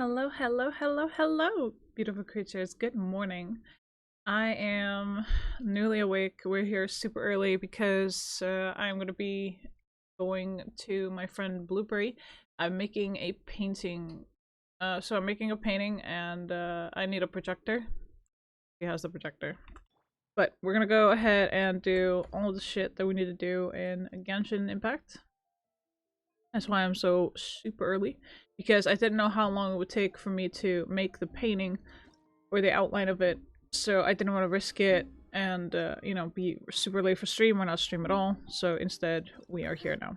Hello, hello, hello, hello, beautiful creatures. Good morning. I am newly awake. We're here super early because I'm going to be going to my friend Blueberry. I'm making a painting. So I'm making a painting and I need a projector. He has the projector. But we're going to go ahead and do all the shit that we need to do in Genshin Impact. That's why I'm so super early, because I didn't know how long it would take for me to make the painting or the outline of it, so I didn't want to risk it and, you know, be super late for stream or not stream at all, so instead we are here now.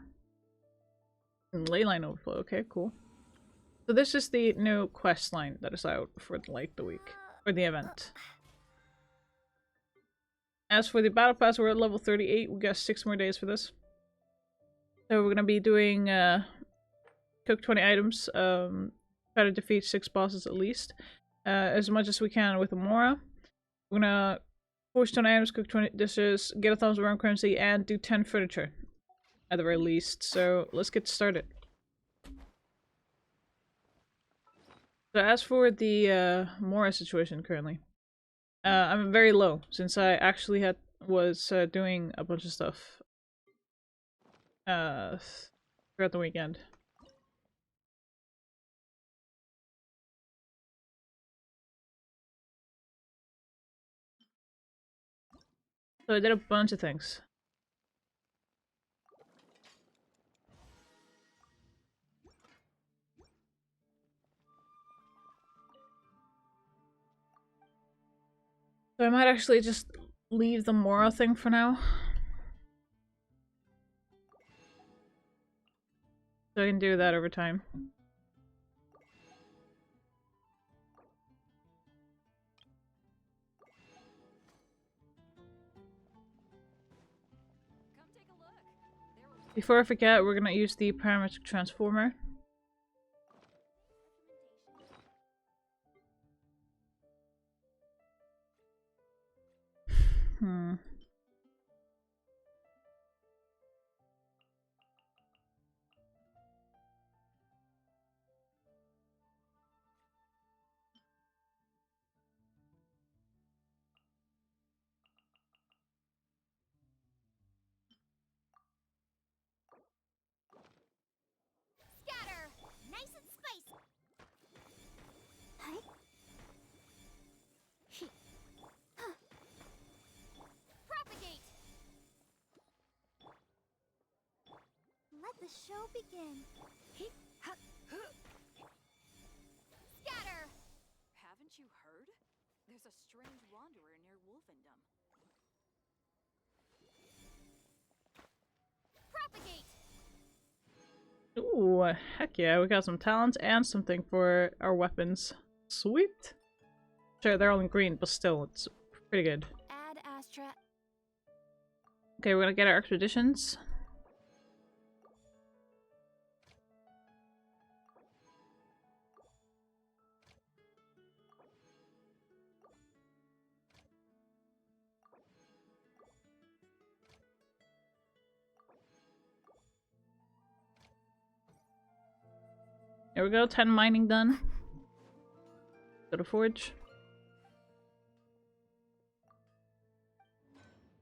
Leyline overflow, okay, cool. So this is the new quest line that is out for, like, the week, or the event. As for the battle pass, we're at level 38, we got 6 more days for this. So we're gonna be doing, cook 20 items, try to defeat 6 bosses at least, as much as we can with Amora. We're gonna force 20 items, cook 20 dishes, get 1,000 realm currency, and do 10 furniture, at the very least. So let's get started. So as for the Mora situation currently, I'm very low since I actually was doing a bunch of stuff throughout the weekend. So I did a bunch of things. So I might actually just leave the Mora thing for now. So I can do that over time. Before I forget, we're gonna use the parametric transformer. Scatter! Nice and spicy! Huh? Propagate! Let the show begin. Scatter! Haven't you heard? There's a strange wanderer near Wolfendom. Propagate! Ooh, heck yeah, we got some talents and something for our weapons. Sweet! Sure, they're all in green, but still, it's pretty good. Add Astra. Okay, we're gonna get our expeditions. There we go, 10 mining done. Go to forge.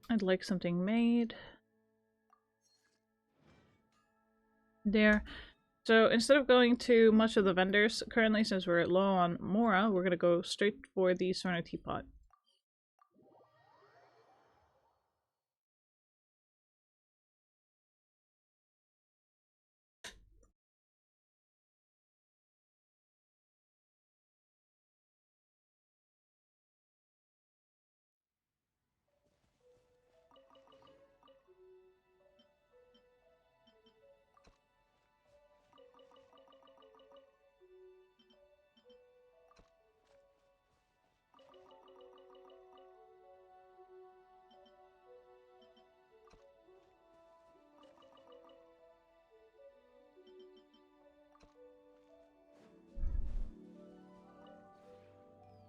I'd like something made. There. So instead of going to much of the vendors currently, since we're low on Mora, we're gonna go straight for the Sorno teapot.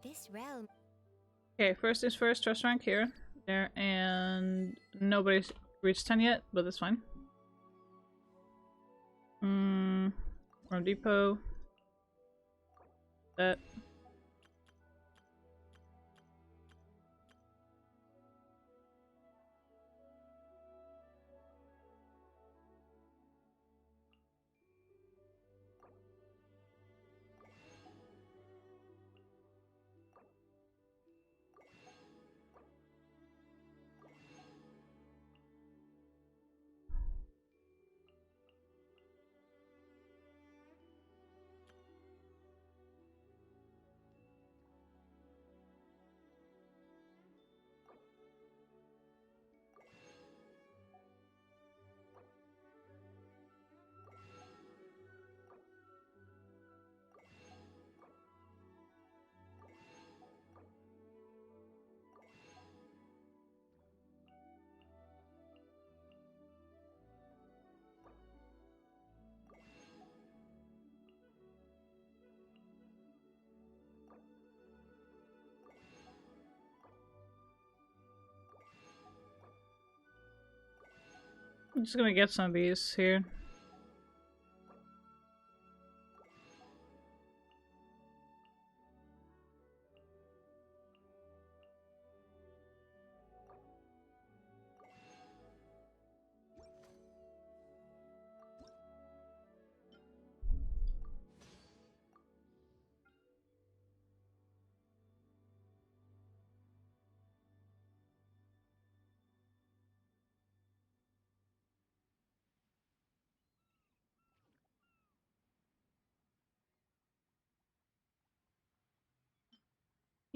This realm. Okay, first things first, trust rank here. There, and nobody's reached 10 yet, but that's fine. From depot. that. I'm just gonna get some of these here.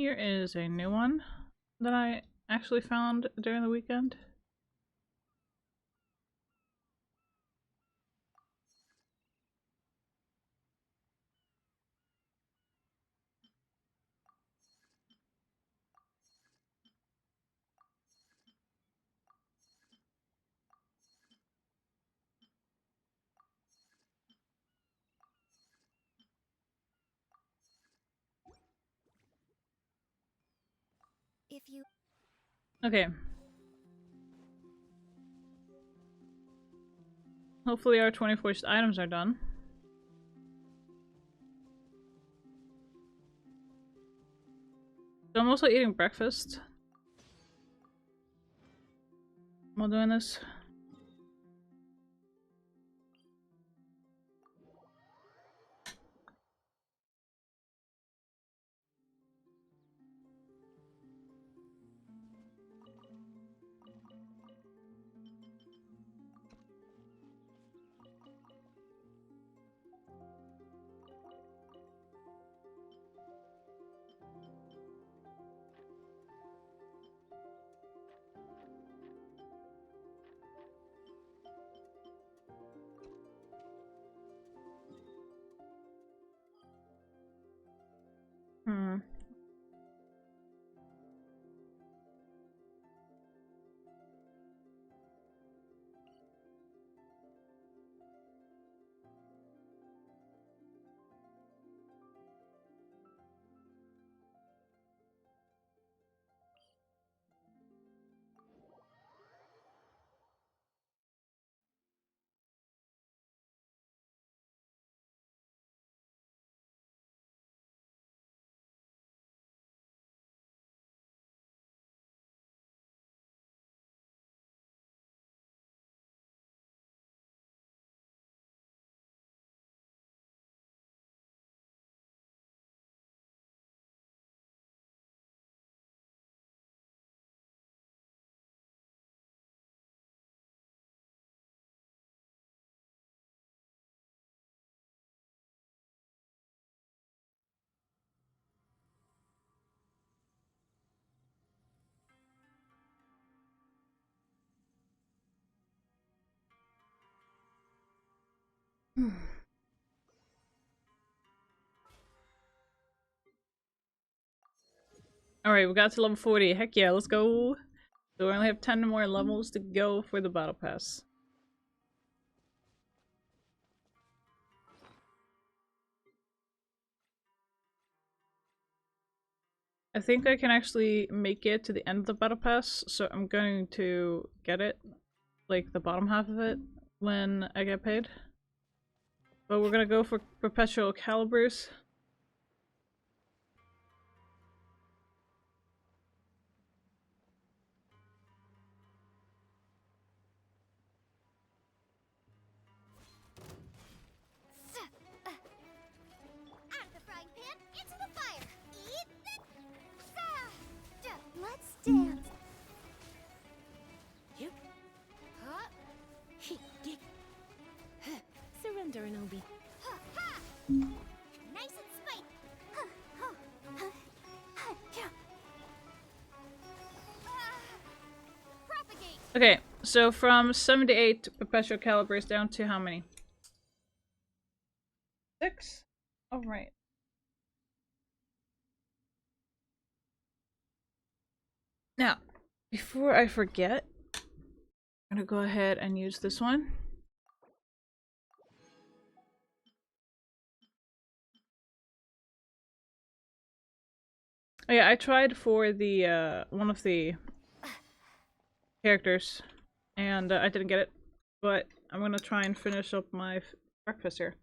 Here is a new one that I actually found during the weekend. If you Okay. Hopefully our 24 items are done. So I'm also eating breakfast while doing this. Hmm. Alright, we got to level 40. Heck yeah, let's go. So we only have 10 more levels to go for the battle pass. I think I can actually make it to the end of the battle pass, so I'm going to get it, like the bottom half of it, when I get paid. But we're gonna go for perpetual calibers. Okay, so from 78 perpetual calibers down to how many? 6? Alright. Now, before I forget, I'm gonna go ahead and use this one. Oh yeah, I tried for the, one of the characters, and I didn't get it. But I'm gonna try and finish up my breakfast here.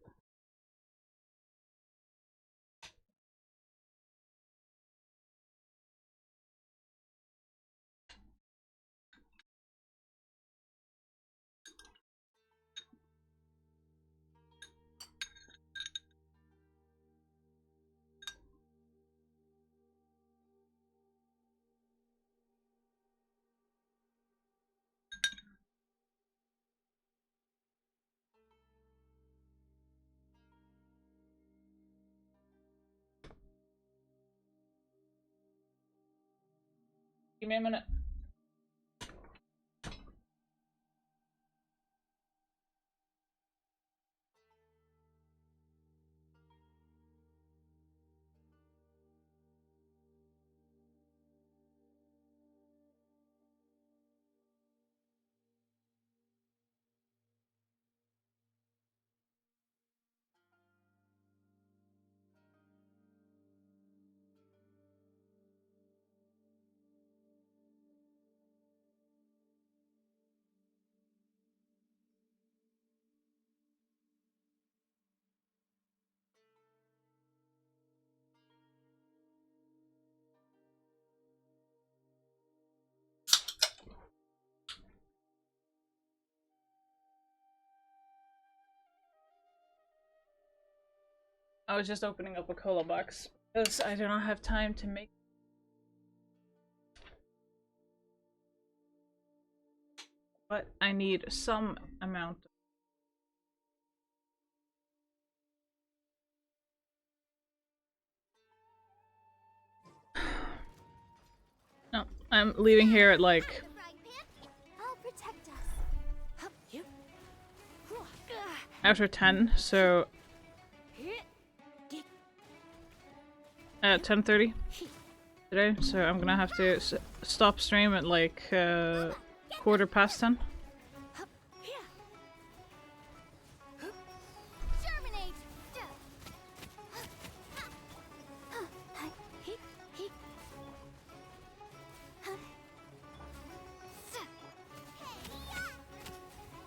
Give me a minute. I was just opening up a cola box because I do not have time to make. But I need some amount. No, I'm leaving here at like. I'll protect us. After 10, so at 10:30 today, so I'm gonna have to stop stream at like 10:15. Germinate.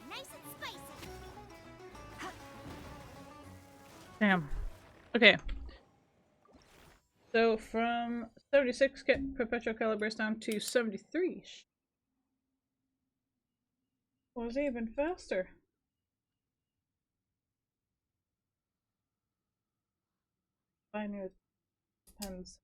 Nice and spicy. Damn. Okay. So from 76 perpetual calibers down to 73. Was even faster. I knew it depends.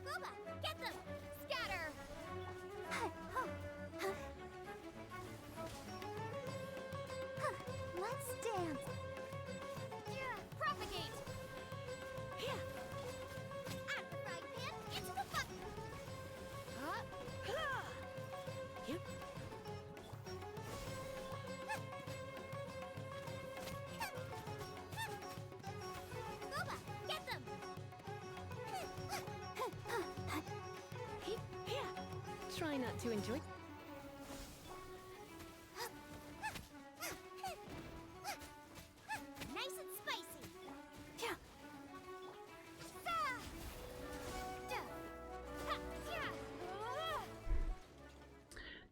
Booba, get them. Scatter. Let's dance. Propagate. Out of the frying pan into the bucket. Booba, get them. Try not to enjoy. Nice and spicy.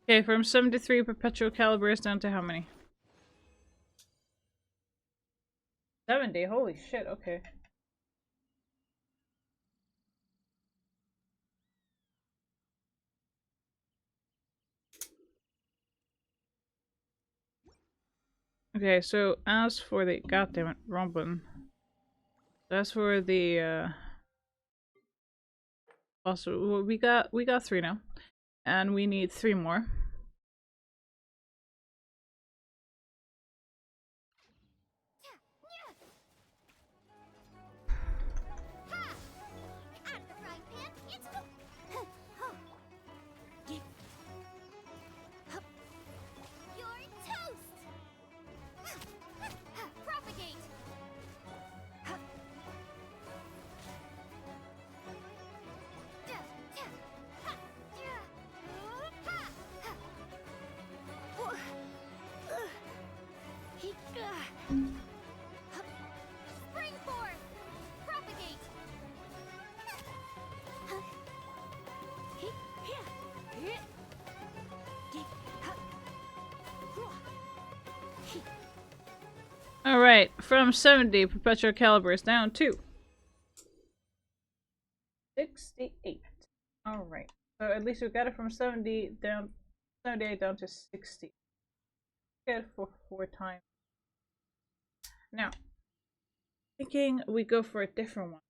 Okay, from 73 perpetual calibers down to how many? 70, holy shit, okay. Okay, so as for the goddammit, wrong button. As for the also well, we got 3 now. And we need 3 more. Alright, from 70 perpetual calibers down to 68. Alright. So at least we got it from 78 down to 60. Good for 4 times. Now, thinking we go for a different one.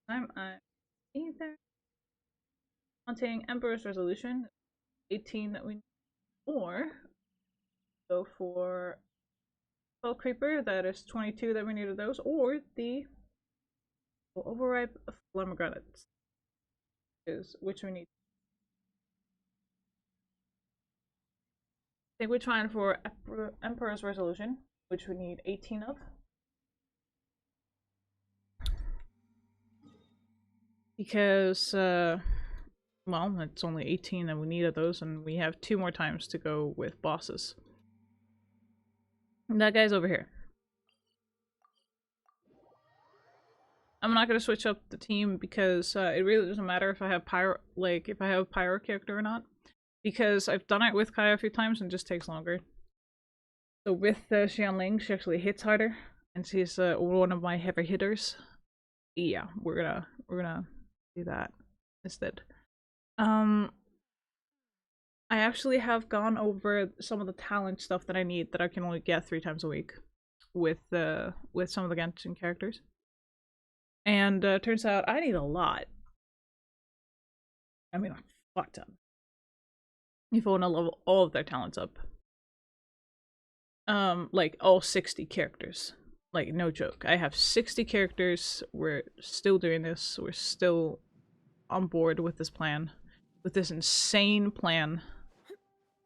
I'm either wanting Emperor's Resolution, 18 that we need, or go for Spell Creeper, that is 22 that we need of those, or the Overripe Flammagranate, which we need. I think we're trying for Emperor's Resolution, which we need 18 of. Because, well, it's only 18 that we need of those, and we have 2 more times to go with bosses. And that guy's over here. I'm not gonna switch up the team because it really doesn't matter if I have if I have a pyro character or not, because I've done it with Kaya a few times and it just takes longer. So with Xianling, she actually hits harder, and she's one of my heavy hitters. Yeah, we're gonna do that instead. I actually have gone over some of the talent stuff that I need that I can only get 3 times a week with some of the Genshin characters. And turns out I need a lot. I mean, a fuck ton. If I want to level all of their talents up. Like all 60 characters. Like, no joke. I have 60 characters. We're still doing this. We're still on board with this plan. With this insane plan.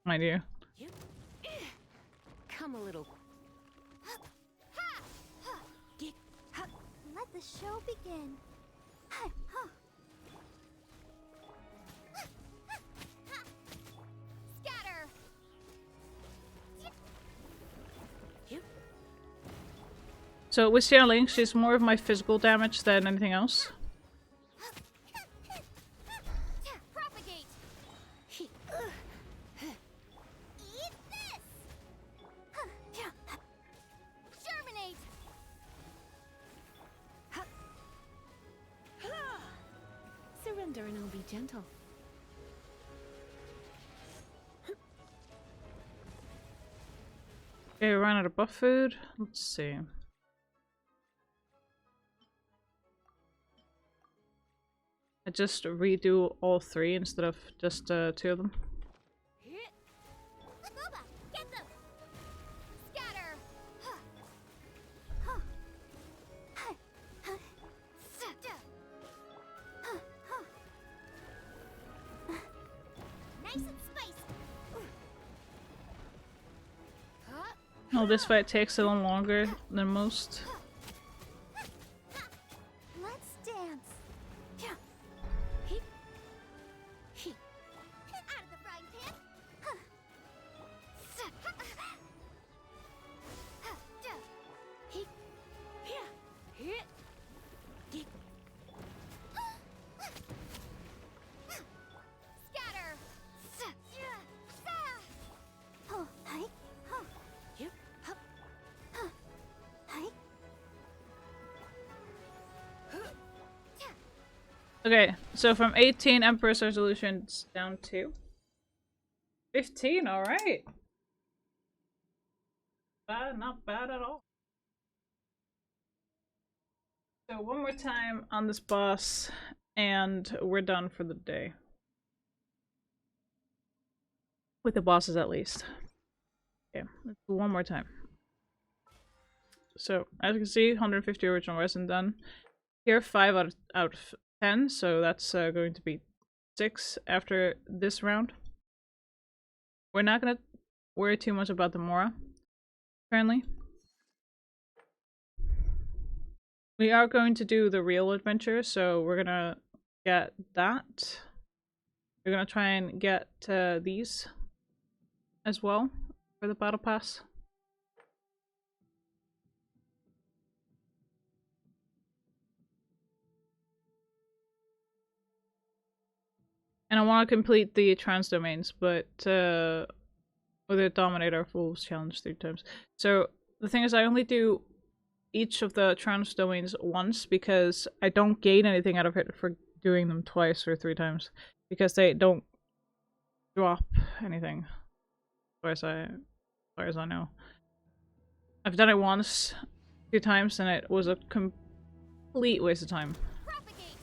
Mind you. Come a little. Let the show begin. Scatter. So with Xiaoling, she's more of my physical damage than anything else. Propagate. Eat this. Germinate. Surrender and I'll be gentle. Okay, we ran out of buff food. Let's see. I just redo all 3 instead of just 2 of them. Boba, get them. Scatter. Nice and spicy. Oh, this fight takes a little longer than most. Let's dance. Out of the frying pan. Scatter. Oh, hi. Okay, so from 18 Emperor's Resolutions down to 15, alright. Not bad at all. So one more time on this boss, and we're done for the day. With the bosses at least. Okay, let's do one more time. So, as you can see, 150 original resin done. Here, 5 out of 10, so that's going to be 6 after this round. We're not gonna worry too much about the Mora, apparently. We are going to do the real adventure, so we're gonna get that. We're gonna try and get these as well for the battle pass. And I want to complete the trans domains, but or the Dominator Wolves challenge 3 times. So the thing is, I only do each of the trans domains once because I don't gain anything out of it for doing them twice or 3 times because they don't drop anything. As far as I know, I've done it once, 2 times, and it was a complete waste of time. Propagate.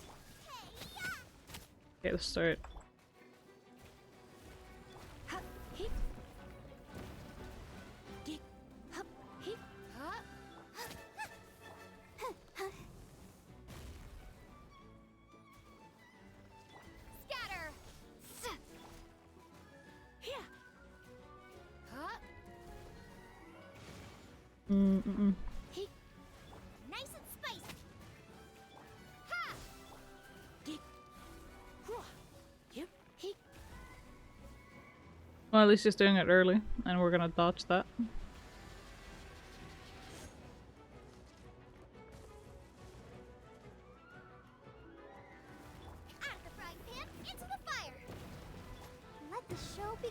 Okay, let's start. Hup, heep. Geek. Hup, heep. Huh? Scatter. Here. Huh? Mm-mm. Heat. Nice and spicy. Ha! Geek. Whoa. Yep. Heat. Well, at least he's doing it early, and we're gonna dodge that. Out of the frying pan, into the fire. Let the show be.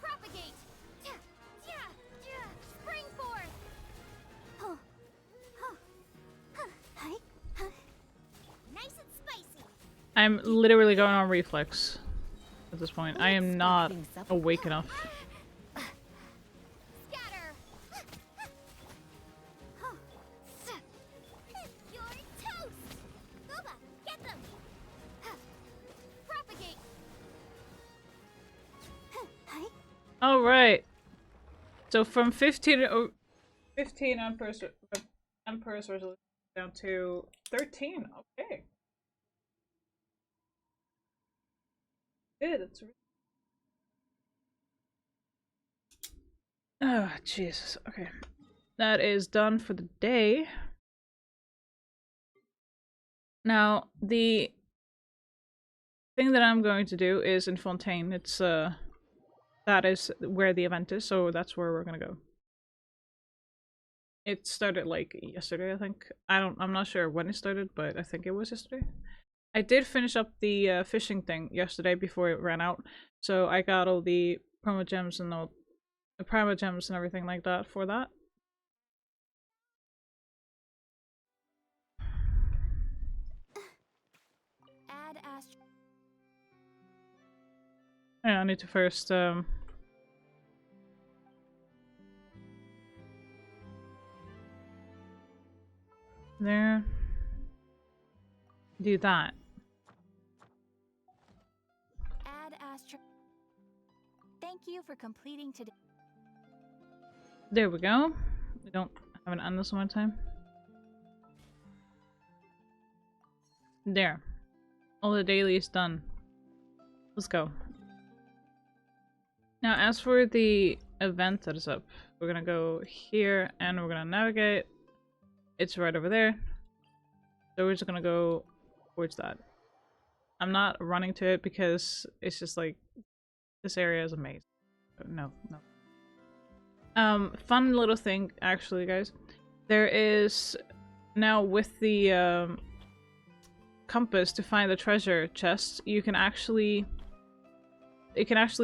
Propagate. Yeah, yeah, yeah. Spring forth. Huh. Huh. Huh. Hi. Huh. Nice and spicy. I'm literally going on reflex at this point. I am not awake enough. Scatter. Huh. You're toast. Boba, get them. Huh. Propagate. Hi. Alright. So from 15 Emperor's resolution down to 13. Okay. Good, that's really... Oh, Jesus. Okay. That is done for the day. Now, the thing that I'm going to do is in Fontaine. It's, that is where the event is, so that's where we're gonna go. It started, like, yesterday, I think. I'm not sure when it started, but I think it was yesterday. I did finish up the fishing thing yesterday before it ran out, so I got all the promo gems and all the primo gems and everything like that for that. Add astro. Yeah, I need to first there. Do that. Add astro. Thank you for completing today. There we go. We don't have an endless amount of time. There. All the daily is done. Let's go. Now, as for the event that is up, we're gonna go here and we're gonna navigate. It's right over there. So we're just gonna go towards that. I'm not running to it because it's just like, this area is amazing. No, no. Fun little thing, actually, guys. There is now with the compass to find the treasure chests, you can actually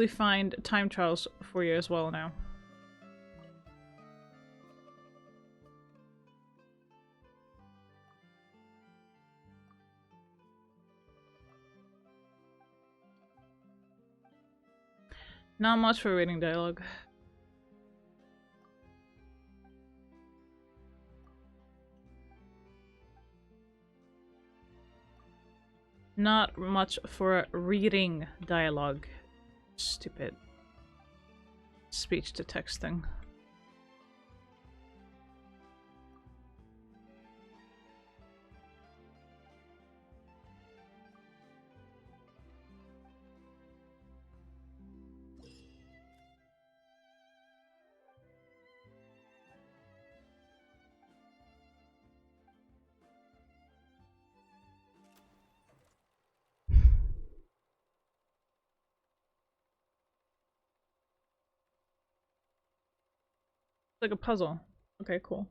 find time trials for you as well now. Not much for reading dialogue. Not much for reading dialogue. Stupid speech to text thing. Like a puzzle. Okay, cool.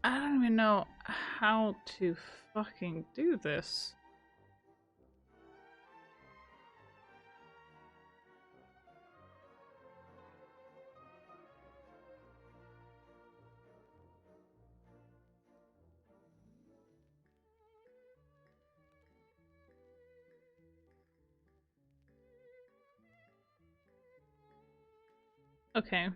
I don't even know how to fucking do this. Okay.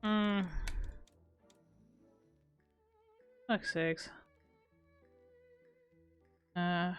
Hmm. Fuck's sakes. Uh.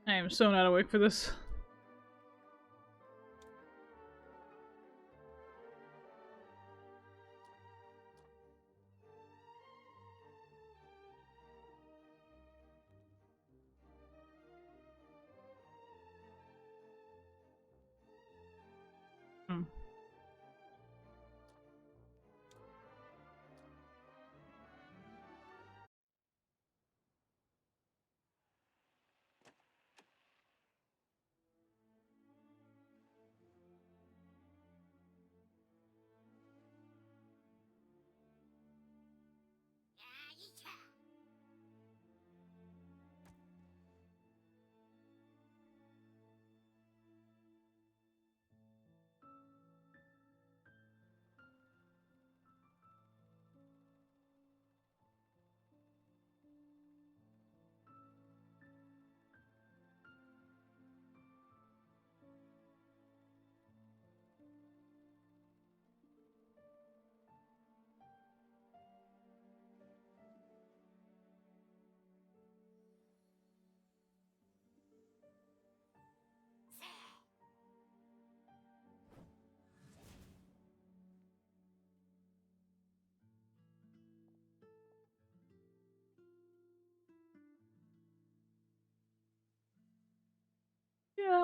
I am so not awake for this. Hmm.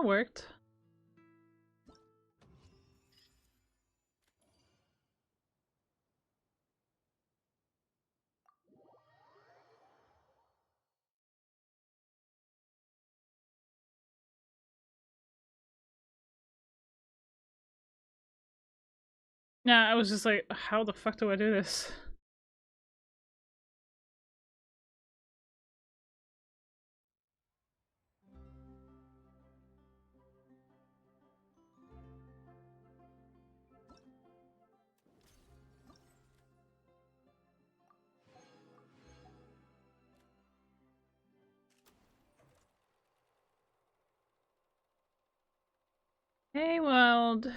that worked. Yeah, I was just like, how the fuck do I do this? Hey, wild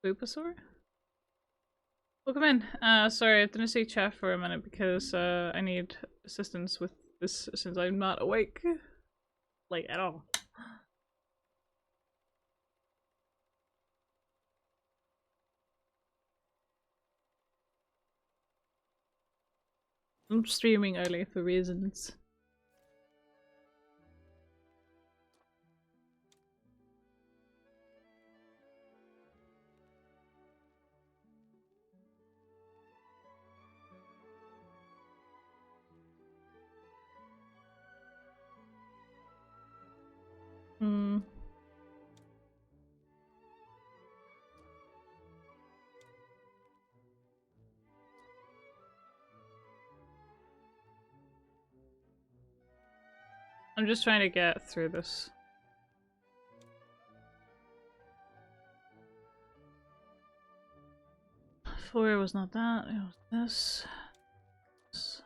Boopasaur? Welcome in. Sorry, I didn't see chat for a minute because I need assistance with this since I'm not awake. Like, at all. I'm streaming early for reasons. Hmm. I'm just trying to get through this. Four was not that, it was this. This.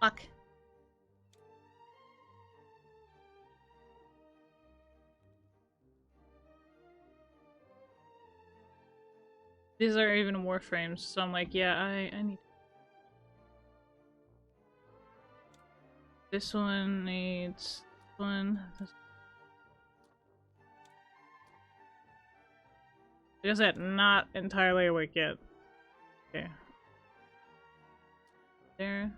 Fuck. These are even more frames, so I'm like, yeah, I need... This one needs... This one... This... Like I said, not entirely awake yet. Okay. There.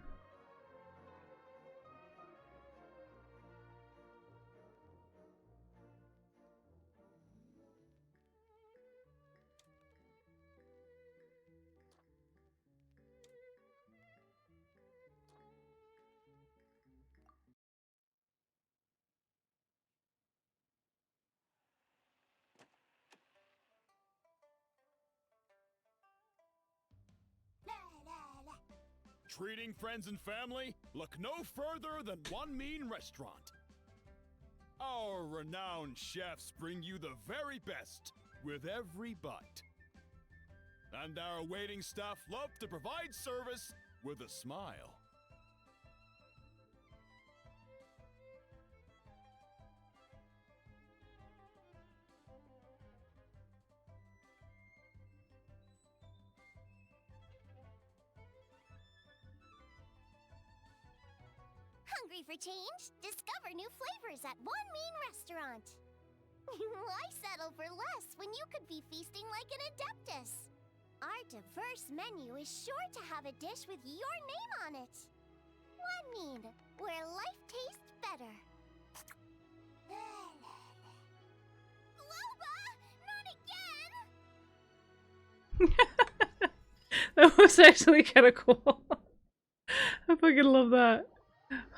Treating friends and family? Look no further than One Mean Restaurant. Our renowned chefs bring you the very best with every bite. And our waiting staff love to provide service with a smile. Hungry for change? Discover new flavors at One Mean Restaurant. Why settle for less when you could be feasting like an adeptus? Our diverse menu is sure to have a dish with your name on it. One Mean, where life tastes better. Loba! Not again! That was actually kind of cool. I fucking love that.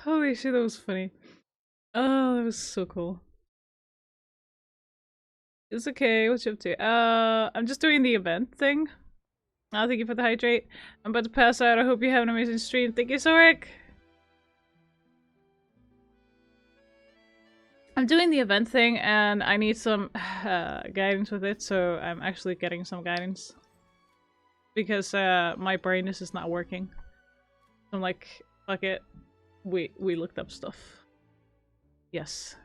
Holy shit, that was funny. Oh, that was so cool. It's okay, what you up to? I'm just doing the event thing. Thank you for the hydrate. I'm about to pass out. I hope you have an amazing stream. Thank you, Zorik! I'm doing the event thing and I need some guidance with it, so I'm actually getting some guidance. Because my brain is just not working. I'm like, fuck it. We looked up stuff. Yes.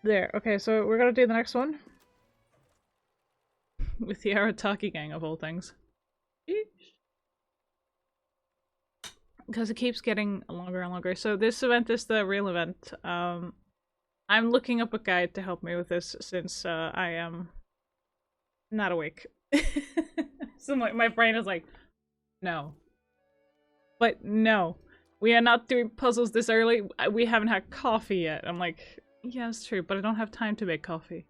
There. Okay, so we're gonna do the next one. With the Arataki gang of all things. Because it keeps getting longer and longer. So this event is the real event. I'm looking up a guide to help me with this since I am not awake. So my brain is like, no. But no. We are not doing puzzles this early. We haven't had coffee yet. I'm like, yeah, it's true, but I don't have time to make coffee.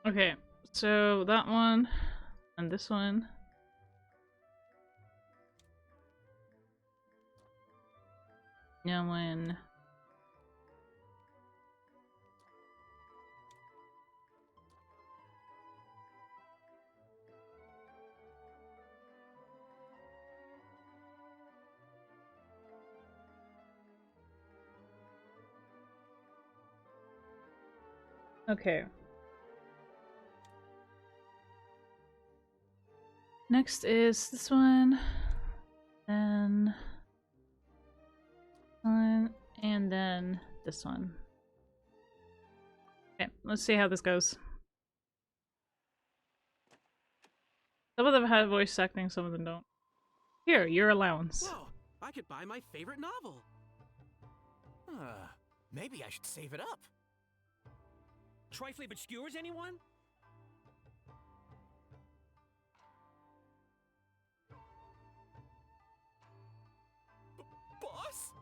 Okay, so that one and this one. That one. Okay. Next is this one, then one, and then this one. Okay, let's see how this goes. Some of them have voice acting, some of them don't. Here, your allowance. Whoa, I could buy my favorite novel. Maybe I should save it up. Trifle but skewers, anyone? Boss?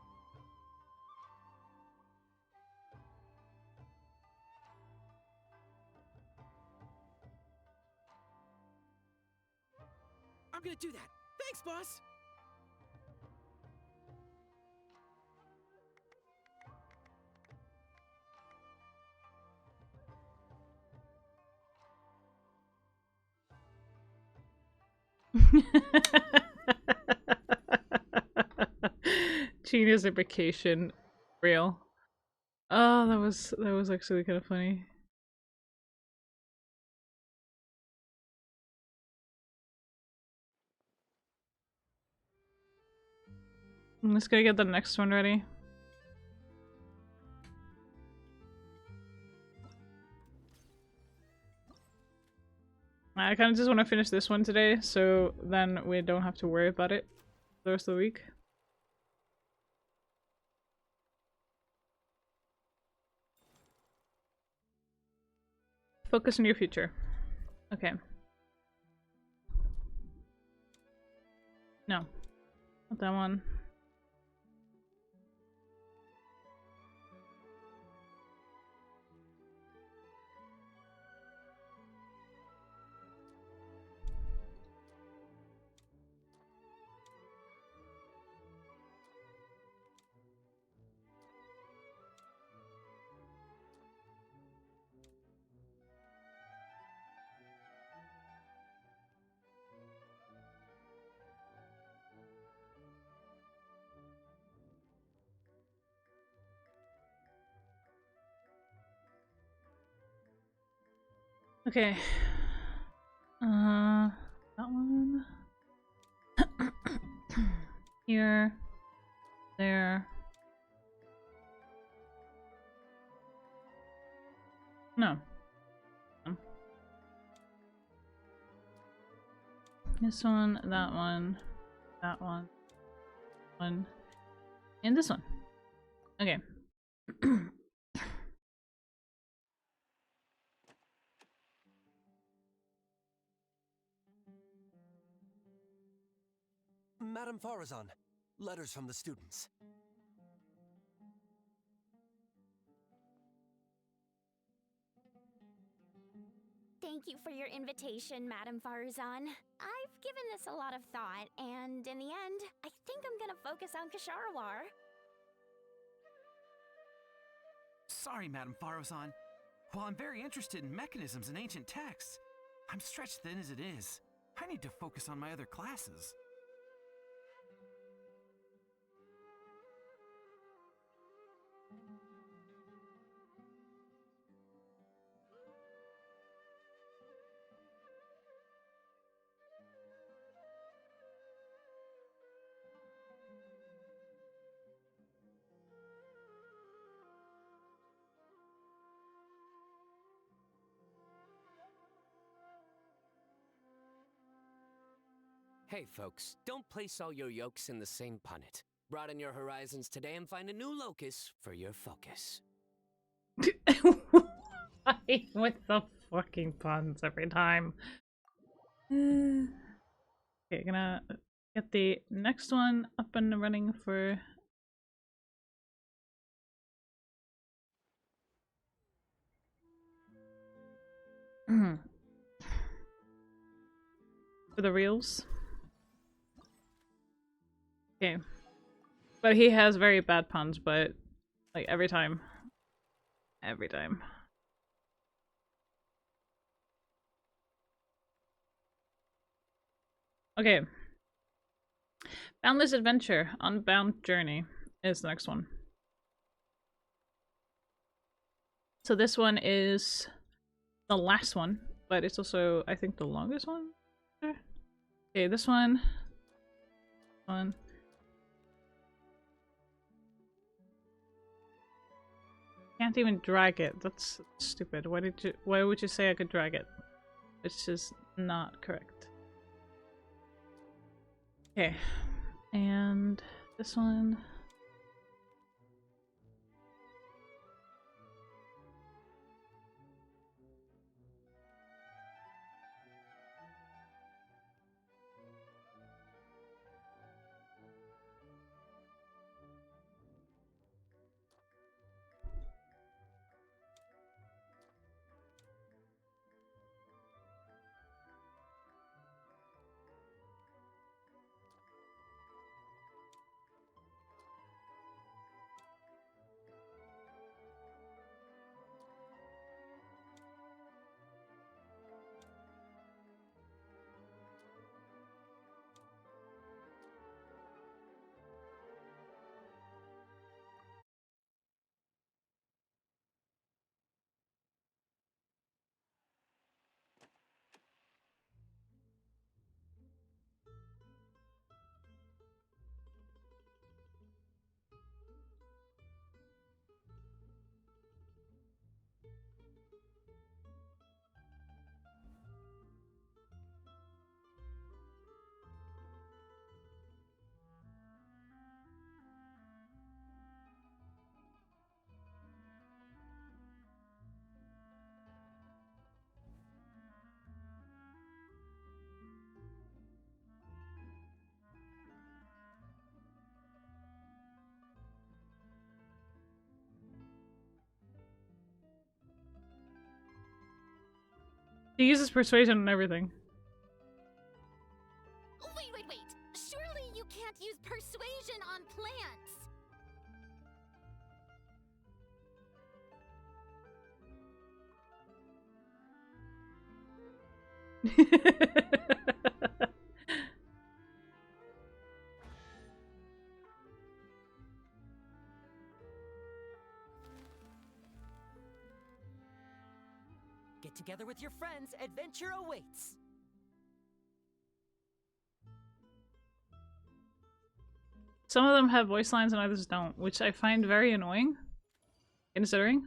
I'm gonna do that. Thanks, boss. Genius implication. Real. Oh, that was actually kind of funny. I'm just gonna get the next one ready. I kind of just want to finish this one today, so then we don't have to worry about it the rest of the week. Focus on your future. Okay. No. Not that one. Okay. That one. Here. There. No. This one, that one, and this one. Okay. Madame Farazan, letters from the students. Thank you for your invitation, Madame Farazan. I've given this a lot of thought, and in the end, I think I'm gonna focus on Kasharawar. Sorry, Madame Farazan. While I'm very interested in mechanisms and ancient texts, I'm stretched thin as it is. I need to focus on my other classes. Hey folks, don't place all your yolks in the same punnet. Broaden your horizons today and find a new locus for your focus. Why with the fucking puns every time? Okay, gonna get the next one up and running for for the reels. Okay. But he has very bad puns, but like every time. Every time. Okay. Boundless Adventure, Unbound Journey is the next one. So this one is the last one, but it's also, I think, the longest one. Okay, this one. Can't even drag it. That's stupid. Why would you say I could drag it? It's just not correct. Okay. And this one. He uses persuasion and everything. Wait. Surely you can't use persuasion on Get Get together with your friends. Adventure awaits. Some of them have voice lines and others don't, which I find very annoying, considering.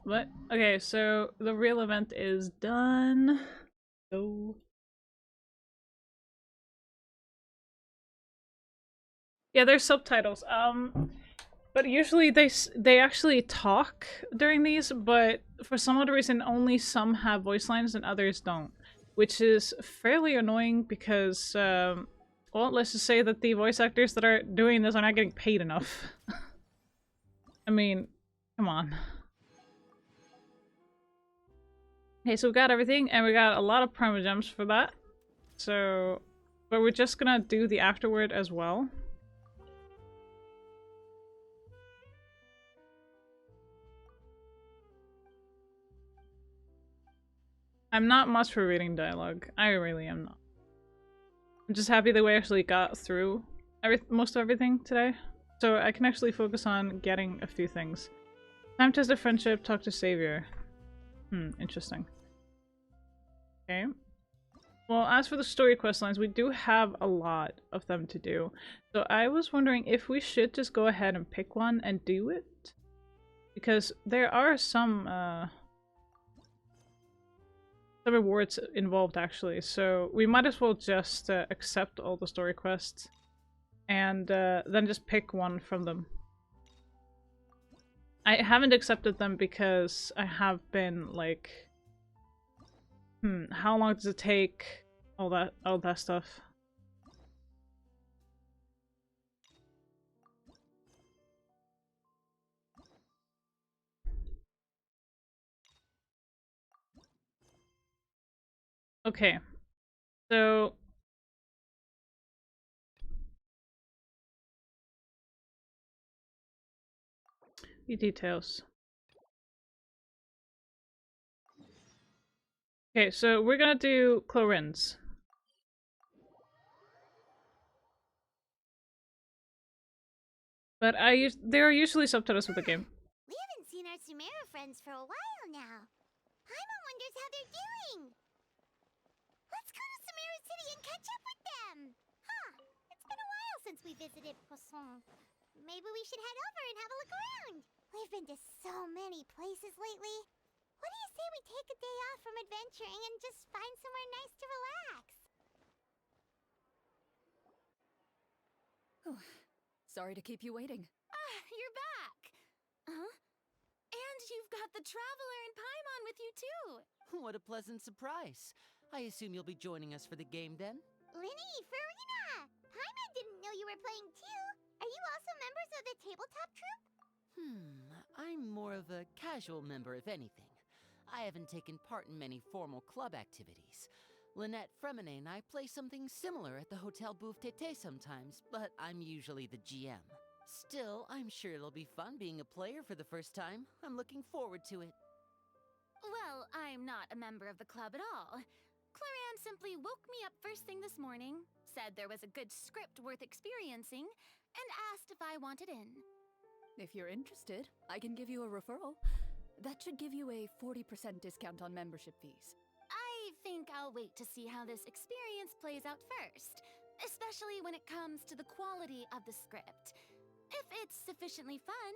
But, okay, so the real event is done. Go. Yeah, there's subtitles. But usually they actually talk during these, but for some odd reason only some have voice lines and others don't, which is fairly annoying because, well, let's just say that the voice actors that are doing this are not getting paid enough. I mean, come on. Okay, so we got everything, and we got a lot of primogems for that. So, but we're just gonna do the afterword as well. I'm not much for reading dialogue. I really am not. I'm just happy that we actually got through most of everything today. So I can actually focus on getting a few things. Time test of friendship, talk to savior. Interesting. Okay. Well, as for the story quest lines, we do have a lot of them to do. So I was wondering if we should just go ahead and pick one and do it. Because there are some rewards involved actually, so we might as well just accept all the story quests and then just pick one from them. I haven't accepted them because I have been like, how long does it take? All that stuff. Okay, so the details. Okay, so we're gonna do Clorin's. But there are usually subtitles with the game. We haven't seen our Sumeru friends for a while now. Paimon wonders how they're doing. Let's go to Sumeru City and catch up with them. Huh, it's been a while since we visited Poisson. Maybe we should head over and have a look around. We've been to so many places lately. What do you say we take a day off from adventuring and just find somewhere nice to relax? Oh, sorry to keep you waiting. Ah, you're back! Huh? And you've got the Traveler and Paimon with you too! What a pleasant surprise. I assume you'll be joining us for the game then? Linny, Farina! Paimon didn't know you were playing too. Are you also members of the tabletop troupe? I'm more of a casual member, if anything. I haven't taken part in many formal club activities. Lynette Fremine and I play something similar at the Hotel Bouffe Tété sometimes, but I'm usually the GM. Still, I'm sure it'll be fun being a player for the first time. I'm looking forward to it. Well, I'm not a member of the club at all. Claran simply woke me up first thing this morning, said there was a good script worth experiencing, and asked if I wanted in. If you're interested, I can give you a referral. That should give you a 40% discount on membership fees. I think I'll wait to see how this experience plays out first, especially when it comes to the quality of the script. If it's sufficiently fun,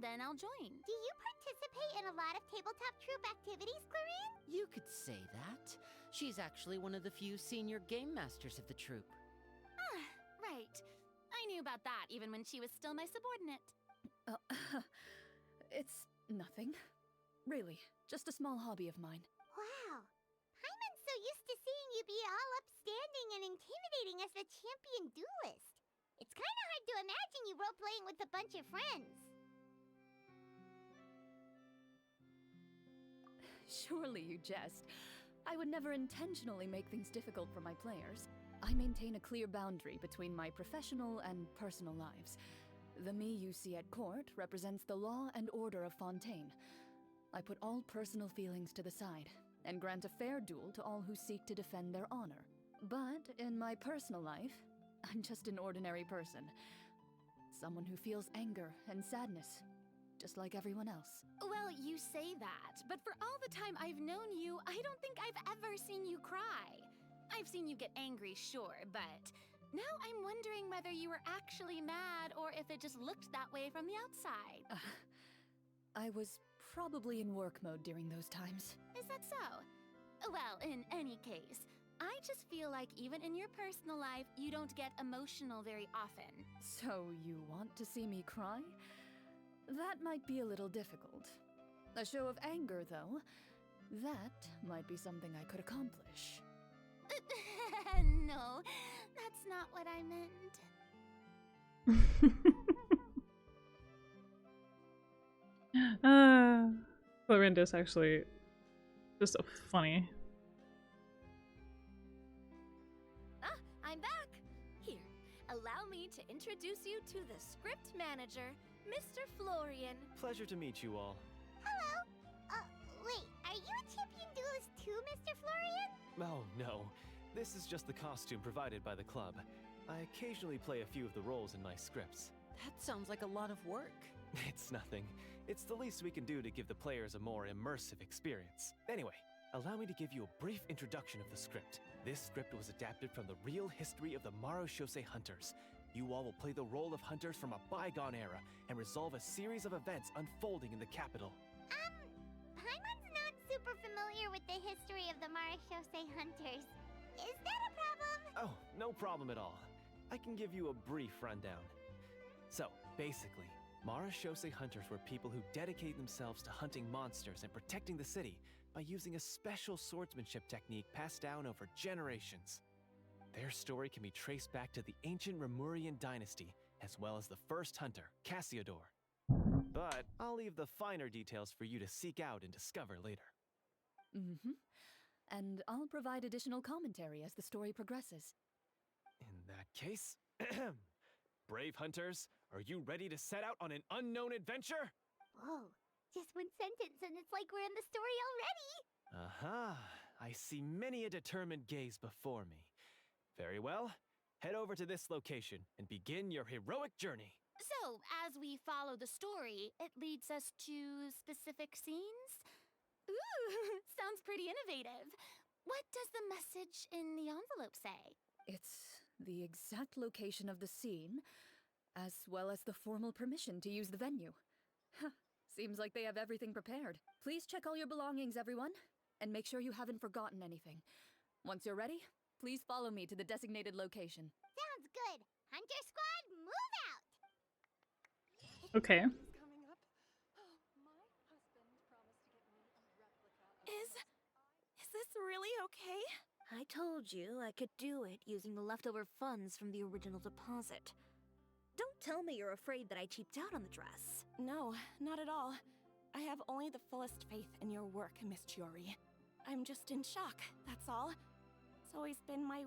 then I'll join. Do you participate in a lot of tabletop troupe activities, Clarine? You could say that. She's actually one of the few senior game masters of the troupe. Ah, right. I knew about that even when she was still my subordinate. It's nothing. Really, just a small hobby of mine. Wow. Paimon's so used to seeing you be all upstanding and intimidating as the champion duelist. It's kind of hard to imagine you role-playing with a bunch of friends. Surely you jest. I would never intentionally make things difficult for my players. I maintain a clear boundary between my professional and personal lives. The me you see at court represents the law and order of Fontaine. I put all personal feelings to the side and grant a fair duel to all who seek to defend their honor. But in my personal life, I'm just an ordinary person. Someone who feels anger and sadness, just like everyone else. Well, you say that, but for all the time I've known you, I don't think I've ever seen you cry. I've seen you get angry, sure, but now I'm wondering whether you were actually mad or if it just looked that way from the outside. I was probably in work mode during those times. Is that so? Well, in any case, I just feel like even in your personal life, you don't get emotional very often. So you want to see me cry? That might be a little difficult. A show of anger, though, that might be something I could accomplish. No, that's not what I meant. Clorinda's actually just so funny. I'm back! Here, allow me to introduce you to the script manager, Mr. Florian. Pleasure to meet you all. Hello. Wait, are you a champion duelist too, Mr. Florian? Oh, no. This is just the costume provided by the club. I occasionally play a few of the roles in my scripts. That sounds like a lot of work. It's nothing. It's the least we can do to give the players a more immersive experience. Anyway, allow me to give you a brief introduction of the script. This script was adapted from the real history of the Marushose Hunters. You all will play the role of hunters from a bygone era and resolve a series of events unfolding in the capital. Paimon's not super familiar with the history of the Marashose Hunters. Is that a problem? Oh, no problem at all. I can give you a brief rundown. So, basically, Marashose Hunters were people who dedicated themselves to hunting monsters and protecting the city by using a special swordsmanship technique passed down over generations. Their story can be traced back to the ancient Remurian dynasty, as well as the first hunter, Cassiodor. But I'll leave the finer details for you to seek out and discover later. Mm-hmm. And I'll provide additional commentary as the story progresses. In that case, brave hunters, are you ready to set out on an unknown adventure? Whoa, just one sentence and it's like we're in the story already! Aha, I see many a determined gaze before me. Very well, head over to this location and begin your heroic journey. So, as we follow the story, it leads us to specific scenes? Ooh, sounds pretty innovative. What does the message in the envelope say? It's the exact location of the scene, as well as the formal permission to use the venue. Huh, seems like they have everything prepared. Please check all your belongings, everyone, and make sure you haven't forgotten anything. Once you're ready, please follow me to the designated location. Sounds good. Hunter Squad, move out! Okay. Is this really okay? I told you I could do it using the leftover funds from the original deposit. Don't tell me you're afraid that I cheaped out on the dress. No, not at all. I have only the fullest faith in your work, Miss Chiori. I'm just in shock, that's all. It's always been my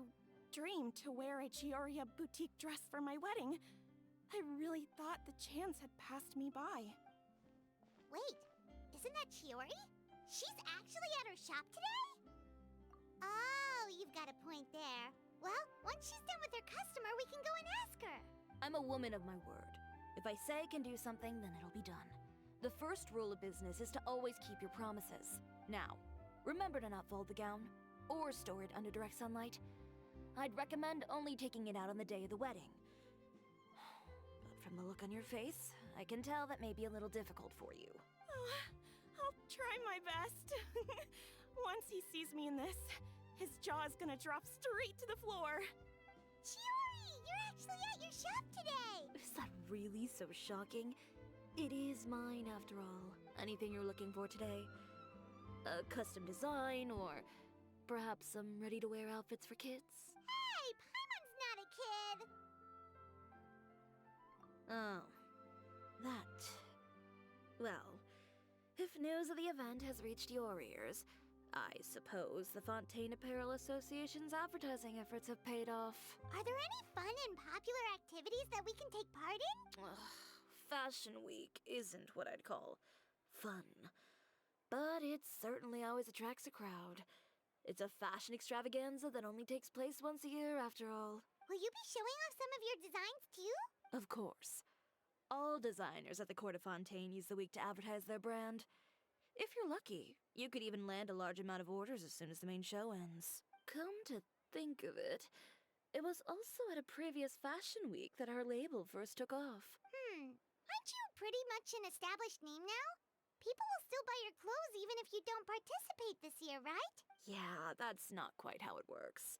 dream to wear a Chioria boutique dress for my wedding. I really thought the chance had passed me by. Wait, isn't that Chiori? She's actually at her shop today? Oh, you've got a point there. Well, once she's done with her customer, we can go and ask her. I'm a woman of my word. If I say I can do something, then it'll be done. The first rule of business is to always keep your promises. Now, remember to not fold the gown, or store it under direct sunlight. I'd recommend only taking it out on the day of the wedding. But from the look on your face, I can tell that may be a little difficult for you. Oh, I'll try my best. Once he sees me in this, his jaw is gonna drop straight to the floor. Chiori, you're actually at your shop today! Is that really so shocking? It is mine, after all. Anything you're looking for today? A custom design, or perhaps some ready-to-wear outfits for kids? Hey, Paimon's not a kid! Oh. That. Well, if news of the event has reached your ears, I suppose the Fontaine Apparel Association's advertising efforts have paid off. Are there any fun and popular activities that we can take part in? Ugh, Fashion Week isn't what I'd call fun. But it certainly always attracts a crowd. It's a fashion extravaganza that only takes place once a year, after all. Will you be showing off some of your designs, too? Of course. All designers at the Court of Fontaine use the week to advertise their brand. If you're lucky, you could even land a large amount of orders as soon as the main show ends. Come to think of it, it was also at a previous Fashion Week that our label first took off. Aren't you pretty much an established name now? People will still buy your clothes even if you don't participate this year, right? Yeah, that's not quite how it works.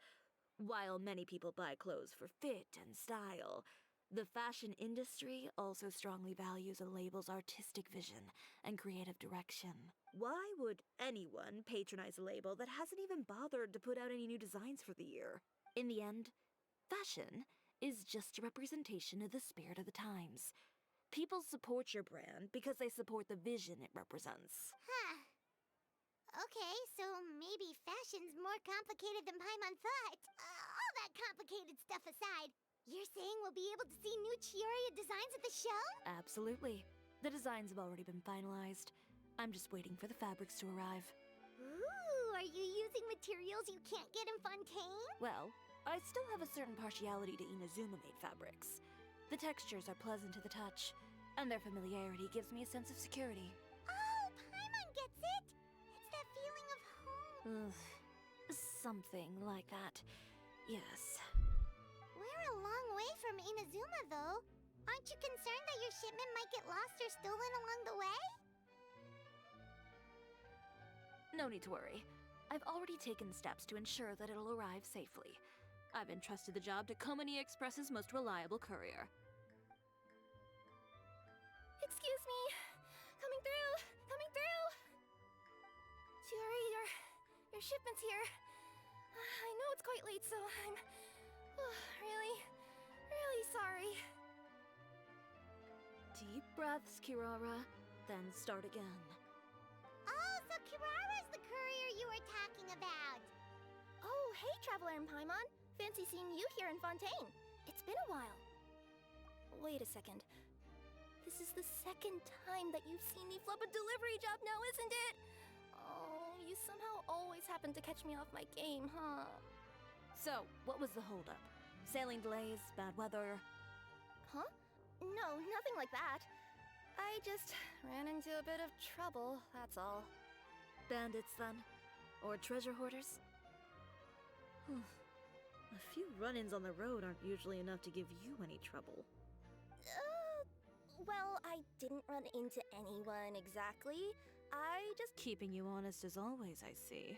While many people buy clothes for fit and style, the fashion industry also strongly values a label's artistic vision and creative direction. Why would anyone patronize a label that hasn't even bothered to put out any new designs for the year? In the end, fashion is just a representation of the spirit of the times. People support your brand because they support the vision it represents. Huh. Okay, so maybe fashion's more complicated than Paimon thought. All that complicated stuff aside, you're saying we'll be able to see new Chioria designs at the show? Absolutely. The designs have already been finalized. I'm just waiting for the fabrics to arrive. Ooh, are you using materials you can't get in Fontaine? Well, I still have a certain partiality to Inazuma-made fabrics. The textures are pleasant to the touch, and their familiarity gives me a sense of security. Oh, Paimon gets it! It's that feeling of home. Something like that. Yes. We're a long way from Inazuma, though. Aren't you concerned that your shipment might get lost or stolen along the way? No need to worry. I've already taken steps to ensure that it'll arrive safely. I've entrusted the job to Komani Express's most reliable courier. Excuse me. Coming through. Coming through. Chiori, your shipment's here. I know it's quite late, so I'm really, really sorry. Deep breaths, Kirara, then start again. Oh, so Kirara's the courier you were talking about. Oh, hey, Traveler and Paimon. Fancy seeing you here in Fontaine. It's been a while. Wait a second. This is the second time that you've seen me flub a delivery job now, isn't it? Oh, you somehow always happen to catch me off my game, huh? So, what was the holdup? Sailing delays, bad weather? Huh? No, nothing like that. I just ran into a bit of trouble, that's all. Bandits, then? Or treasure hoarders? A few run-ins on the road aren't usually enough to give you any trouble. Well, I didn't run into anyone exactly. I just... Keeping you honest as always, I see.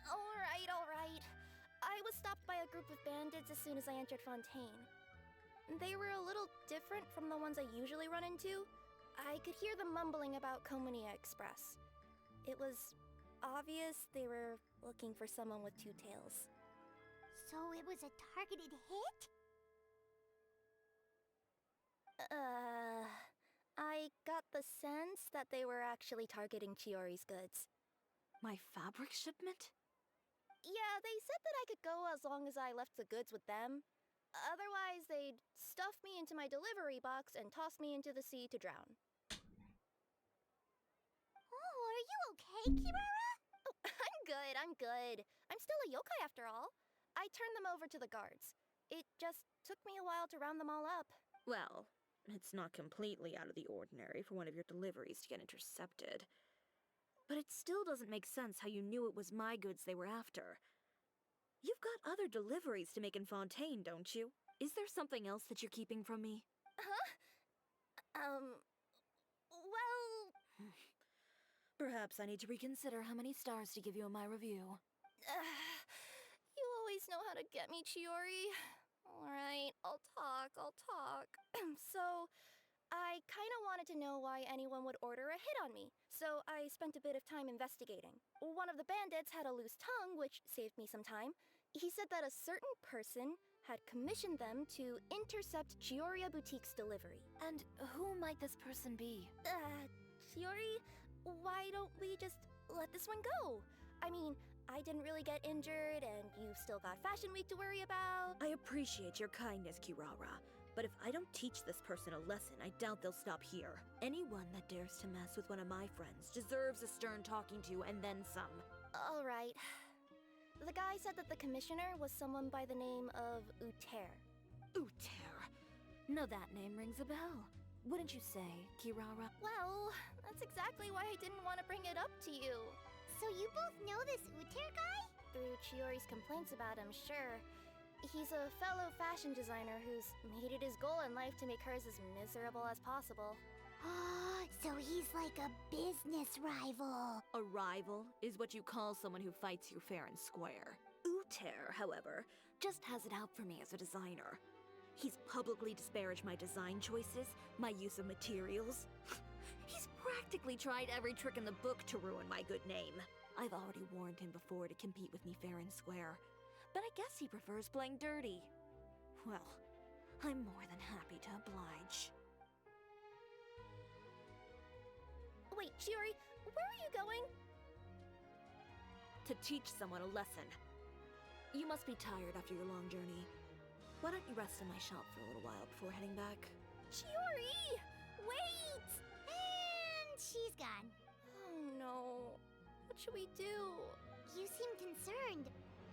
Alright. I was stopped by a group of bandits as soon as I entered Fontaine. They were a little different from the ones I usually run into. I could hear them mumbling about Komani Express. It was obvious they were looking for someone with two tails. So it was a targeted hit? I got the sense that they were actually targeting Chiori's goods. My fabric shipment? Yeah, they said that I could go as long as I left the goods with them. Otherwise, they'd stuff me into my delivery box and toss me into the sea to drown. Oh, are you okay, Kirara? Oh, I'm good. I'm still a yokai after all. I turned them over to the guards. It just took me a while to round them all up. Well, it's not completely out of the ordinary for one of your deliveries to get intercepted. But it still doesn't make sense how you knew it was my goods they were after. You've got other deliveries to make in Fontaine, don't you? Is there something else that you're keeping from me? Huh? Well... Perhaps I need to reconsider how many stars to give you in my review. You always know how to get me, Chiori. Alright, I'll talk. So, I kinda wanted to know why anyone would order a hit on me, so I spent a bit of time investigating. One of the bandits had a loose tongue, which saved me some time. He said that a certain person had commissioned them to intercept Chioria Boutique's delivery. And who might this person be? Chiori, why don't we just let this one go? I mean, I didn't really get injured, and you've still got Fashion Week to worry about. I appreciate your kindness, Kirara, but if I don't teach this person a lesson, I doubt they'll stop here. Anyone that dares to mess with one of my friends deserves a stern talking to and then some. Alright. The guy said that the commissioner was someone by the name of Uter. Uter? Now that name rings a bell. Wouldn't you say, Kirara? Well, that's exactly why I didn't want to bring it up to you. So you both know this Uter guy? Through Chiori's complaints about him, sure. He's a fellow fashion designer who's made it his goal in life to make hers as miserable as possible. Oh, so he's like a business rival. A rival is what you call someone who fights you fair and square. Uter, however, just has it out for me as a designer. He's publicly disparaged my design choices, my use of materials. He's practically tried every trick in the book to ruin my good name. I've already warned him before to compete with me fair and square, but I guess he prefers playing dirty. Well, I'm more than happy to oblige. Wait, Chiori, where are you going? To teach someone a lesson. You must be tired after your long journey. Why don't you rest in my shop for a little while before heading back? Chiori! Wait! Hey! she's gone. Oh no. What should we do? You seem concerned.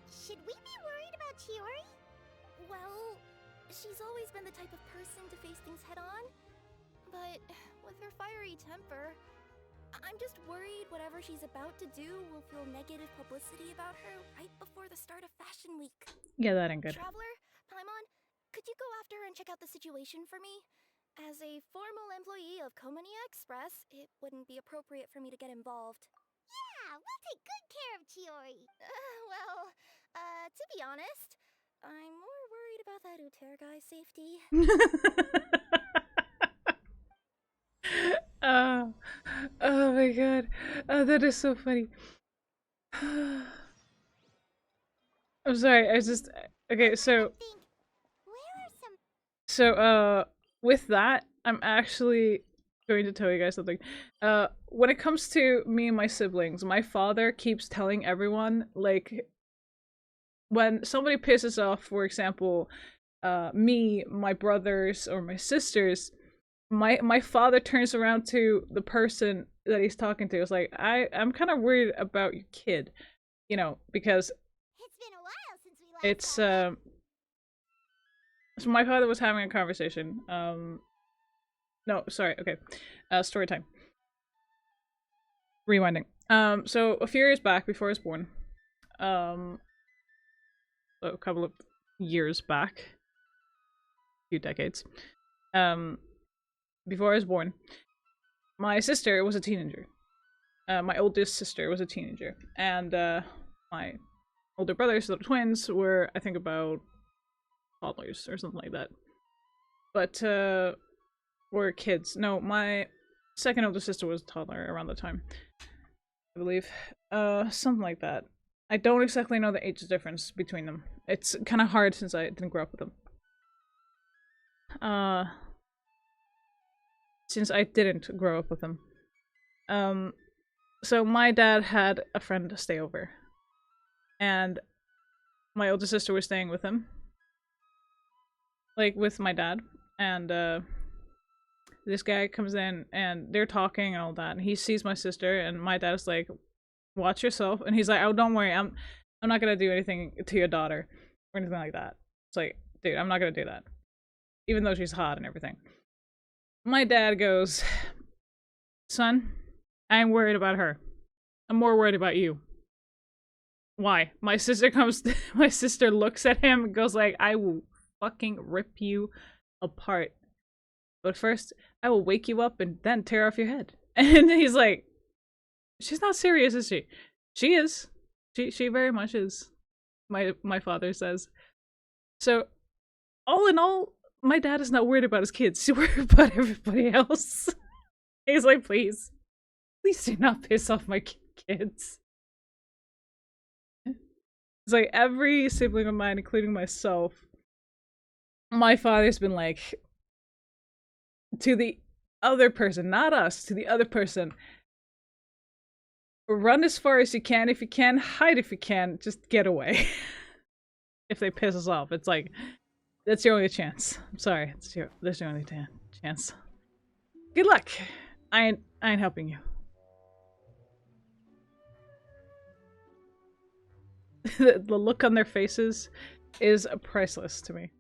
Should we be worried about Chiori? Well, she's always been the type of person to face things head on. But with her fiery temper, I'm just worried whatever she's about to do will feel negative publicity about her right before the start of Fashion Week. Yeah, that ain't good. Traveler, Paimon, could you go after and check out the situation for me? As a formal employee of Komania Express, it wouldn't be appropriate for me to get involved. Yeah, we'll take good care of Chiori. To be honest, I'm more worried about that Uter guy's safety. Oh my god. Oh, that is so funny. I'm sorry, I just... Okay, so... with that, I'm actually going to tell you guys something. When it comes to me and my siblings, my father keeps telling everyone, like, when somebody pisses off, for example, me, my brothers, or my sisters, my father turns around to the person that he's talking to. It's like, I'm kind of worried about your kid, you know, because it's been a while since we last so my father was having a conversation. No, sorry, okay. Story time. Rewinding. So a few years back, before I was born, a couple of years back, a few decades, before I was born, my sister was a teenager. My oldest sister was a teenager, and my older brothers, the twins, were, I think, about toddlers or something like that. But were kids. No, my second older sister was a toddler around the time, I believe. Something like that. I don't exactly know the age difference between them. It's kind of hard since I didn't grow up with them. Since I didn't grow up with them. So my dad had a friend stay over. And my older sister was staying with him. Like, with my dad. And, this guy comes in, and they're talking and all that, and he sees my sister, and my dad's like, watch yourself, and he's like, oh, don't worry, I'm not gonna do anything to your daughter, or anything like that. It's like, dude, I'm not gonna do that. Even though she's hot and everything. My dad goes, son, I ain't worried about her. I'm more worried about you. Why? My sister my sister looks at him and goes like, I will fucking rip you apart. But first, I will wake you up and then tear off your head. And he's like, she's not serious, is she? She is. She very much is. My father says. So, all in all, my dad is not worried about his kids. He's worried about everybody else. He's like, please do not piss off my kids. It's like every sibling of mine, including myself, my father's been like, to the other person, not us, to the other person, run as far as you can. If you can, hide if you can, just get away. If they piss us off, it's like, that's your only chance. I'm sorry, that's your only chance. Good luck. I ain't helping you. The look on their faces is priceless to me.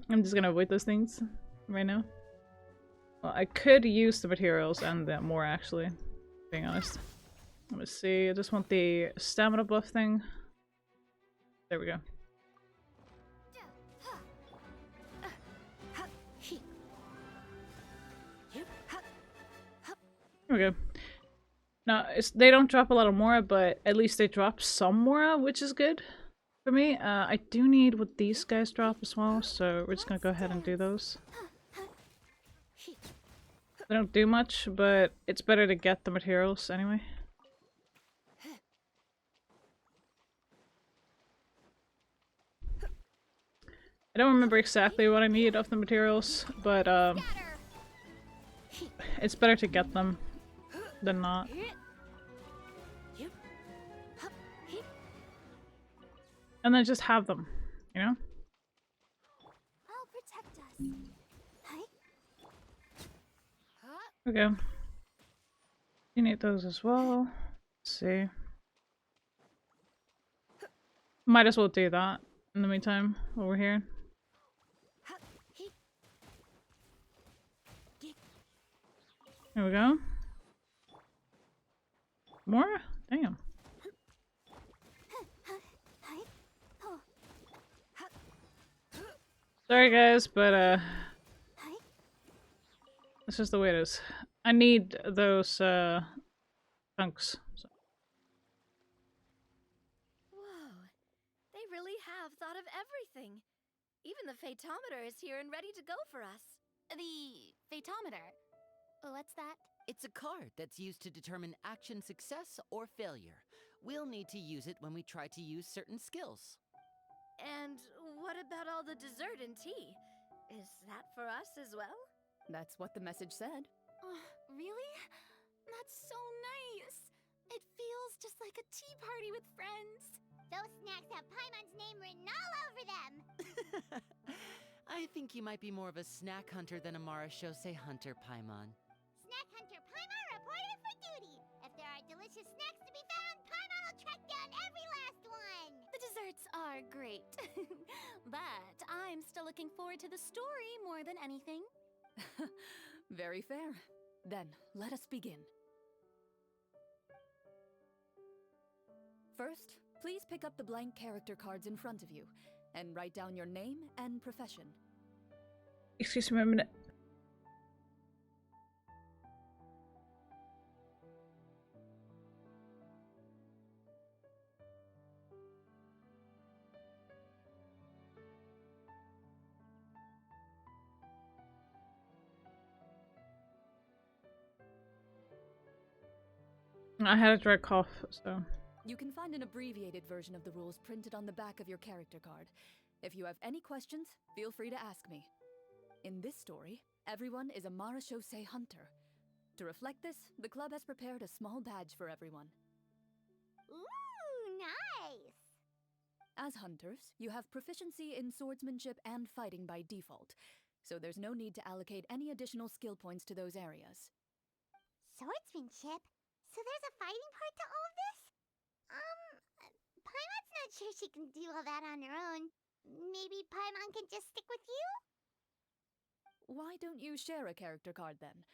I'm just gonna avoid those things right now. Well, I could use the materials and the more, actually, being honest. Let me see, I just want the stamina buff thing. There we go. There we go. Now, they don't drop a lot of Mora, but at least they drop some Mora, which is good for me. I do need what these guys drop as well, so we're just gonna go ahead and do those. They don't do much, but it's better to get the materials anyway. I don't remember exactly what I need of the materials, but it's better to get them than not. And then just have them, you know? I'll protect us. Okay. You need those as well. Let's see. Might as well do that in the meantime while we're here. There we go. More? Damn. Sorry guys, but this is the way it is. I need those chunks. So. Whoa, they really have thought of everything. Even the phaetometer is here and ready to go for us. The phaetometer. What's that? It's a card that's used to determine action success or failure. We'll need to use it when we try to use certain skills. And what about all the dessert and tea? Is that for us as well? That's what the message said. Really? That's so nice. It feels just like a tea party with friends. Those snacks have Paimon's name written all over them. I think you might be more of a snack hunter than a Marashose hunter, Paimon. Snack hunter Paimon reported for duty. If there are delicious snacks to be found, Paimon will track down every last one. The desserts are great. But I'm still looking forward to the story more than anything. Very fair. Then, let us begin. First, please pick up the blank character cards in front of you and write down your name and profession. Excuse me a minute. I had a dry cough, so... You can find an abbreviated version of the rules printed on the back of your character card. If you have any questions, feel free to ask me. In this story, everyone is a Marashose hunter. To reflect this, the club has prepared a small badge for everyone. Ooh, nice! As hunters, you have proficiency in swordsmanship and fighting by default, so there's no need to allocate any additional skill points to those areas. Swordsmanship? So there's a fighting part to all of this? Paimon's not sure she can do all that on her own. Maybe Paimon can just stick with you? Why don't you share a character card then?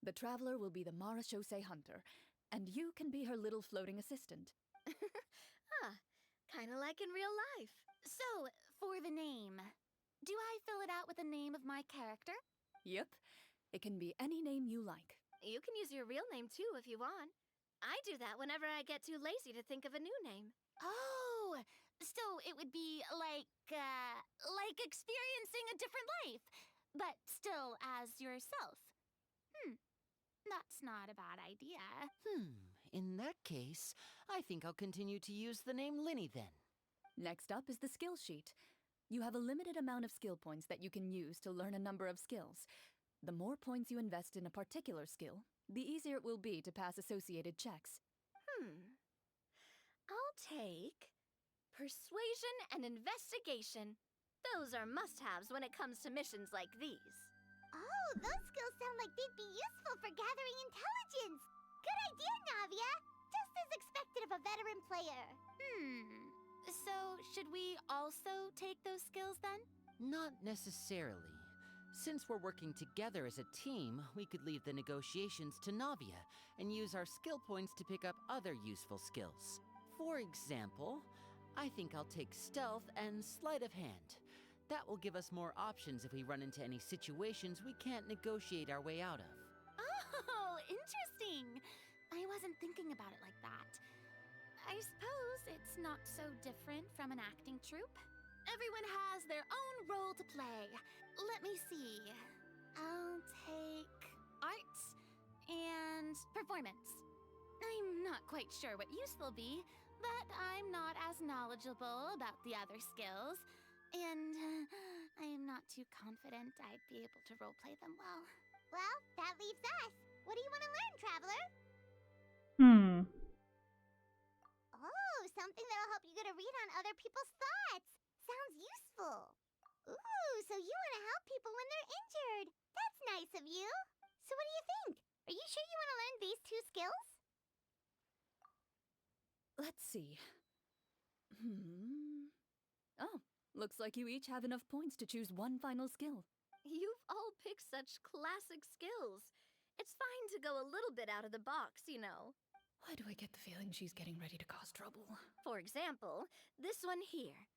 The Traveler will be the Marashose hunter, and you can be her little floating assistant. Kinda like in real life. So, for the name, do I fill it out with the name of my character? Yep, it can be any name you like. You can use your real name too if you want. I do that whenever I get too lazy to think of a new name. Oh, so it would be like experiencing a different life, but still as yourself. That's not a bad idea. In that case, I think I'll continue to use the name Linny then. Next up is the skill sheet. You have a limited amount of skill points that you can use to learn a number of skills. The more points you invest in a particular skill, the easier it will be to pass associated checks. I'll take persuasion and investigation. Those are must-haves when it comes to missions like these. Oh, those skills sound like they'd be useful for gathering intelligence. Good idea, Navia. Just as expected of a veteran player. So, should we also take those skills then? Not necessarily. Since we're working together as a team, we could leave the negotiations to Navia and use our skill points to pick up other useful skills. For example, I think I'll take stealth and sleight of hand. That will give us more options if we run into any situations we can't negotiate our way out of. Oh, interesting. I wasn't thinking about it like that. I suppose it's not so different from an acting troupe. Everyone has their own role to play. Let me see. I'll take arts and performance. I'm not quite sure what use they'll be, but I'm not as knowledgeable about the other skills, and I am not too confident I'd be able to roleplay them well. Well, that leaves us. What do you want to learn, Traveler? Oh, something that'll help you get a read on other people's thoughts. Sounds useful. Ooh, so you want to help people when they're injured. That's nice of you. So what do you think? Are you sure you want to learn these 2 skills? Let's see. Oh, looks like you each have enough points to choose one final skill. You've all picked such classic skills. It's fine to go a little bit out of the box, you know. Why do I get the feeling she's getting ready to cause trouble? For example, this one here.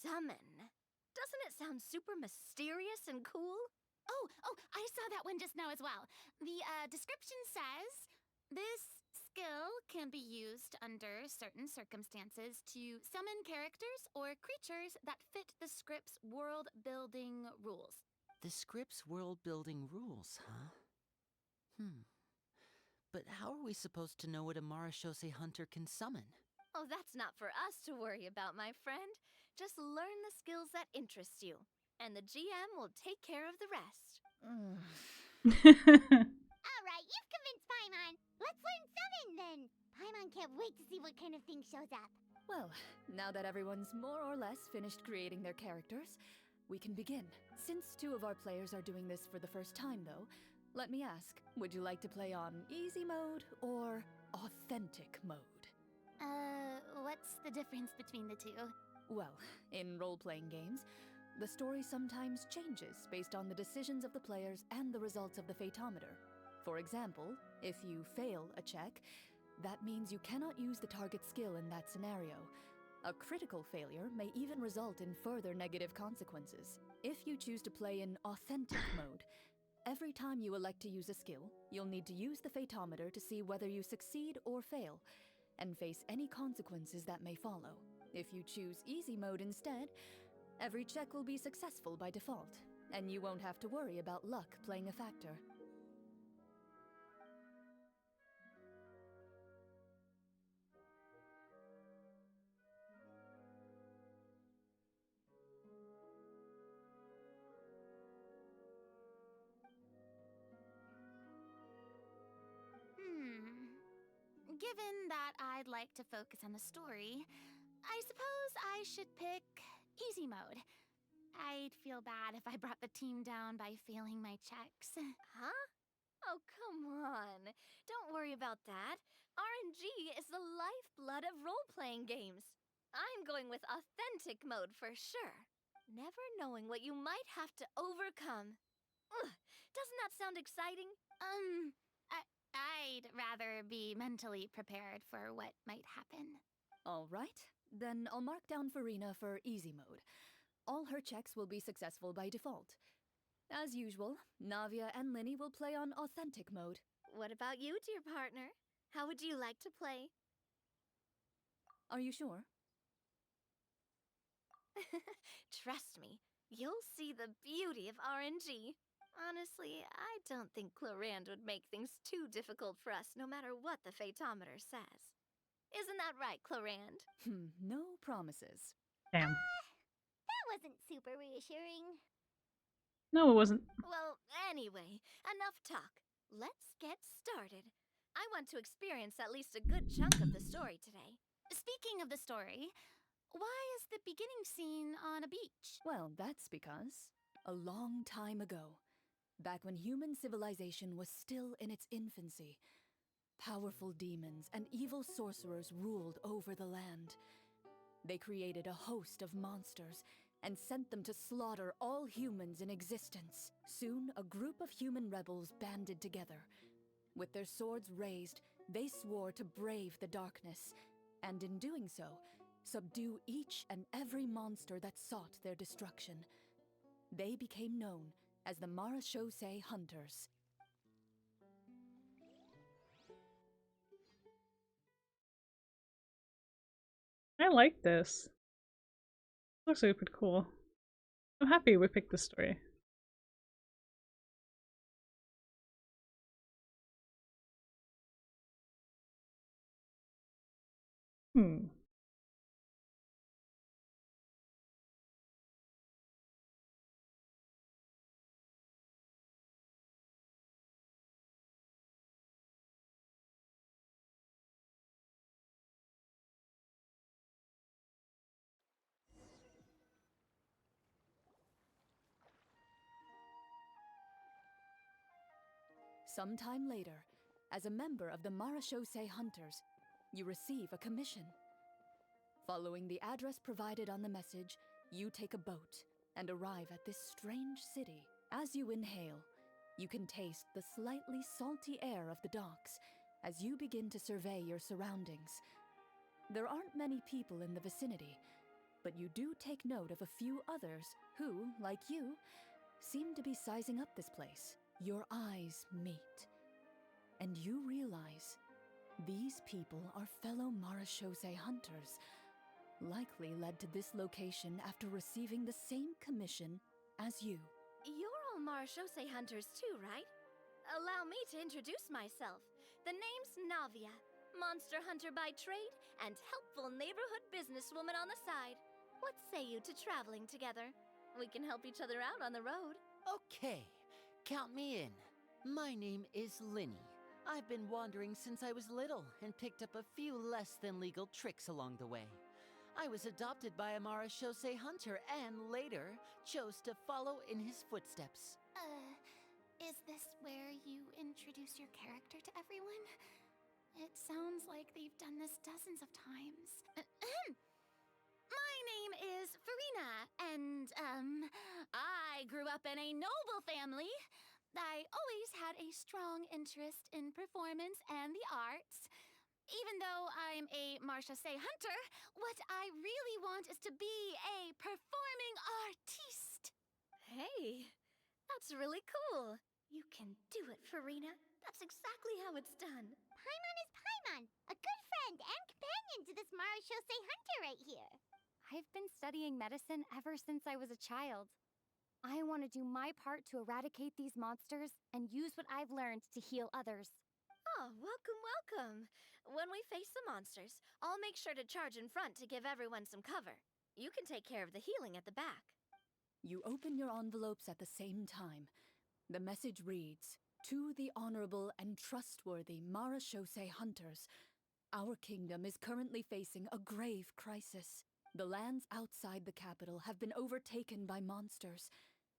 Summon. Doesn't it sound super mysterious and cool? Oh, I saw that one just now as well. The description says, this skill can be used under certain circumstances to summon characters or creatures that fit the script's world-building rules. The script's world-building rules, huh? But how are we supposed to know what a Marashose hunter can summon? Oh, that's not for us to worry about, my friend. Just learn the skills that interest you, and the GM will take care of the rest. Alright, you've convinced Paimon. Let's learn summon then. Paimon can't wait to see what kind of thing shows up. Well, now that everyone's more or less finished creating their characters, we can begin. Since 2 of our players are doing this for the first time, though, let me ask, would you like to play on easy mode or authentic mode? What's the difference between the 2? Well, in role-playing games, the story sometimes changes based on the decisions of the players and the results of the Fatometer. For example, if you fail a check, that means you cannot use the target skill in that scenario. A critical failure may even result in further negative consequences. If you choose to play in authentic mode, every time you elect to use a skill, you'll need to use the Fatometer to see whether you succeed or fail, and face any consequences that may follow. If you choose easy mode instead, every check will be successful by default, and you won't have to worry about luck playing a factor. Given that I'd like to focus on the story, I suppose I should pick easy mode. I'd feel bad if I brought the team down by failing my checks. Huh? Oh, come on. Don't worry about that. RNG is the lifeblood of role-playing games. I'm going with authentic mode for sure. Never knowing what you might have to overcome. Ugh, doesn't that sound exciting? I'd rather be mentally prepared for what might happen. All right, then I'll mark down Farina for easy mode. All her checks will be successful by default. As usual, Navia and Linny will play on authentic mode. What about you, dear partner? How would you like to play? Are you sure? Trust me, you'll see the beauty of RNG. Honestly, I don't think Clorand would make things too difficult for us no matter what the Fatometer says. Isn't that right, Clorand? No promises. Damn. That wasn't super reassuring. No, it wasn't. Well, anyway, enough talk. Let's get started. I want to experience at least a good chunk of the story today. Speaking of the story, why is the beginning scene on a beach? Well, that's because a long time ago, back when human civilization was still in its infancy, powerful demons and evil sorcerers ruled over the land. They created a host of monsters and sent them to slaughter all humans in existence. Soon, a group of human rebels banded together. With their swords raised, they swore to brave the darkness, and in doing so, subdue each and every monster that sought their destruction. They became known as the Marashose Hunters. I like this. Looks super cool. I'm happy we picked this story. Sometime later, as a member of the Marachose Hunters, you receive a commission. Following the address provided on the message, you take a boat and arrive at this strange city. As you inhale, you can taste the slightly salty air of the docks as you begin to survey your surroundings. There aren't many people in the vicinity, but you do take note of a few others who, like you, seem to be sizing up this place. Your eyes meet, and you realize these people are fellow Marachose hunters, likely led to this location after receiving the same commission as you. You're all Marachose hunters too, right? Allow me to introduce myself. The name's Navia, monster hunter by trade and helpful neighborhood businesswoman on the side. What say you to traveling together? We can help each other out on the road. Okay, count me in. My name is Linny. I've been wandering since I was little and picked up a few less than legal tricks along the way. I was adopted by a Marachose hunter and later chose to follow in his footsteps. Is this where you introduce your character to everyone? It sounds like they've done this dozens of times. My name is Farina, and, I grew up in a noble family. I always had a strong interest in performance and the arts. Even though I'm a Marachose hunter, what I really want is to be a performing artiste. Hey, that's really cool. You can do it, Farina. That's exactly how it's done. Paimon is Paimon, a good friend and companion to this Marachose hunter right here. I've been studying medicine ever since I was a child. I want to do my part to eradicate these monsters and use what I've learned to heal others. Oh, welcome, welcome. When we face the monsters, I'll make sure to charge in front to give everyone some cover. You can take care of the healing at the back. You open your envelopes at the same time. The message reads, "To the honorable and trustworthy Marachose hunters, our kingdom is currently facing a grave crisis. The lands outside the capital have been overtaken by monsters,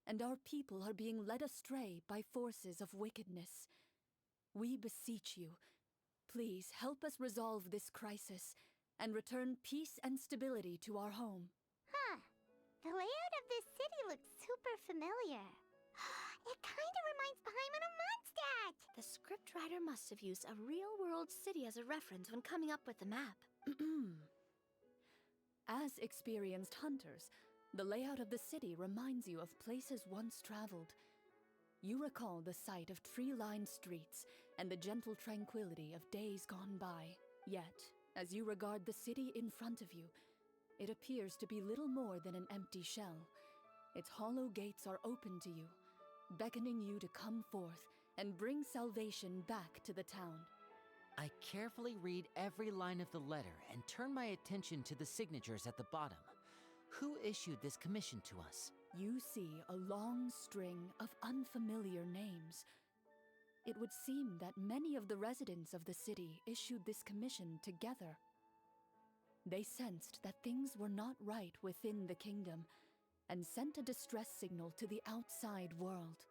and our people are being led astray by forces of wickedness. We beseech you, please help us resolve this crisis and return peace and stability to our home." Huh. The layout of this city looks super familiar. It kinda reminds Paimon of Mondstadt! The scriptwriter must have used a real-world city as a reference when coming up with the map. As experienced hunters, the layout of the city reminds you of places once traveled. You recall the sight of tree-lined streets and the gentle tranquility of days gone by. Yet, as you regard the city in front of you, it appears to be little more than an empty shell. Its hollow gates are open to you, beckoning you to come forth and bring salvation back to the town. I carefully read every line of the letter and turn my attention to the signatures at the bottom. Who issued this commission to us? You see a long string of unfamiliar names. It would seem that many of the residents of the city issued this commission together. They sensed that things were not right within the kingdom and sent a distress signal to the outside world.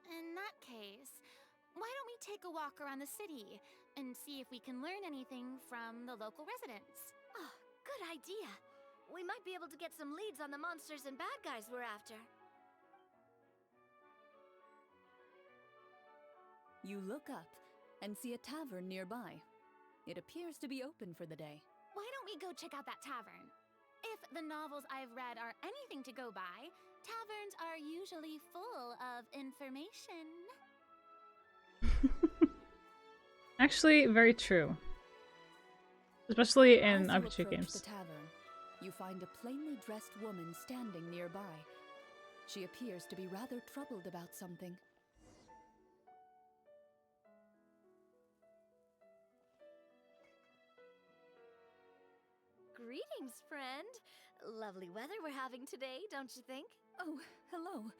In that case, why don't we take a walk around the city and see if we can learn anything from the local residents? Oh, good idea. We might be able to get some leads on the monsters and bad guys we're after. You look up and see a tavern nearby. It appears to be open for the day. Why don't we go check out that tavern? If the novels I've read are anything to go by, taverns are usually full of information. Actually, very true. Especially in As you RPG approach games. the tavern, you find a plainly dressed woman standing nearby. She appears to be rather troubled about something. Greetings, friend. Lovely weather we're having today, don't you think? Oh, hello.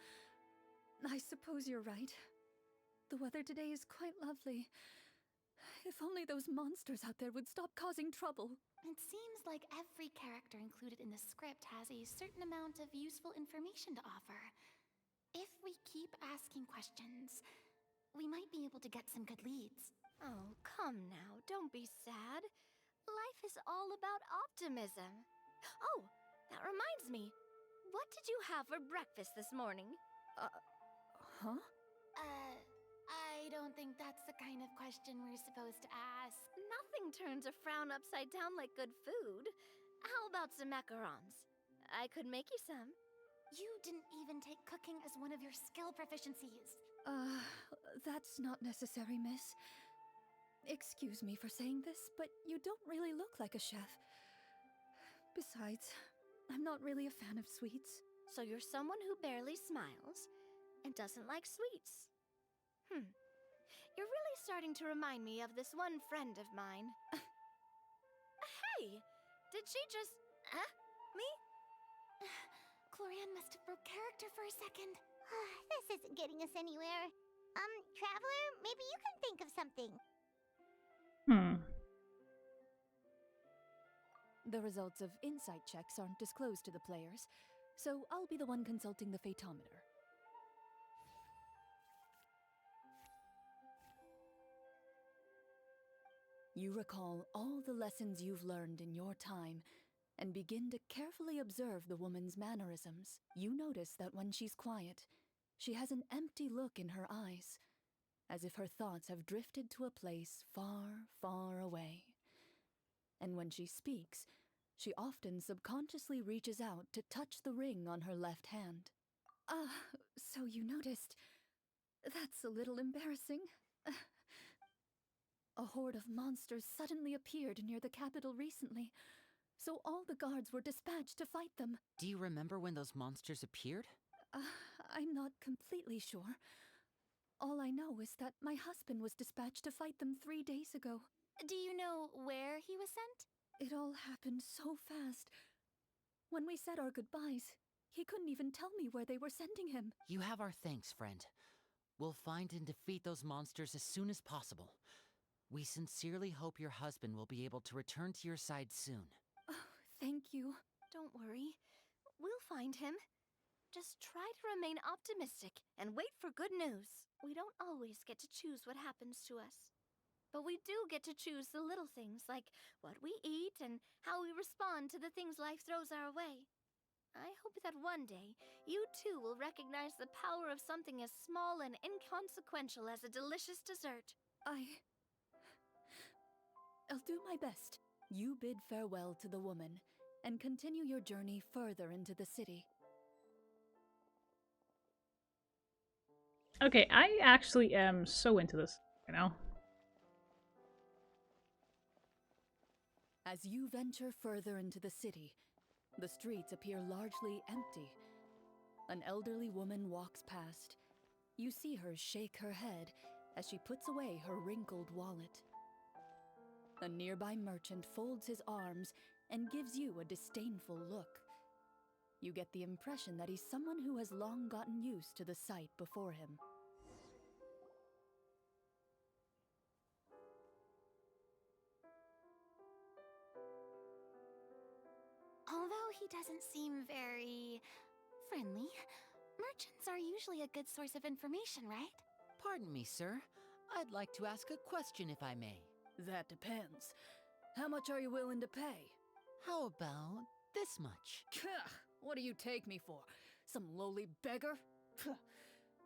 I suppose you're right. The weather today is quite lovely. If only those monsters out there would stop causing trouble. It seems like every character included in the script has a certain amount of useful information to offer. If we keep asking questions, we might be able to get some good leads. Oh, come now, don't be sad. Life is all about optimism. Oh, that reminds me. What did you have for breakfast this morning? Huh? I don't think that's the kind of question we're supposed to ask. Nothing turns a frown upside down like good food. How about some macarons? I could make you some. You didn't even take cooking as one of your skill proficiencies. That's not necessary, miss. Excuse me for saying this, but you don't really look like a chef. Besides, I'm not really a fan of sweets. So you're someone who barely smiles and doesn't like sweets. You're really starting to remind me of this one friend of mine. Hey! Did she just... me? Chlorianne must have broke character for a second. This isn't getting us anywhere. Traveler, maybe you can think of something. The results of insight checks aren't disclosed to the players, so I'll be the one consulting the fatometer. You recall all the lessons you've learned in your time and begin to carefully observe the woman's mannerisms. You notice that when she's quiet, she has an empty look in her eyes, as if her thoughts have drifted to a place far, far away. And when she speaks, she often subconsciously reaches out to touch the ring on her left hand. So you noticed. That's a little embarrassing. A horde of monsters suddenly appeared near the capital recently, so all the guards were dispatched to fight them. Do you remember when those monsters appeared? I'm not completely sure. All I know is that my husband was dispatched to fight them 3 days ago. Do you know where he was sent? It all happened so fast. When we said our goodbyes, he couldn't even tell me where they were sending him. You have our thanks, friend. We'll find and defeat those monsters as soon as possible. We sincerely hope your husband will be able to return to your side soon. Oh, thank you. Don't worry. We'll find him. Just try to remain optimistic and wait for good news. We don't always get to choose what happens to us. But we do get to choose the little things, like what we eat and how we respond to the things life throws our way. I hope that one day, you too will recognize the power of something as small and inconsequential as a delicious dessert. I'll do my best. You bid farewell to the woman and continue your journey further into the city. Okay, I actually am so into this right now. As you venture further into the city, the streets appear largely empty. An elderly woman walks past. You see her shake her head as she puts away her wrinkled wallet. A nearby merchant folds his arms and gives you a disdainful look. You get the impression that he's someone who has long gotten used to the sight before him. Although he doesn't seem very friendly, merchants are usually a good source of information, right? Pardon me, sir. I'd like to ask a question if I may. That depends. How much are you willing to pay? How about this much? What do you take me for? Some lowly beggar?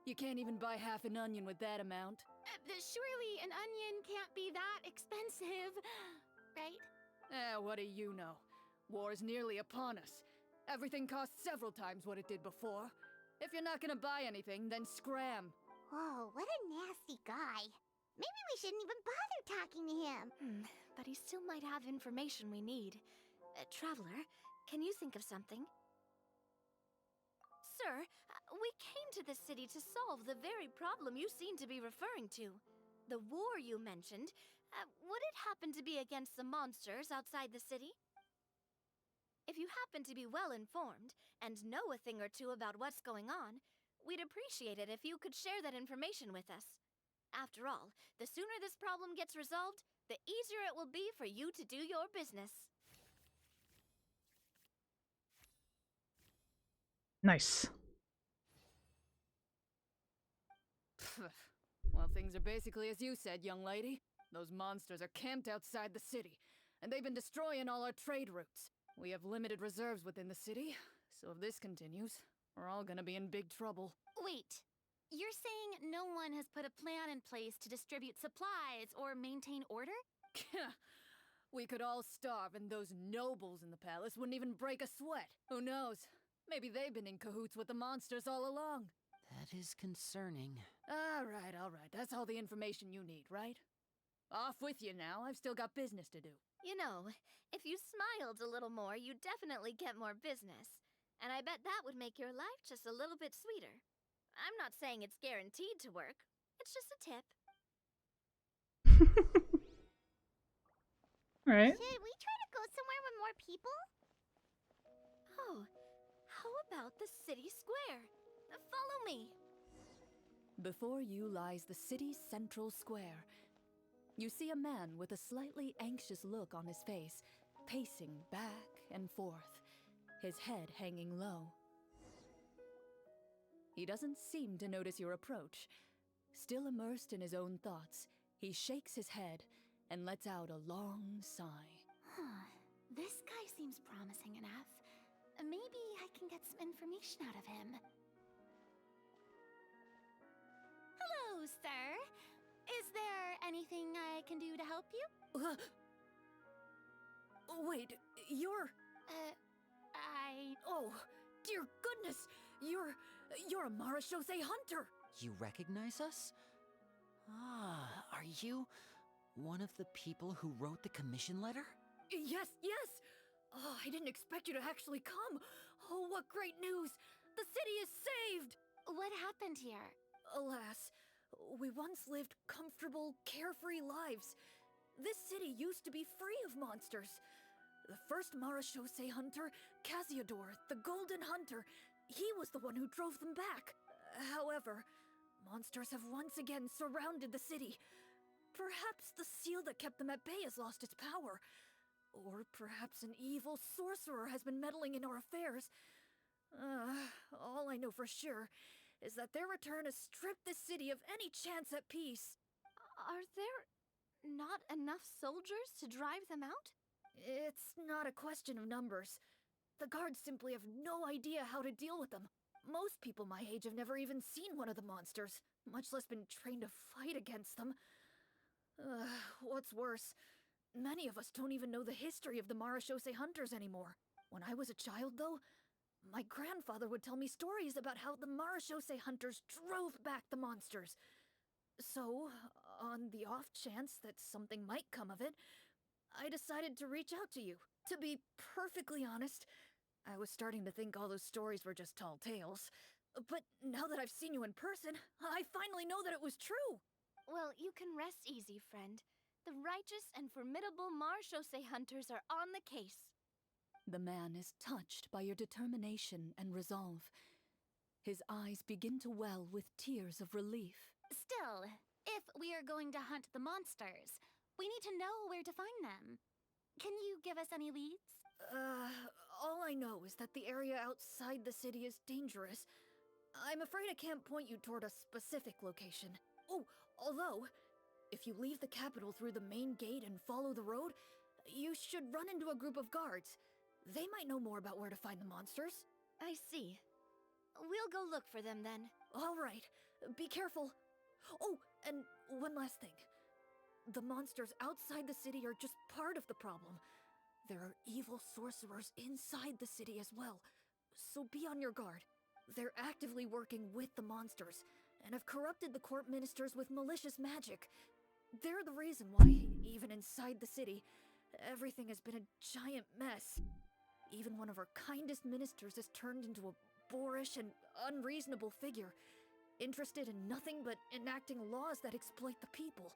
You can't even buy half an onion with that amount. Surely an onion can't be that expensive, right? What do you know? War's nearly upon us. Everything costs several times what it did before. If you're not gonna buy anything, then scram. Whoa, what a nasty guy. Maybe we shouldn't even bother talking to him. But he still might have information we need. Traveler, can you think of something? Sir, we came to this city to solve the very problem you seem to be referring to. The war you mentioned, would it happen to be against the monsters outside the city? If you happen to be well informed and know a thing or two about what's going on, we'd appreciate it if you could share that information with us. After all, the sooner this problem gets resolved, the easier it will be for you to do your business. Nice. Well, things are basically as you said, young lady. Those monsters are camped outside the city, and they've been destroying all our trade routes. We have limited reserves within the city, so if this continues, we're all gonna be in big trouble. Wait, you're saying no one has put a plan in place to distribute supplies or maintain order? We could all starve, and those nobles in the palace wouldn't even break a sweat. Who knows? Maybe they've been in cahoots with the monsters all along. That is concerning. All right. That's all the information you need, right? Off with you now. I've still got business to do. You know, if you smiled a little more, you'd definitely get more business. And I bet that would make your life just a little bit sweeter. I'm not saying it's guaranteed to work. It's just a tip. Right. Should we try to go somewhere with more people? Oh, how about the city square? Follow me. Before you lies the city's central square. You see a man with a slightly anxious look on his face, pacing back and forth, his head hanging low. He doesn't seem to notice your approach. Still immersed in his own thoughts, he shakes his head and lets out a long sigh. This guy seems promising enough. Maybe I can get some information out of him. Hello, sir. Is there anything I can do to help you? Wait, you're... Oh, dear goodness! You're a Marashose hunter! You recognize us? Ah, are you one of the people who wrote the commission letter? Yes! Oh, I didn't expect you to actually come! Oh, what great news! The city is saved! What happened here? Alas, we once lived comfortable, carefree lives. This city used to be free of monsters. The first Marashose hunter, Casiodor, the Golden Hunter, he was the one who drove them back. However, monsters have once again surrounded the city. Perhaps the seal that kept them at bay has lost its power. Or perhaps an evil sorcerer has been meddling in our affairs. All I know for sure is that their return has stripped the city of any chance at peace. Are there not enough soldiers to drive them out? It's not a question of numbers. The guards simply have no idea how to deal with them. Most people my age have never even seen one of the monsters, much less been trained to fight against them. What's worse, many of us don't even know the history of the Marashose hunters anymore. When I was a child, though, my grandfather would tell me stories about how the Marashose hunters drove back the monsters. So, on the off chance that something might come of it, I decided to reach out to you. To be perfectly honest, I was starting to think all those stories were just tall tales. But now that I've seen you in person, I finally know that it was true! Well, you can rest easy, friend. The righteous and formidable Marashose hunters are on the case. The man is touched by your determination and resolve. His eyes begin to well with tears of relief. Still, if we are going to hunt the monsters, we need to know where to find them. Can you give us any leads? All I know is that the area outside the city is dangerous. I'm afraid I can't point you toward a specific location. Oh, although, if you leave the capital through the main gate and follow the road, you should run into a group of guards. They might know more about where to find the monsters. I see. We'll go look for them then. All right. Be careful. Oh, and one last thing. The monsters outside the city are just part of the problem. There are evil sorcerers inside the city as well. So be on your guard. They're actively working with the monsters and have corrupted the court ministers with malicious magic. They're the reason why, even inside the city, everything has been a giant mess. Even one of our kindest ministers has turned into a boorish and unreasonable figure, interested in nothing but enacting laws that exploit the people.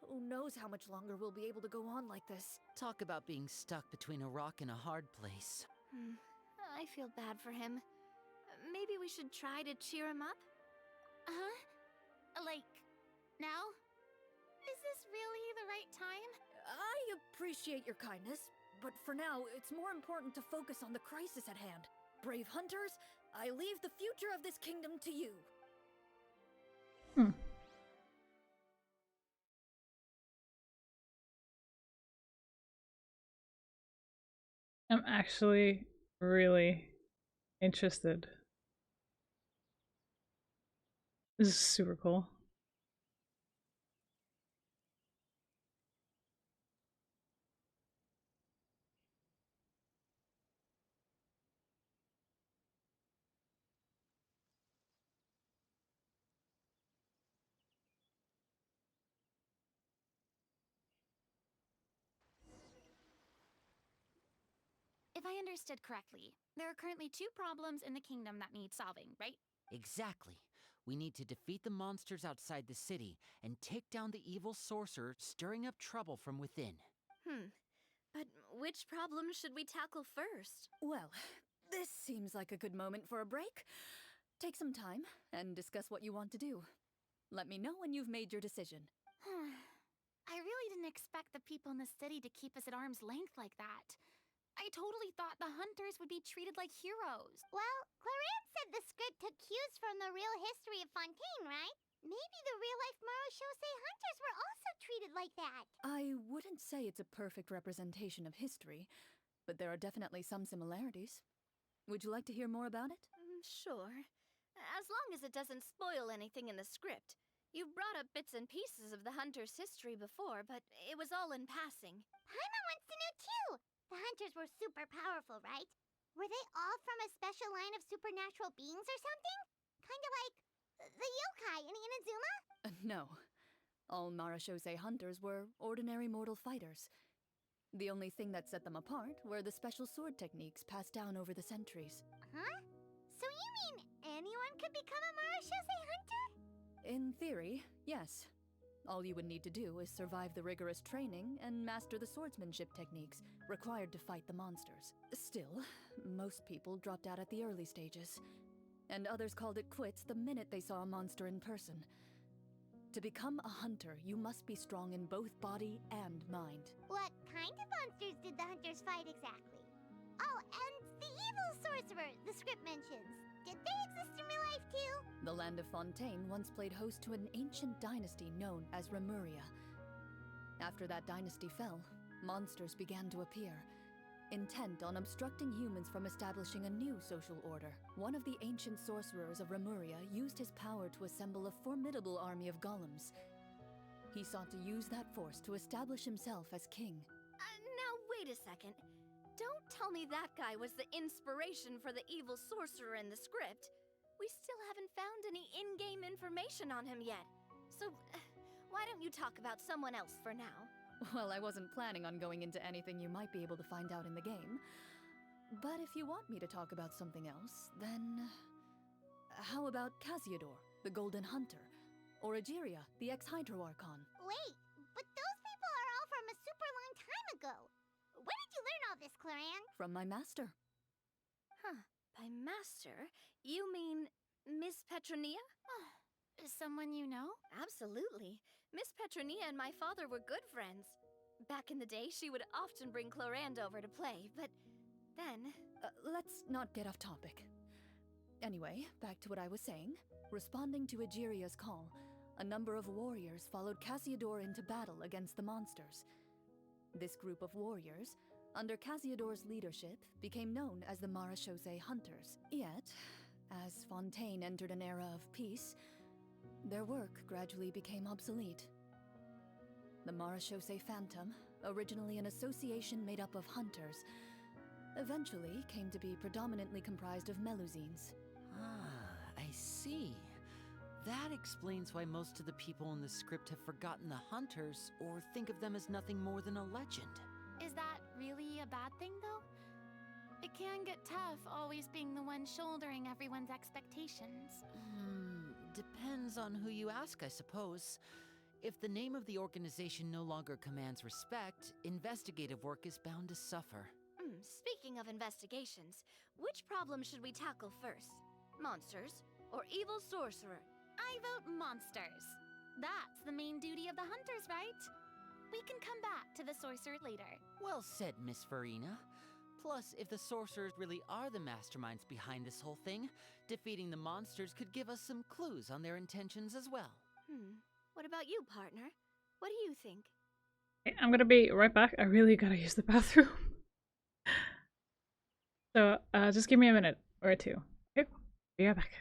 Who knows how much longer we'll be able to go on like this. Talk about being stuck between a rock and a hard place. I feel bad for him. Maybe we should try to cheer him up? Like, now? Is this really the right time? I appreciate your kindness, but for now, it's more important to focus on the crisis at hand. Brave hunters, I leave the future of this kingdom to you. Hmm. I'm actually really interested. This is super cool. If I understood correctly, there are currently 2 problems in the kingdom that need solving, right? Exactly. We need to defeat the monsters outside the city and take down the evil sorcerer stirring up trouble from within. But which problem should we tackle first? Well, this seems like a good moment for a break. Take some time and discuss what you want to do. Let me know when you've made your decision. I really didn't expect the people in the city to keep us at arm's length like that. I totally thought the hunters would be treated like heroes. Well, Clarin said the script took cues from the real history of Fontaine, right? Maybe the real-life Marushosei hunters were also treated like that. I wouldn't say it's a perfect representation of history, but there are definitely some similarities. Would you like to hear more about it? Sure. As long as it doesn't spoil anything in the script. You've brought up bits and pieces of the hunter's history before, but it was all in passing. Paimon wants to know too. The hunters were super powerful, right? Were they all from a special line of supernatural beings or something? Kind of like the yokai in Inazuma? No. All Marashose hunters were ordinary mortal fighters. The only thing that set them apart were the special sword techniques passed down over the centuries. Huh? So you mean anyone could become a Marushosei hunter? In theory, yes. All you would need to do is survive the rigorous training and master the swordsmanship techniques required to fight the monsters. Still, most people dropped out at the early stages, and others called it quits the minute they saw a monster in person. To become a hunter, you must be strong in both body and mind. What kind of monsters did the hunters fight exactly? Oh, and the evil sorcerer the script mentions. Did they exist in real life too? The land of Fontaine once played host to an ancient dynasty known as Remuria. After that dynasty fell, monsters began to appear, intent on obstructing humans from establishing a new social order. One of the ancient sorcerers of Remuria used his power to assemble a formidable army of golems. He sought to use that force to establish himself as king. Now wait a second. Don't tell me that guy was the inspiration for the evil sorcerer in the script. We still haven't found any in-game information on him yet. So, why don't you talk about someone else for now? Well, I wasn't planning on going into anything you might be able to find out in the game. But if you want me to talk about something else, then... how about Casiodor, the Golden Hunter? Or Egeria, the ex-Hydro Archon? Wait, but those people are all from a super long time ago. Where did you learn all this, Claran? From my master. Huh. By master, you mean Miss Petronia? Someone you know? Absolutely. Miss Petronia and my father were good friends. Back in the day, she would often bring Clorand over to play, but then... Let's not get off topic. Anyway, back to what I was saying. Responding to Egeria's call, a number of warriors followed Casiodor into battle against the monsters. This group of warriors, under Casiodor's leadership, became known as the Marashose Hunters. Yet, as Fontaine entered an era of peace, their work gradually became obsolete. The Marashose Phantom, originally an association made up of hunters, eventually came to be predominantly comprised of Melusines. Ah, I see. That explains why most of the people in the script have forgotten the hunters or think of them as nothing more than a legend. Is that really a bad thing, though? It can get tough always being the one shouldering everyone's expectations. Depends on who you ask, I suppose. If the name of the organization no longer commands respect, investigative work is bound to suffer. Speaking of investigations, which problem should we tackle first? Monsters or evil sorcerer? I vote monsters. That's the main duty of the hunters, right? We can come back to the sorcerer later. Well said, Miss Farina. Plus, if the sorcerers really are the masterminds behind this whole thing, defeating the monsters could give us some clues on their intentions as well. What about you, partner? What do you think? Okay, I'm gonna be right back. I really gotta use the bathroom. So, just give me a minute or two. Okay, be right back.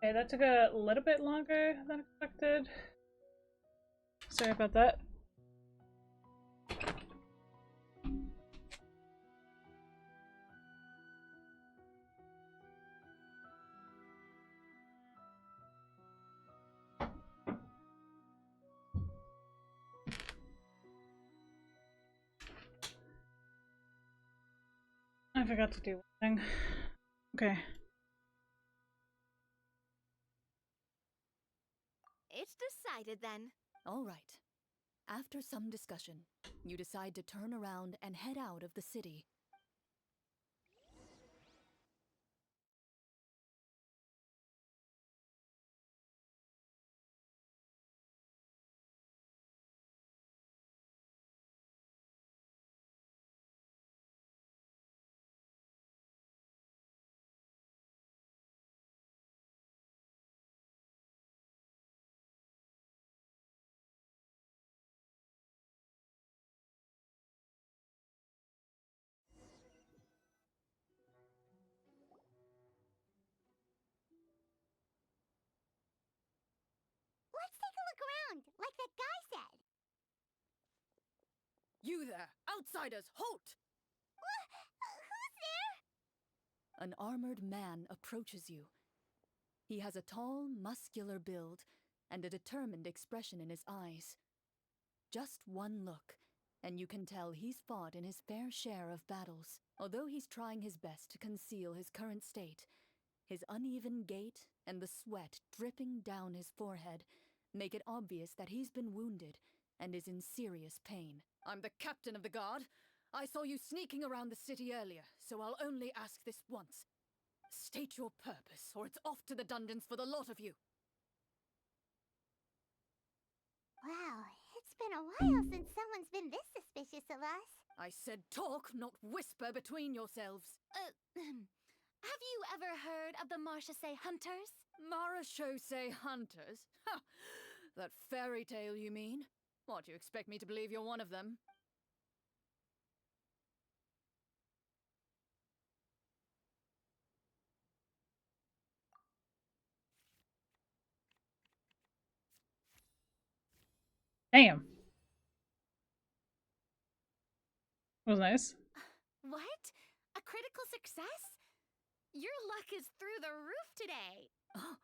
Okay, that took a little bit longer than expected. Sorry about that. I forgot to do one thing. Okay. It's decided then. All right. After some discussion, you decide to turn around and head out of the city. Let's take a look around, like that guy said. You there! Outsiders, halt! Who's there? An armored man approaches you. He has a tall, muscular build and a determined expression in his eyes. Just one look, and you can tell he's fought in his fair share of battles. Although he's trying his best to conceal his current state, his uneven gait and the sweat dripping down his forehead make it obvious that he's been wounded and is in serious pain. I'm the captain of the guard. I saw you sneaking around the city earlier, so I'll only ask this once. State your purpose, or it's off to the dungeons for the lot of you. Wow, it's been a while since someone's been this suspicious of us. I said talk, not whisper between yourselves. Have you ever heard of the Marchese Hunters? Marechaussee Hunters? Ha! That fairy tale, you mean? What, do you expect me to believe you're one of them? Damn. That was nice. What? A critical success? Your luck is through the roof today. Oh.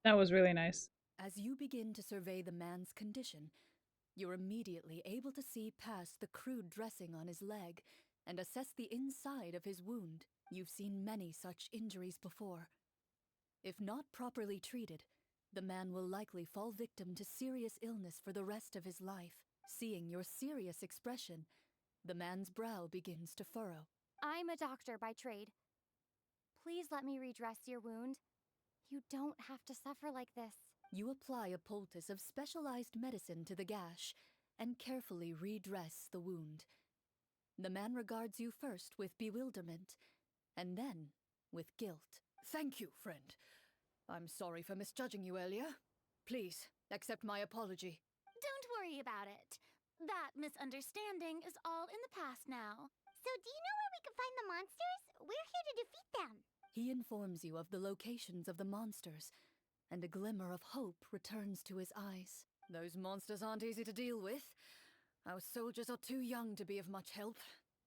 That was really nice. As you begin to survey the man's condition, you're immediately able to see past the crude dressing on his leg and assess the inside of his wound. You've seen many such injuries before. If not properly treated, the man will likely fall victim to serious illness for the rest of his life. Seeing your serious expression, the man's brow begins to furrow. I'm a doctor by trade. Please let me redress your wound. You don't have to suffer like this. You apply a poultice of specialized medicine to the gash and carefully redress the wound. The man regards you first with bewilderment, and then with guilt. Thank you, friend. I'm sorry for misjudging you earlier. Please, accept my apology. Don't worry about it. That misunderstanding is all in the past now. So do you know where we can find the monsters? We're here to defeat them. He informs you of the locations of the monsters, and a glimmer of hope returns to his eyes. Those monsters aren't easy to deal with. Our soldiers are too young to be of much help,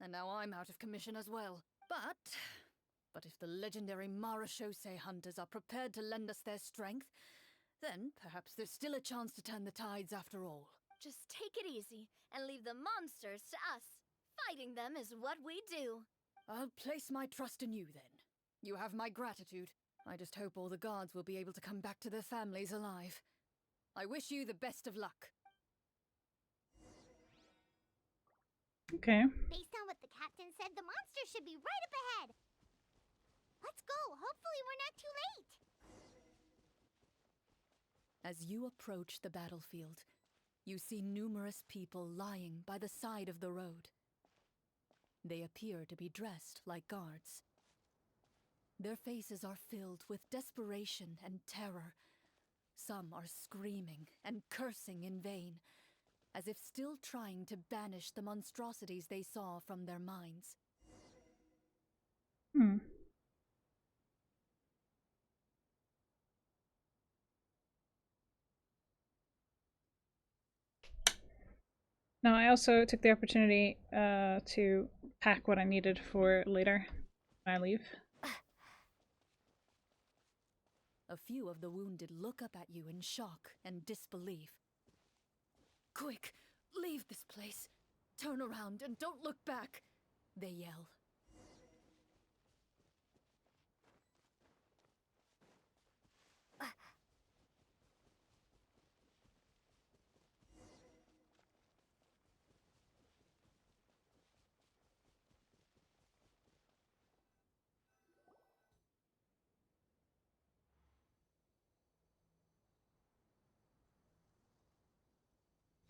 and now I'm out of commission as well. But if the legendary Marechaussee Hunters are prepared to lend us their strength, then perhaps there's still a chance to turn the tides after all. Just take it easy and leave the monsters to us. Fighting them is what we do. I'll place my trust in you then. You have my gratitude. I just hope all the guards will be able to come back to their families alive. I wish you the best of luck. Okay. Based on what the captain said, the monsters should be right up ahead. Let's go. Hopefully we're not too late. As you approach the battlefield, you see numerous people lying by the side of the road. They appear to be dressed like guards. Their faces are filled with desperation and terror. Some are screaming and cursing in vain, as if still trying to banish the monstrosities they saw from their minds. Now, I also took the opportunity to pack what I needed for later when I leave. A few of the wounded look up at you in shock and disbelief. Quick, leave this place. Turn around and don't look back, they yell.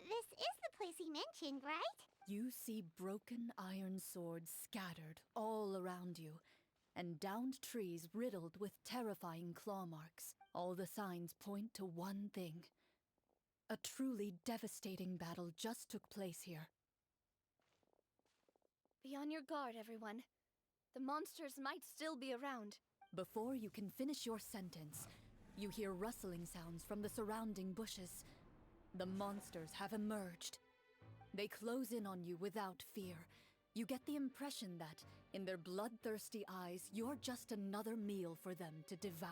This is the place he mentioned, right? You see broken iron swords scattered all around you, and downed trees riddled with terrifying claw marks. All the signs point to one thing. A truly devastating battle just took place here. Be on your guard, everyone. The monsters might still be around. Before you can finish your sentence, you hear rustling sounds from the surrounding bushes. The monsters have emerged. They close in on you without fear. You get the impression that, in their bloodthirsty eyes, you're just another meal for them to devour.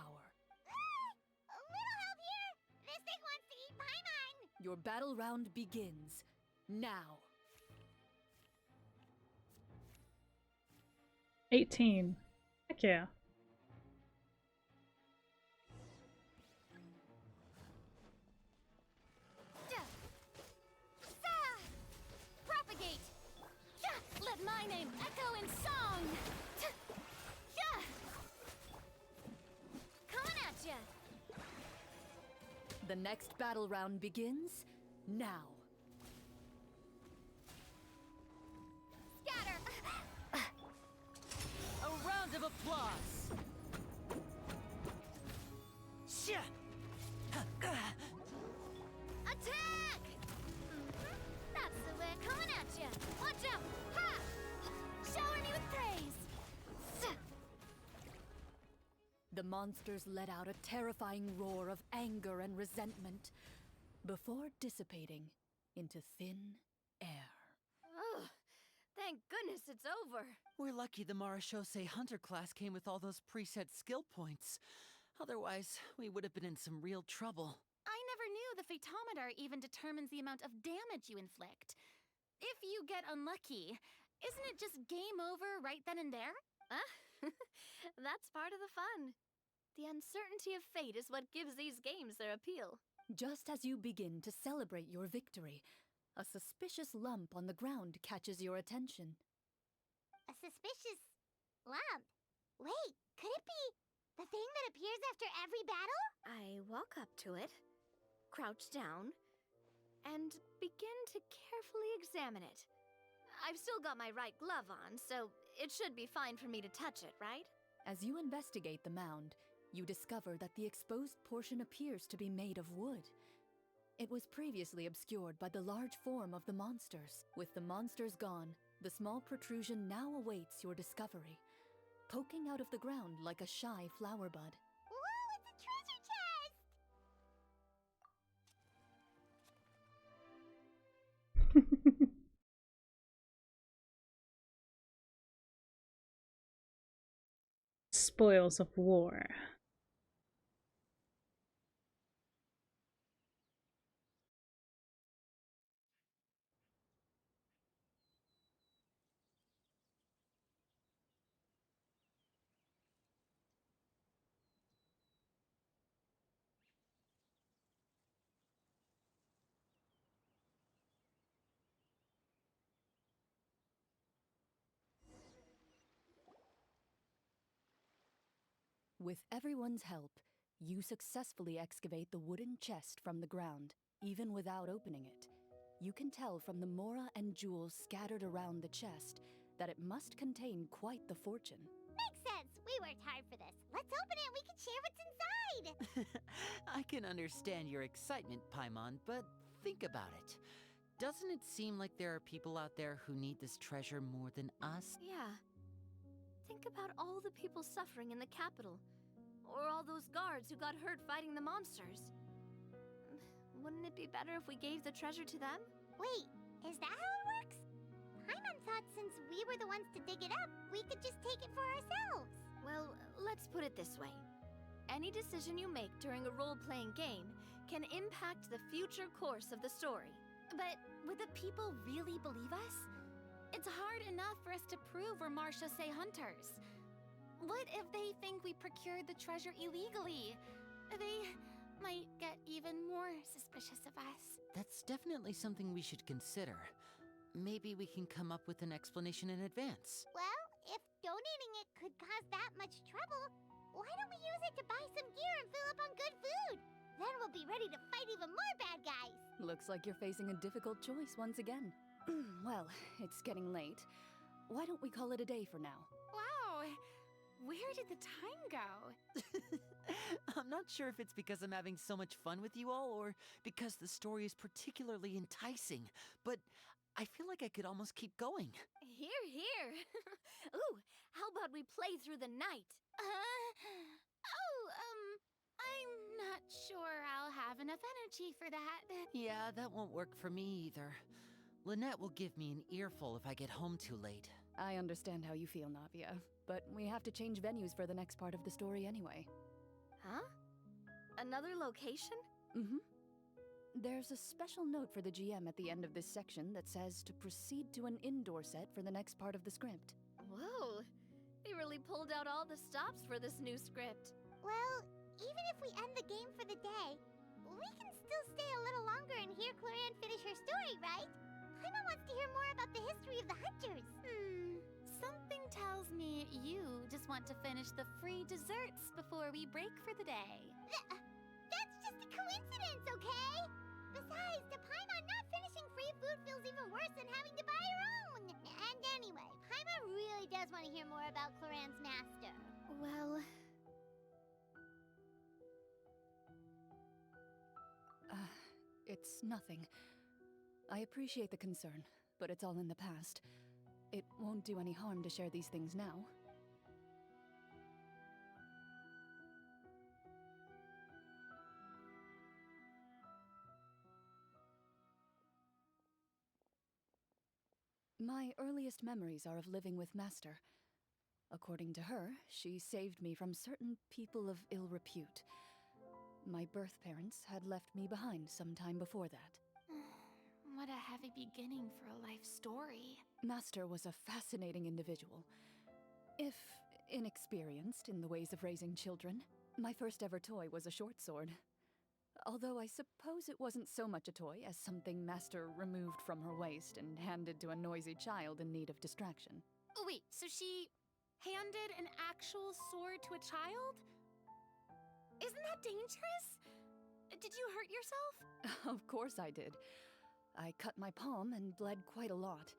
A little help here! This thing wants to eat Paimon! Your battle round begins now. 18. Heck yeah. Propagate! Let my name echo in song! Coming at ya! The next battle round begins now. Scatter! A round of applause! Shit! Attack! That's the way coming at ya! Watch out! Ha! Shower me with praise! The monsters let out a terrifying roar of anger and resentment before dissipating into thin air. Oh, thank goodness it's over. We're lucky the Marashose Hunter class came with all those preset skill points. Otherwise, we would have been in some real trouble. I never knew the photometer even determines the amount of damage you inflict. If you get unlucky, isn't it just game over right then and there? That's part of the fun. The uncertainty of fate is what gives these games their appeal. Just as you begin to celebrate your victory, a suspicious lump on the ground catches your attention. A suspicious lump. Wait, could it be the thing that appears after every battle? I walk up to it, crouch down, and begin to carefully examine it. I've still got my right glove on, so it should be fine for me to touch it, right? As you investigate the mound, you discover that the exposed portion appears to be made of wood. It was previously obscured by the large form of the monsters. With the monsters gone, the small protrusion now awaits your discovery, poking out of the ground like a shy flower bud. Whoa, it's a treasure chest! Spoils of war. With everyone's help, you successfully excavate the wooden chest from the ground, even without opening it. You can tell from the mora and jewels scattered around the chest that it must contain quite the fortune. Makes sense. We worked hard for this. Let's open it and we can share what's inside. I can understand your excitement, Paimon, but think about it. Doesn't it seem like there are people out there who need this treasure more than us? Yeah. Think about all the people suffering in the capital, or all those guards who got hurt fighting the monsters. Wouldn't it be better if we gave the treasure to them? Wait, Is that how it works? Paimon thought since we were the ones to dig it up, we could just take it for ourselves. Well, let's put it this way. Any decision you make during a role-playing game can impact the future course of the story. But would the people really believe us? It's hard enough for us to prove we're Marcia Say hunters. What if they think we procured the treasure illegally? They might get even more suspicious of us. That's definitely something we should consider. Maybe we can come up with an explanation in advance. Well, if donating it could cause that much trouble, why don't we use it to buy some gear and fill up on good food? Then we'll be ready to fight even more bad guys. Looks like you're facing a difficult choice once again. Well, it's getting late. Why don't we call it a day for now? Wow! Where did the time go? I'm not sure if it's because I'm having so much fun with you all or because the story is particularly enticing, but I feel like I could almost keep going. Here, here. Ooh, how about we play through the night? I'm not sure I'll have enough energy for that. Yeah, that won't work for me either. Lynette will give me an earful if I get home too late. I understand how you feel, Navia, but we have to change venues for the next part of the story anyway. Huh? Another location? Mm-hmm. There's a special note for the GM at the end of this section that says to proceed to an indoor set for the next part of the script. Whoa, they really pulled out all the stops for this new script. Well, even if we end the game for the day, we can still stay a little longer and hear Cloran finish her story, right? Paimon wants to hear more about the history of the hunters. Something tells me you just want to finish the free desserts before we break for the day. That's just a coincidence, okay? Besides, to Paimon, not finishing free food feels even worse than having to buy her own. And anyway, Paimon really does want to hear more about Cloran's master. Well... It's nothing. I appreciate the concern, but it's all in the past. It won't do any harm to share these things now. My earliest memories are of living with Master. According to her, she saved me from certain people of ill repute. My birth parents had left me behind some time before that. What a heavy beginning for a life story. Master was a fascinating individual. If inexperienced in the ways of raising children, my first ever toy was a short sword. Although I suppose it wasn't so much a toy as something Master removed from her waist and handed to a noisy child in need of distraction. Oh, wait, so she handed an actual sword to a child? Isn't that dangerous? Did you hurt yourself? Of course I did. I cut my palm and bled quite a lot.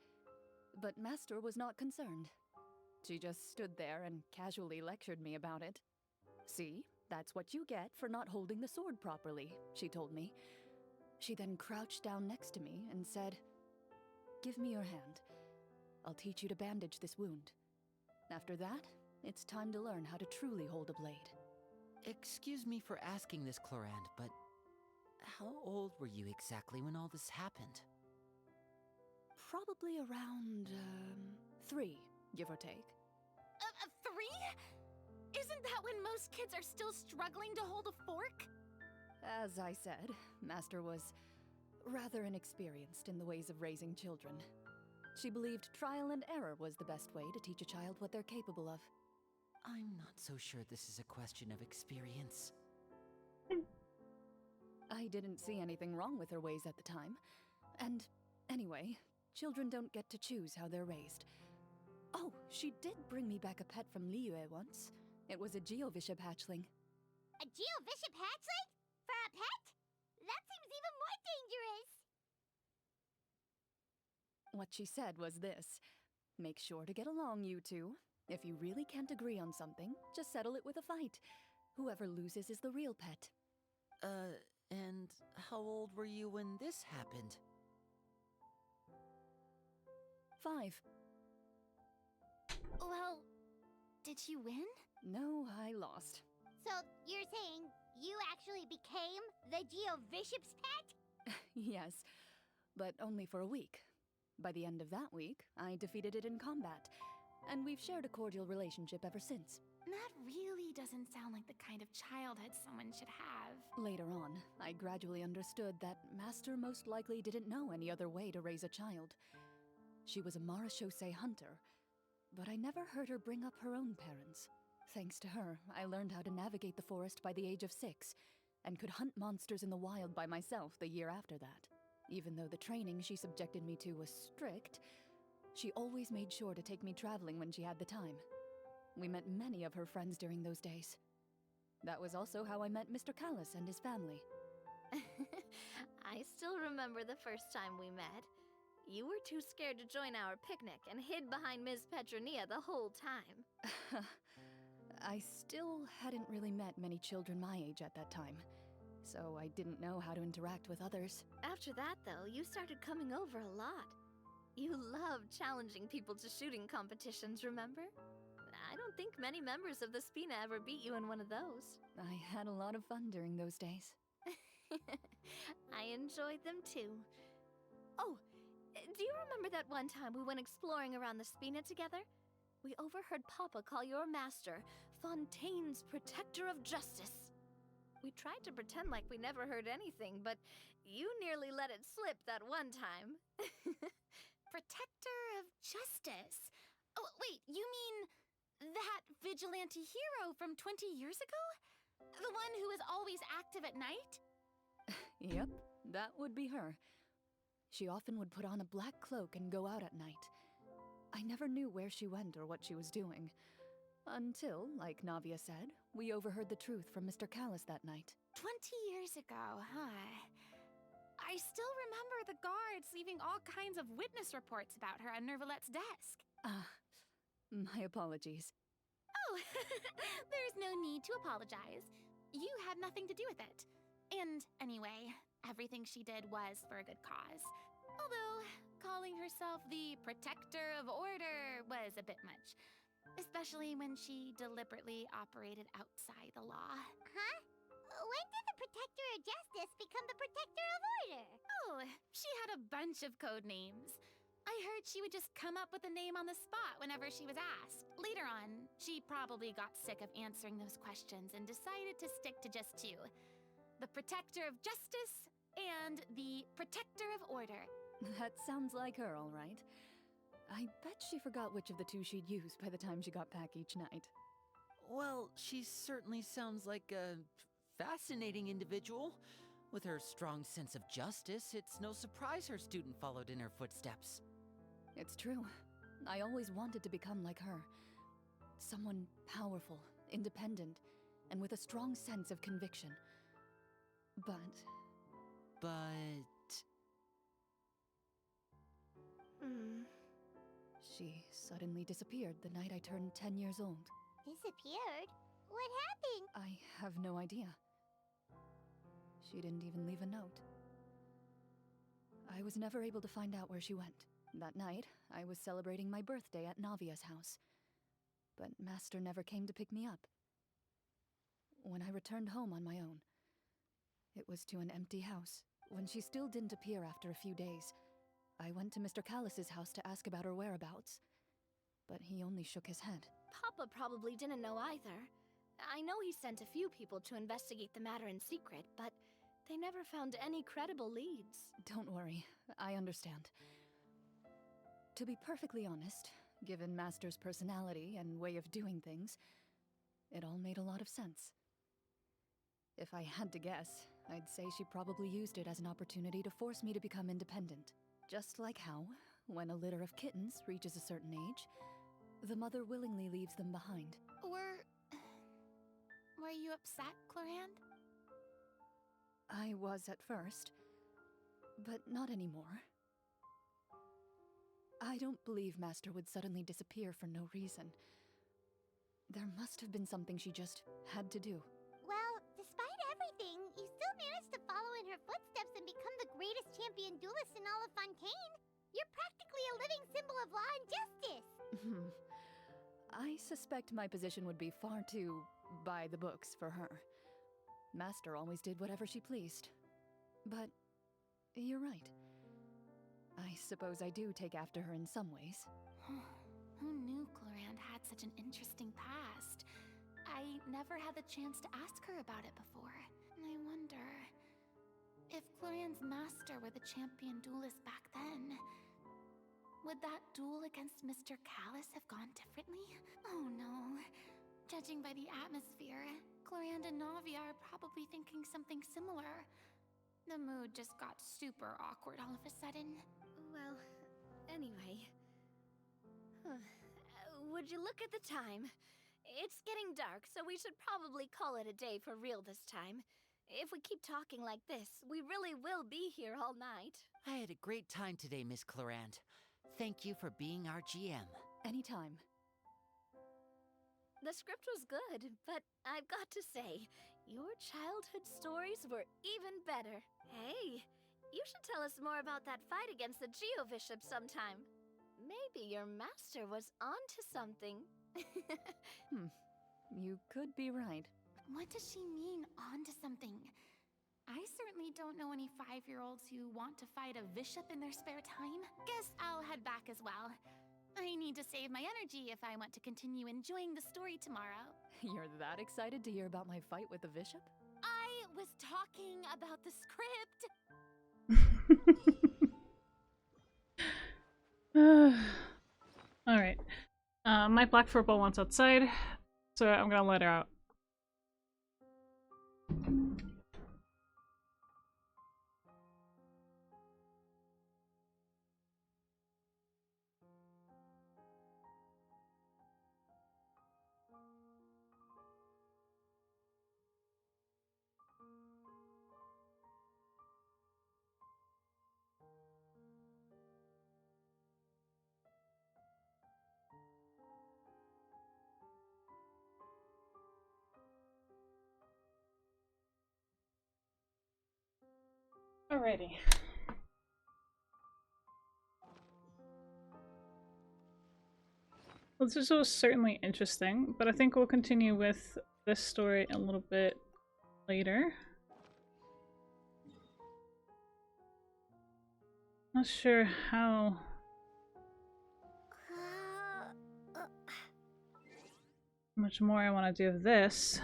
But Master was not concerned. She just stood there and casually lectured me about it. See, that's what you get for not holding the sword properly, she told me. She then crouched down next to me and said, "Give me your hand. I'll teach you to bandage this wound. After that, it's time to learn how to truly hold a blade." Excuse me for asking this, Clorand, but how old were you exactly when all this happened? Probably around, 3, give or take. 3? Isn't that when most kids are still struggling to hold a fork? As I said, Master was rather inexperienced in the ways of raising children. She believed trial and error was the best way to teach a child what they're capable of. I'm not so sure this is a question of experience. I didn't see anything wrong with her ways at the time. And anyway, children don't get to choose how they're raised. Oh, she did bring me back a pet from Liyue once. It was a Geovishap hatchling. A Geovishap hatchling? For a pet? That seems even more dangerous! What she said was this: make sure to get along, you two. If you really can't agree on something, just settle it with a fight. Whoever loses is the real pet. And how old were you when this happened? 5. Well, did you win? No, I lost. So, you're saying you actually became the Geovishap's pet? Yes, but only for a week. By the end of that week, I defeated it in combat, and we've shared a cordial relationship ever since. That really doesn't sound like the kind of childhood someone should have. Later on, I gradually understood that Master most likely didn't know any other way to raise a child. She was a marechaussee hunter, but I never heard her bring up her own parents. Thanks to her, I learned how to navigate the forest by the age of 6, and could hunt monsters in the wild by myself the year after that. Even though the training she subjected me to was strict, she always made sure to take me traveling when she had the time. We met many of her friends during those days. That was also how I met Mr. Callis and his family. I still remember the first time we met. You were too scared to join our picnic and hid behind Ms. Petronia the whole time. I still hadn't really met many children my age at that time, so I didn't know how to interact with others. After that, though, you started coming over a lot. You loved challenging people to shooting competitions, remember? I don't think many members of the Spina ever beat you in one of those. I had a lot of fun during those days. I enjoyed them too. Oh, do you remember that one time we went exploring around the Spina together? We overheard Papa call your master Fontaine's Protector of Justice. We tried to pretend like we never heard anything, but you nearly let it slip that one time. Protector of Justice? Oh, wait, you mean that vigilante hero from 20 years ago? The one who is always active at night? Yep, that would be her. She often would put on a black cloak and go out at night. I never knew where she went or what she was doing. Until, like Navia said, we overheard the truth from Mr. Callis that night. 20 years ago, huh? I still remember the guards leaving all kinds of witness reports about her on Nervalette's desk. My apologies. Oh, there's no need to apologize. You had nothing to do with it. And anyway, everything she did was for a good cause. Although, calling herself the Protector of Order was a bit much. Especially when she deliberately operated outside the law. Huh? When did the Protector of Justice become the Protector of Order? Oh, she had a bunch of code names. I heard she would just come up with a name on the spot whenever she was asked. Later on, she probably got sick of answering those questions and decided to stick to just 2. The Protector of Justice and the Protector of Order. That sounds like her, all right. I bet she forgot which of the 2 she'd use by the time she got back each night. Well, she certainly sounds like a fascinating individual. With her strong sense of justice, it's no surprise her student followed in her footsteps. It's true. I always wanted to become like her. Someone powerful, independent, and with a strong sense of conviction. But... She suddenly disappeared the night I turned 10 years old. Disappeared? What happened? I have no idea. She didn't even leave a note. I was never able to find out where she went. That night, I was celebrating my birthday at Navia's house. But Master never came to pick me up. When I returned home on my own, it was to an empty house. When she still didn't appear after a few days, I went to Mr. Callis's house to ask about her whereabouts. But he only shook his head. Papa probably didn't know either. I know he sent a few people to investigate the matter in secret, but they never found any credible leads. Don't worry, I understand. To be perfectly honest, given Master's personality and way of doing things, it all made a lot of sense. If I had to guess, I'd say she probably used it as an opportunity to force me to become independent. Just like how, when a litter of kittens reaches a certain age, the mother willingly leaves them behind. Were you upset, Clorand? I was at first, but not anymore. I don't believe Master would suddenly disappear for no reason. There must have been something she just had to do. Well, despite everything, you still managed to follow in her footsteps and become the greatest champion duelist in all of Fontaine. You're practically a living symbol of law and justice. I suspect my position would be far too by the books for her. Master always did whatever she pleased. But you're right. I suppose I do take after her in some ways. Who knew Clorand had such an interesting past? I never had the chance to ask her about it before. And I wonder if Clorand's master were the champion duelist back then. Would that duel against Mr. Callus have gone differently? Oh no. Judging by the atmosphere, Clorand and Navi are probably thinking something similar. The mood just got super awkward all of a sudden. Well, anyway. Would you look at the time? It's getting dark, so we should probably call it a day for real this time. If we keep talking like this, we really will be here all night. I had a great time today, Miss Clorand. Thank you for being our GM. Anytime. The script was good, but I've got to say, your childhood stories were even better. Hey, you should tell us more about that fight against the Geo-Bishop sometime. Maybe your master was onto something. You could be right. What does she mean, onto something? I certainly don't know any 5-year-olds who want to fight a bishop in their spare time. Guess I'll head back as well. I need to save my energy if I want to continue enjoying the story tomorrow. You're that excited to hear about my fight with the bishop? I was talking about the script. Alright. My black football wants outside, so I'm gonna let her out. Alrighty. Well, this was certainly interesting, but I think we'll continue with this story a little bit later. Not sure how much more I want to do of this.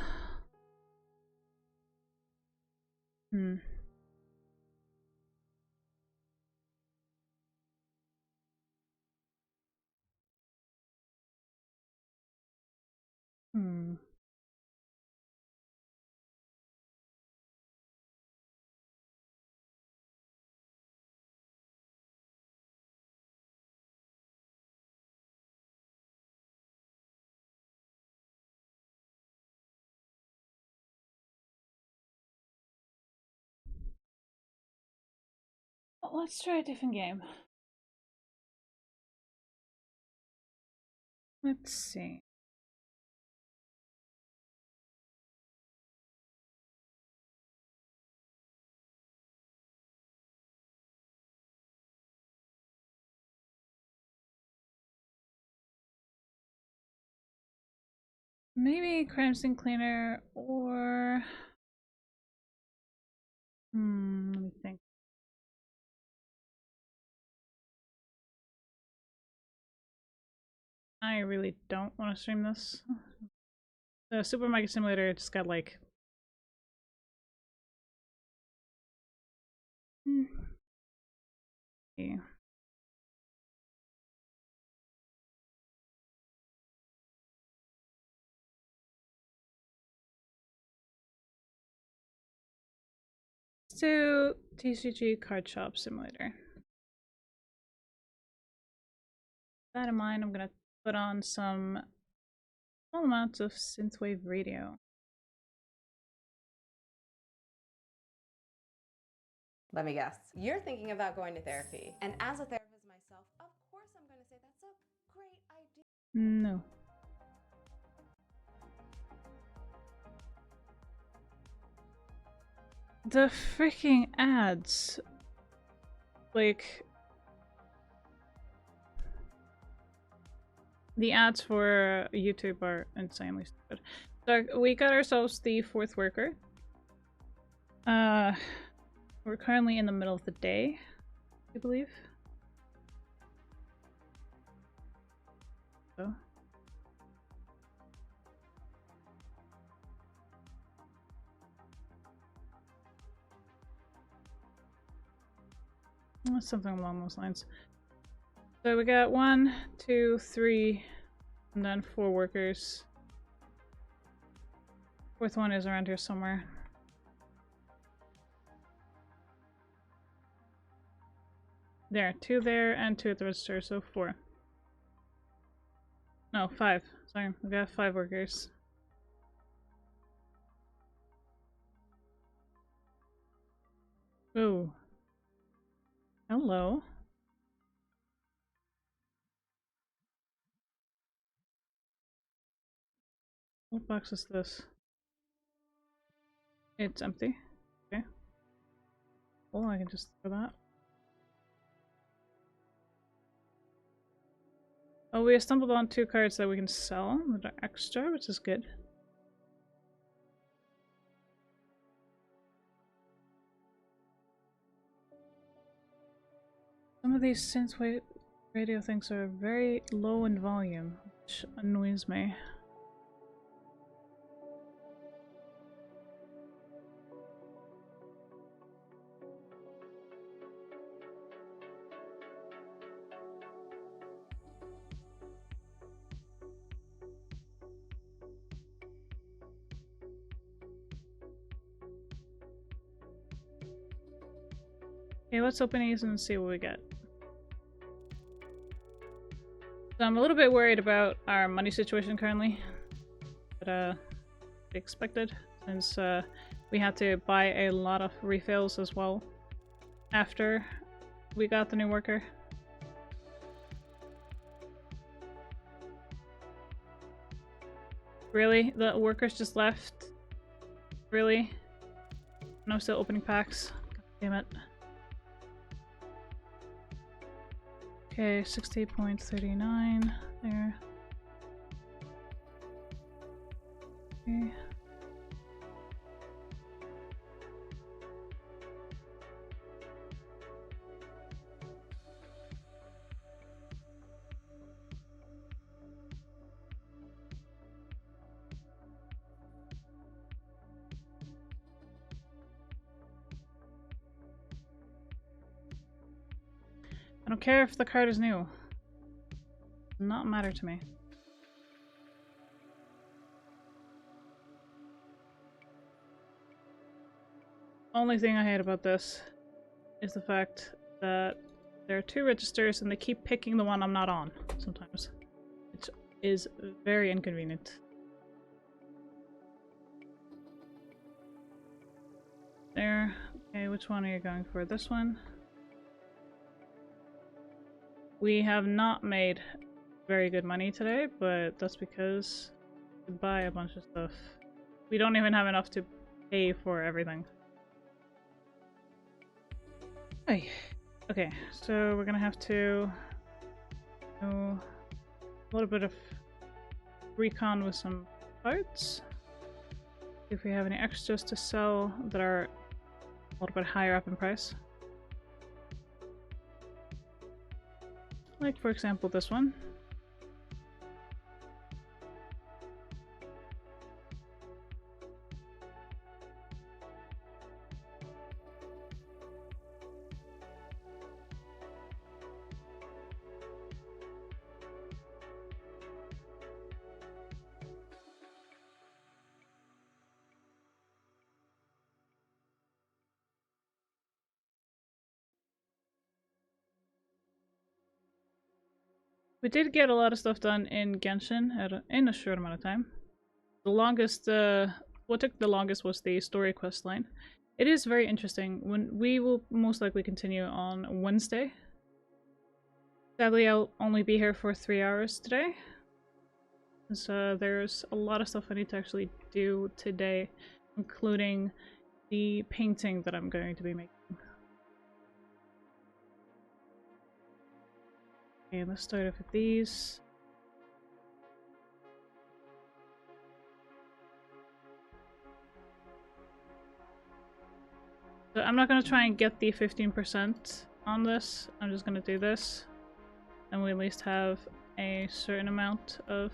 Well, let's try a different game. Let's see. Maybe Crime Scene Cleaner or... let me think. I really don't want to stream this. The Super Mega Simulator just got like... Yeah. Let's do TCG Card Shop Simulator. With that in mind, I'm gonna put on some small amounts of synthwave radio. Let me guess. You're thinking about going to therapy. And as a therapist myself, of course I'm going to say that's a great idea. No. The freaking ads. Like... The ads for YouTube are insanely stupid. So we got ourselves the 4th worker. We're currently in the middle of the day, I believe. though. Something along those lines. So we got 1, 2, 3, and then 4 workers. Fourth one is around here somewhere. There, 2 there and 2 at the register, so 4. No, 5. Sorry, we got 5 workers. Ooh. Hello. What box is this? It's empty. Okay. Well, I can just throw that. Oh, we stumbled on 2 cards that we can sell that are extra, which is good. Some of these synthwave radio things are very low in volume, which annoys me. Okay, let's open these and see what we get. So I'm a little bit worried about our money situation currently, but expected, since we had to buy a lot of refills as well after we got the new worker. Really? The workers just left? Really? No, still opening packs. God damn it. Okay, 60.39 there. Okay. I don't care if the card is new. Does not matter to me. Only thing I hate about this is the fact that there are 2 registers and they keep picking the one I'm not on sometimes, which is very inconvenient. There. Okay, which one are you going for? This one? We have not made very good money today, but that's because we buy a bunch of stuff. We don't even have enough to pay for everything. Hey. Okay, so we're gonna have to do a little bit of recon with some parts. If we have any extras to sell that are a little bit higher up in price. Like, for example, this one. We did get a lot of stuff done in Genshin in a short amount of time. The longest, what took the longest was the story quest line. It is very interesting. We will most likely continue on Wednesday. Sadly, I'll only be here for 3 hours today. So there's a lot of stuff I need to actually do today, including the painting that I'm going to be making. Okay, let's start off with these. So I'm not going to try and get the 15% on this. I'm just going to do this. And we at least have a certain amount of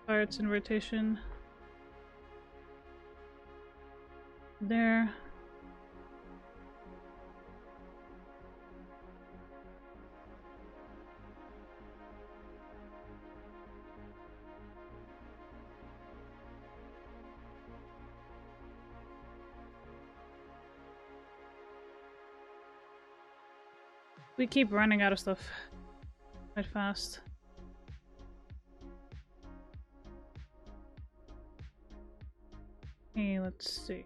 cards in rotation. There. We keep running out of stuff quite fast. Hey, let's see.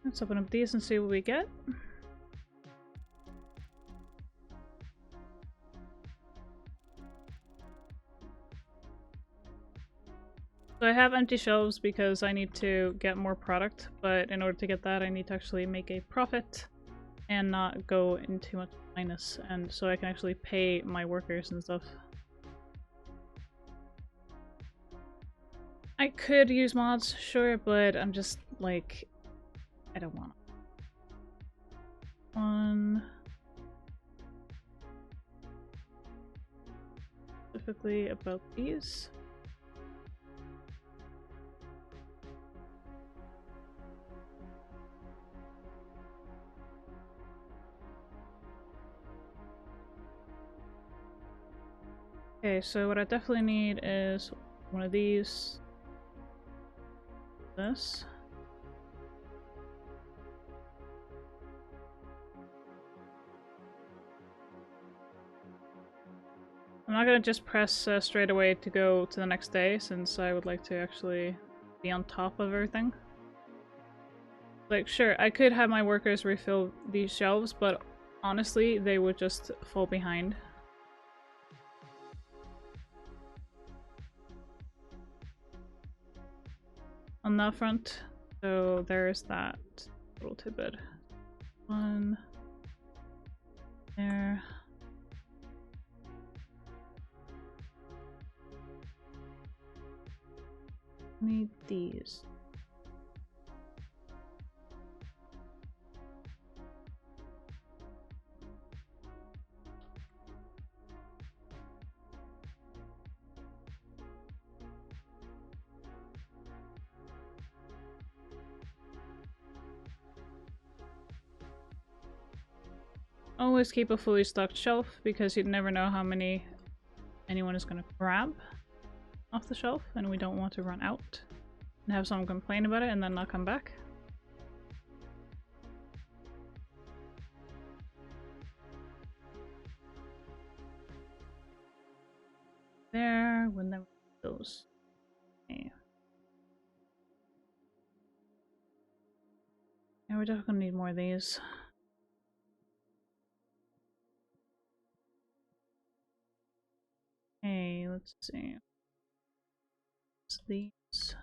Let's open up these and see what we get. So I have empty shelves because I need to get more product, but in order to get that I need to actually make a profit and not go into much minus, and so I can actually pay my workers and stuff. I could use mods, sure, but I'm just like, I don't want one. Specifically about these. Okay, so what I definitely need is one of these. This. I'm not gonna just press straight away to go to the next day, since I would like to actually be on top of everything. Like, sure, I could have my workers refill these shelves, but honestly, they would just fall behind. On that front, so there's that little tidbit. One there. Need these. Always keep a fully stocked shelf, because you never know how many anyone is going to grab off the shelf, and we don't want to run out and have someone complain about it and then not come back. There, when there those. Okay. Yeah, we're definitely gonna need more of these. Okay, let's see. What's these?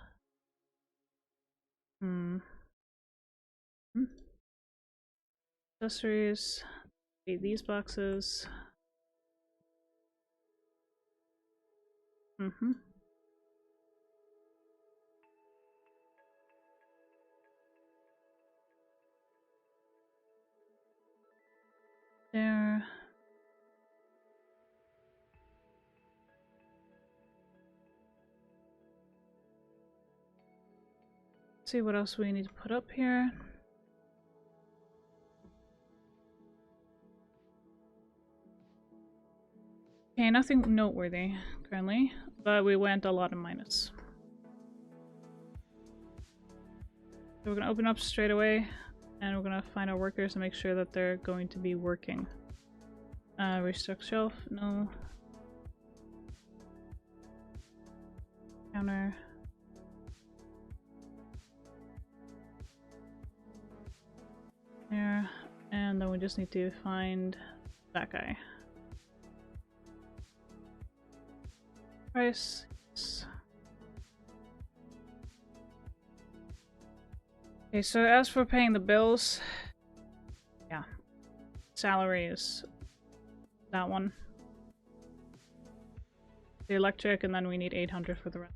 Accessories. Okay, these boxes. There. Let's see what else we need to put up here. Okay, nothing noteworthy currently, but we went a lot in minus. So we're gonna open up straight away, and we're gonna find our workers and make sure that they're going to be working. Restock shelf, no. Counter. There, and then we just need to find that guy. Price. Yes. Okay, so as for paying the bills, yeah, salary is that one. The electric, and then we need 800 for the rest.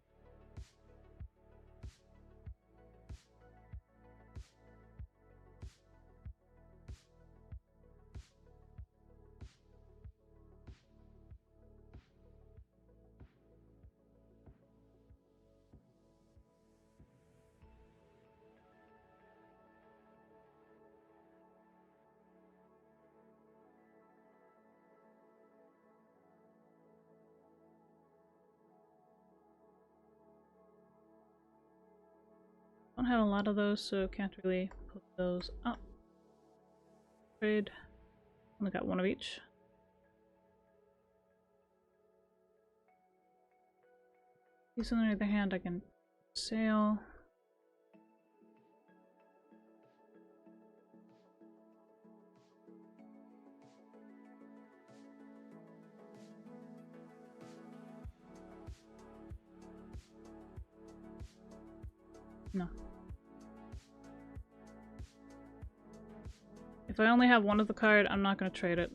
Don't have a lot of those, so can't really put those up. Trade. Only got one of each. These on the other hand I can sail. No. If I only have one of the card, I'm not going to trade it.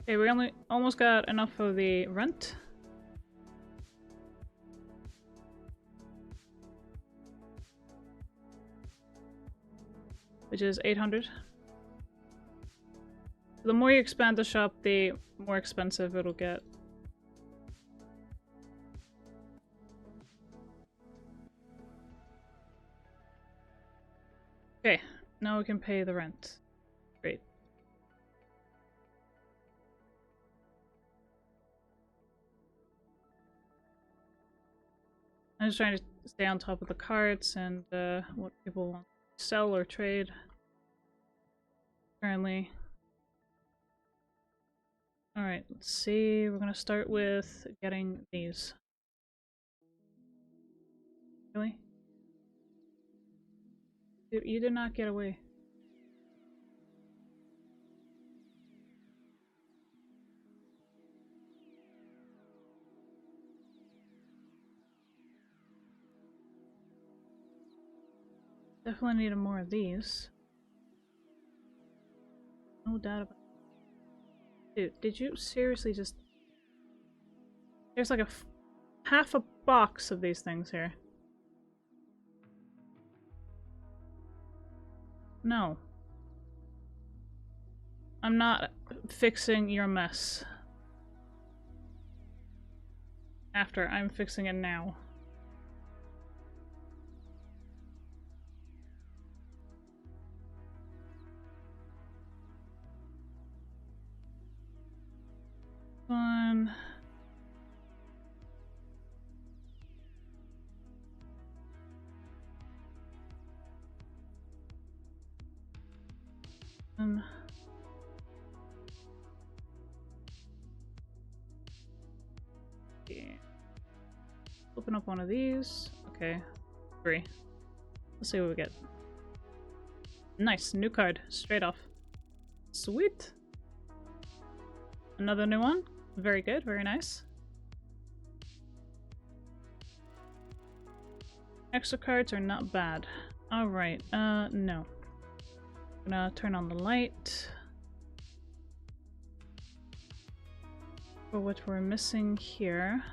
Okay, we almost got enough of the rent. Which is 800. The more you expand the shop, the more expensive it'll get. Okay, now we can pay the rent. Great. I'm just trying to stay on top of the cards and what people want to sell or trade currently. Alright, let's see. We're gonna start with getting these. Really? Dude, you did not get away. Definitely needed more of these. No doubt about it. Dude, did you seriously just... There's like half a box of these things here. No. I'm not fixing your mess. After, I'm fixing it now. One. Yeah. Open up one of these. Okay. 3. Let's see what we get. Nice, new card. Straight off. Sweet. Another new one. Very good, very nice. Extra cards are not bad. Alright, no. I'm gonna turn on the light. For what we're missing here.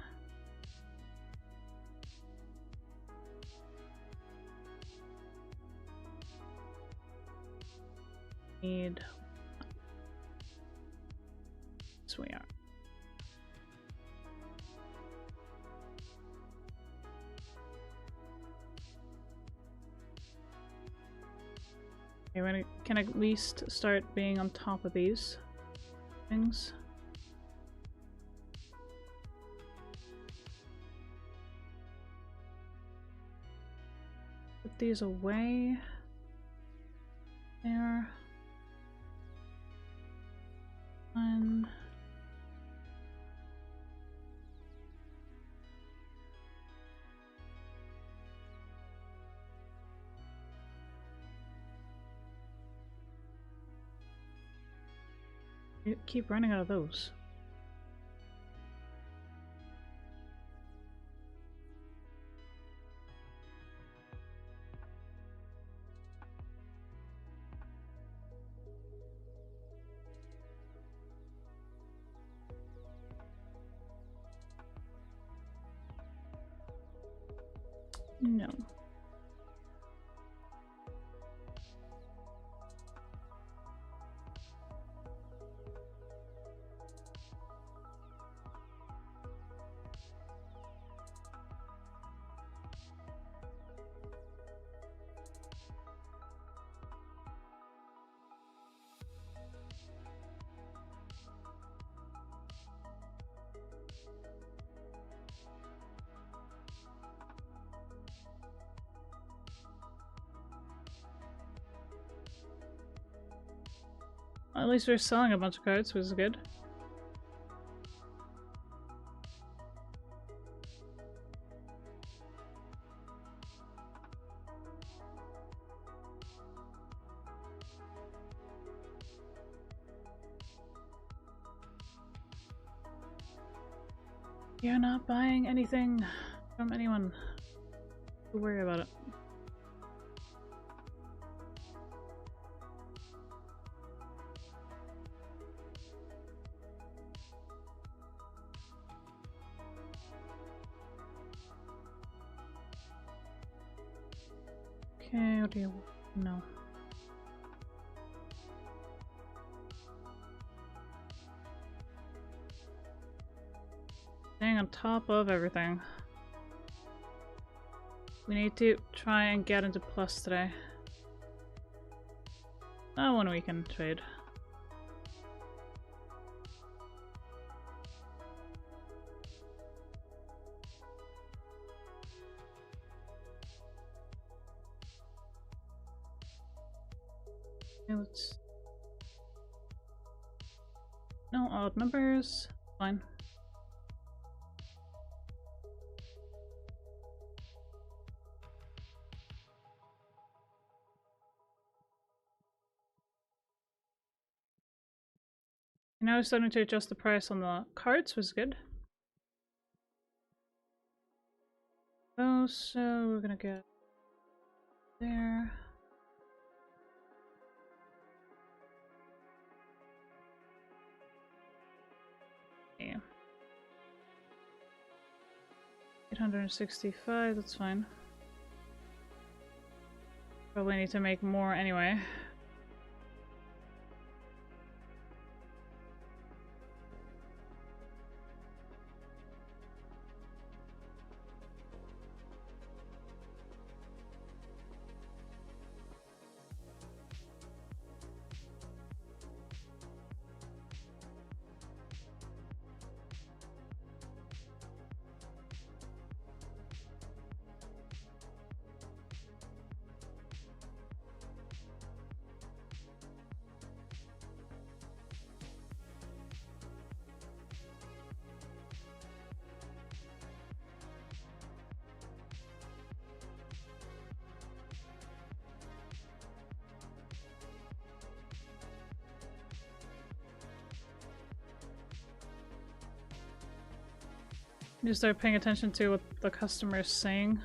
Need... Yes, we are. Okay, we can at least start being on top of these things. Put these away. There. One. You keep running out of those. No. At least we're selling a bunch of cards, which is good. You're not buying anything from anyone. Don't worry about it. Okay, what do you know? Staying on top of everything. We need to try and get into plus today. Oh, one we can trade. Okay, let's... No odd numbers. Fine. Now we're starting to adjust the price on the cards, which is good. Oh, so we're gonna get there. Yeah. 865, that's fine. Probably need to make more anyway. You start paying attention to what the customer is saying.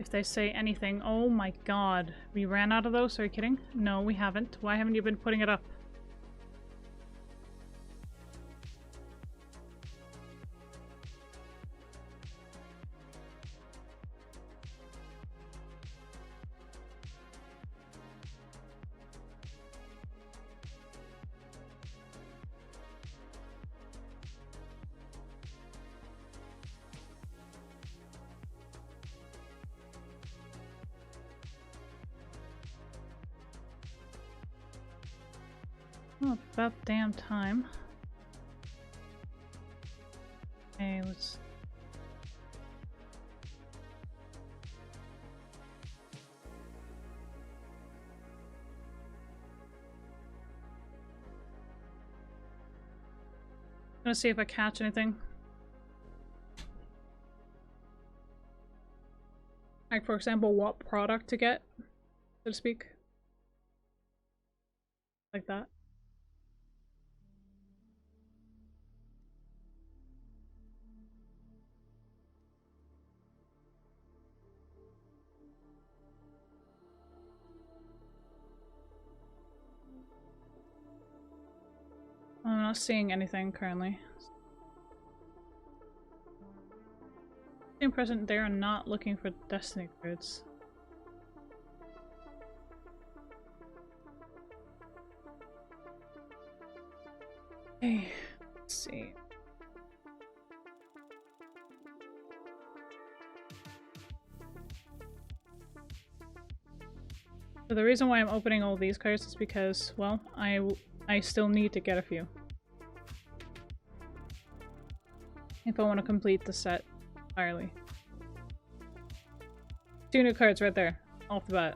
If they say anything, oh my god, we ran out of those? Are you kidding? No, we haven't. Why haven't you been putting it up? Oh, about damn time. Okay, let's... I'm gonna see if I catch anything. Like, for example, what product to get, so to speak. Like that. I'm not seeing anything currently. Same present, they are not looking for destiny cards. Okay, let's see. So the reason why I'm opening all these cards is because, well, I still need to get a few. If I want to complete the set entirely. 2 new cards right there, off the bat.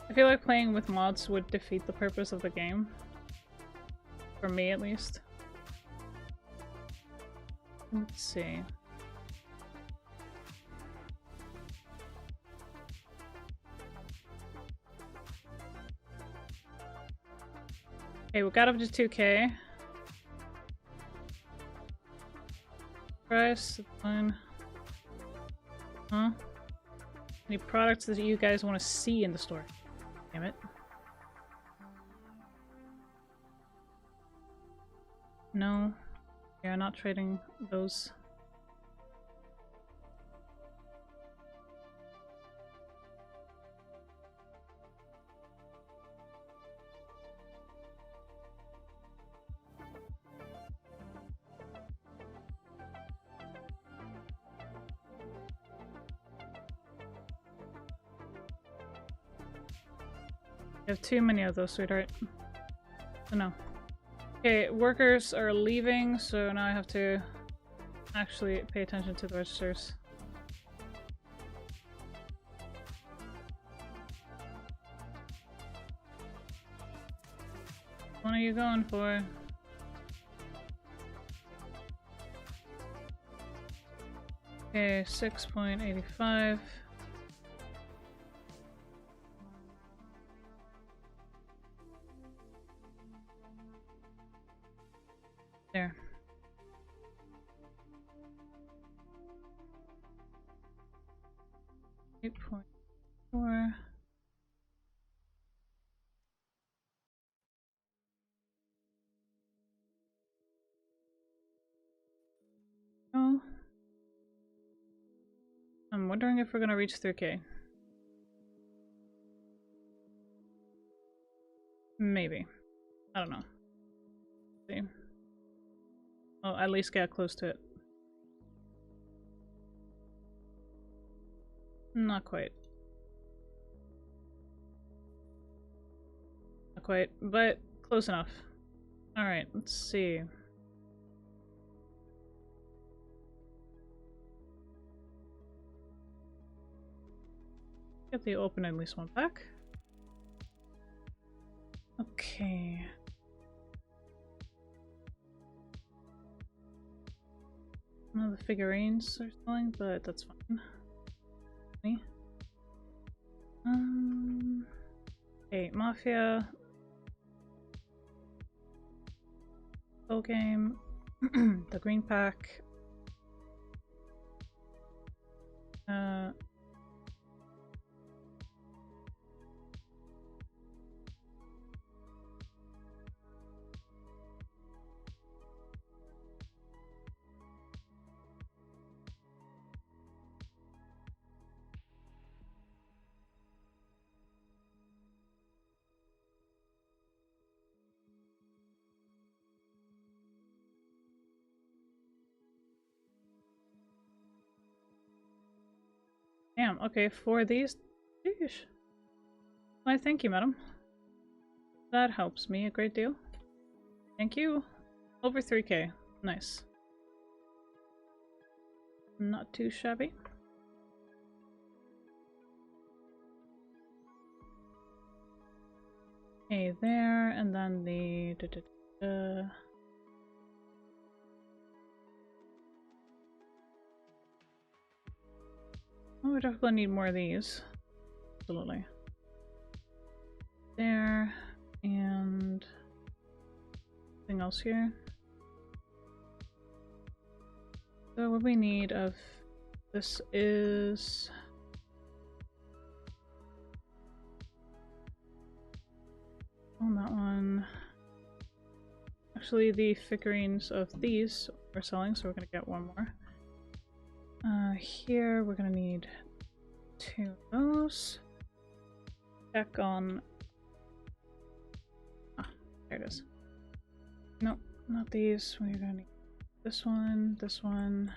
I feel like playing with mods would defeat the purpose of the game. For me, at least. Let's see. Okay, we got up to 2K. Price, fine. Huh? Any products that you guys want to see in the store? Damn it. No. Yeah, not trading those. I have too many of those, sweetheart. So no. Okay, workers are leaving, so now I have to actually pay attention to the registers. What are you going for? Okay, 6.85. There. $8.4. Oh. I'm wondering if we're gonna reach 3K. Maybe. I don't know. Let's see. Oh, at least get close to it. Not quite. Not quite, but close enough. Alright, let's see. Get the open at least one pack. Okay. None of the figurines are selling, but that's fine. Okay, Mafia. Full game. The green pack. Damn, okay, for these. Sheesh. Why, thank you, madam. That helps me a great deal. Thank you. Over 3K. Nice. Not too shabby. Okay, there, and then the... Oh, we definitely need more of these. Absolutely. There, and... anything else here? So what we need of this is... on that one. Actually, the figurines of these are selling, so we're gonna get one more. Here we're gonna need 2 of those. Check on... ah, there it is. Nope, not these. We're gonna need This one, this one.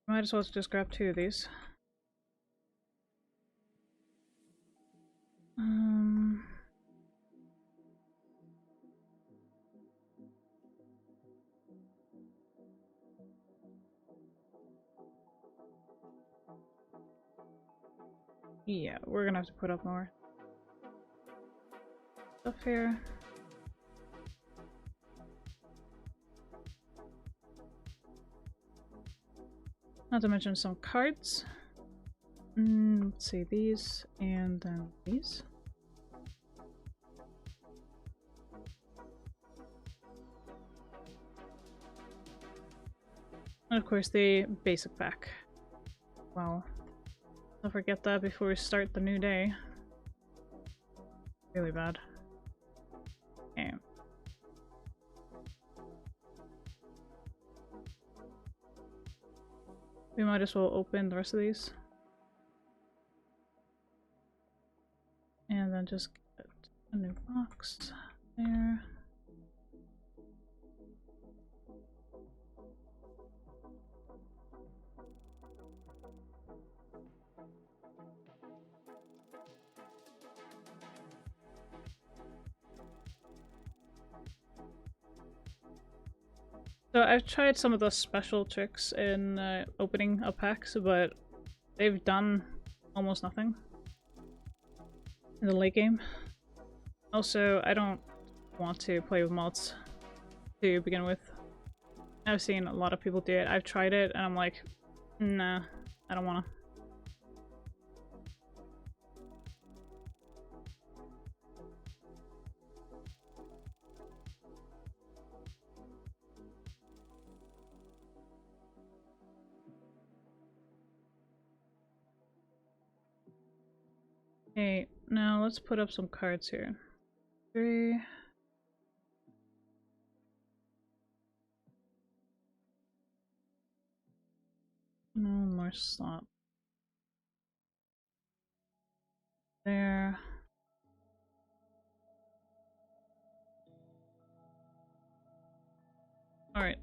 Might as well just grab 2 of these. Yeah, we're gonna have to put up more stuff here. Not to mention some cards. Let's see, these and then these. And of course the basic pack. Wow. Don't forget that before we start the new day. Really bad. Okay. We might as well open the rest of these. And then just get a new box there. So I've tried some of the special tricks in opening up packs, but they've done almost nothing in the late game. Also, I don't want to play with mods to begin with. I've seen a lot of people do it. I've tried it and I'm like, nah, I don't wanna. Okay, now let's put up some cards here. 3. No more slot. There. Alright.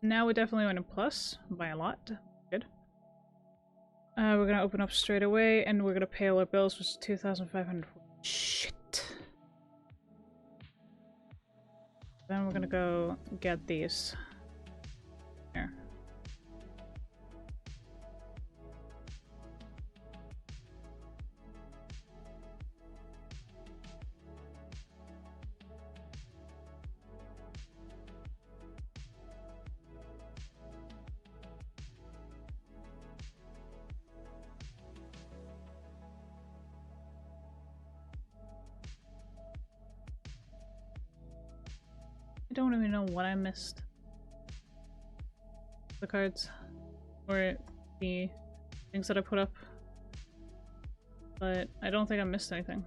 Now we definitely went in plus by a lot. Good. We're gonna open up straight away and we're gonna pay all our bills, which is 2,500. Shit. Then we're gonna go get these. Here. I don't even know what I missed. The cards. Or the things that I put up. But I don't think I missed anything.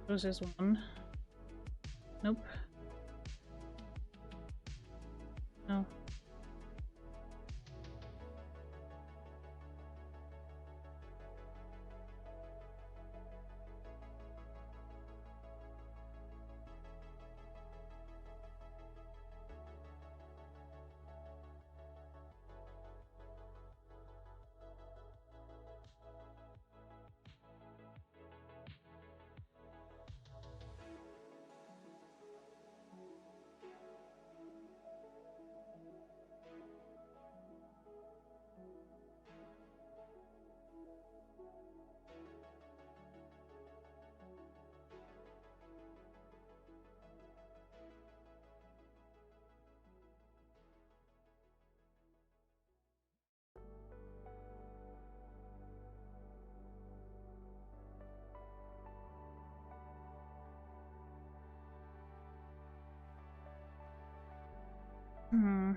Those is one. Nope. No. Hmm.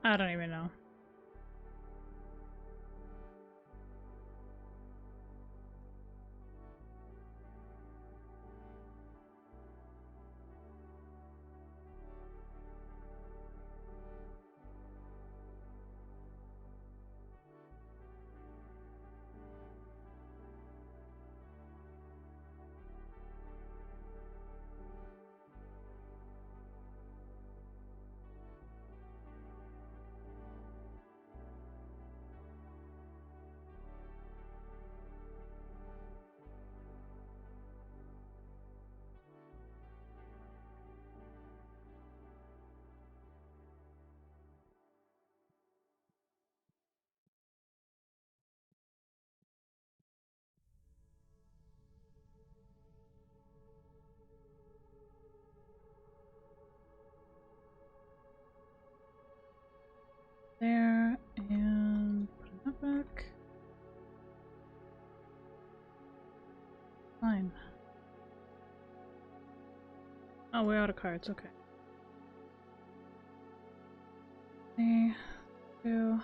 I don't even know. There, and put that back. Fine. Oh, we're out of cards, okay. 3, 2.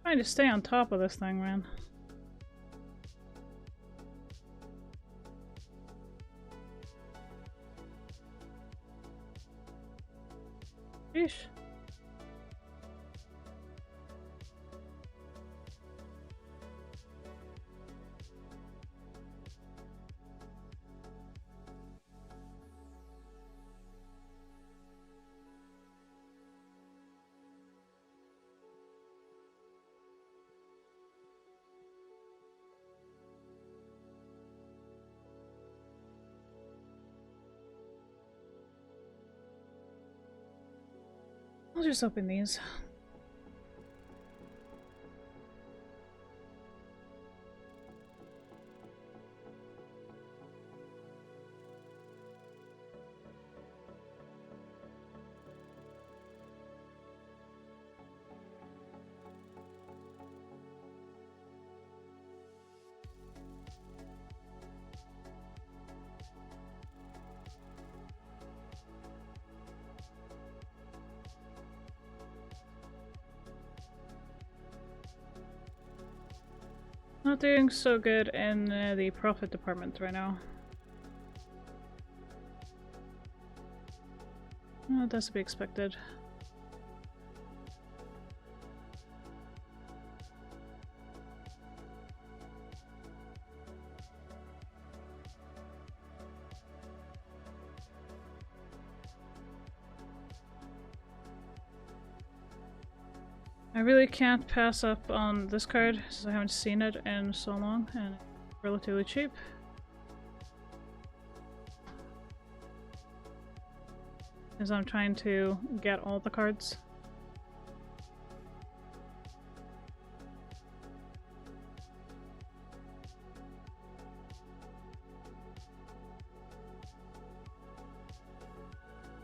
Trying to stay on top of this thing, man. Sheesh. I'll just open these. Not doing so good in the profit department right now. Oh, that's to be expected. I really can't pass up on this card since I haven't seen it in so long and it's relatively cheap. As I'm trying to get all the cards.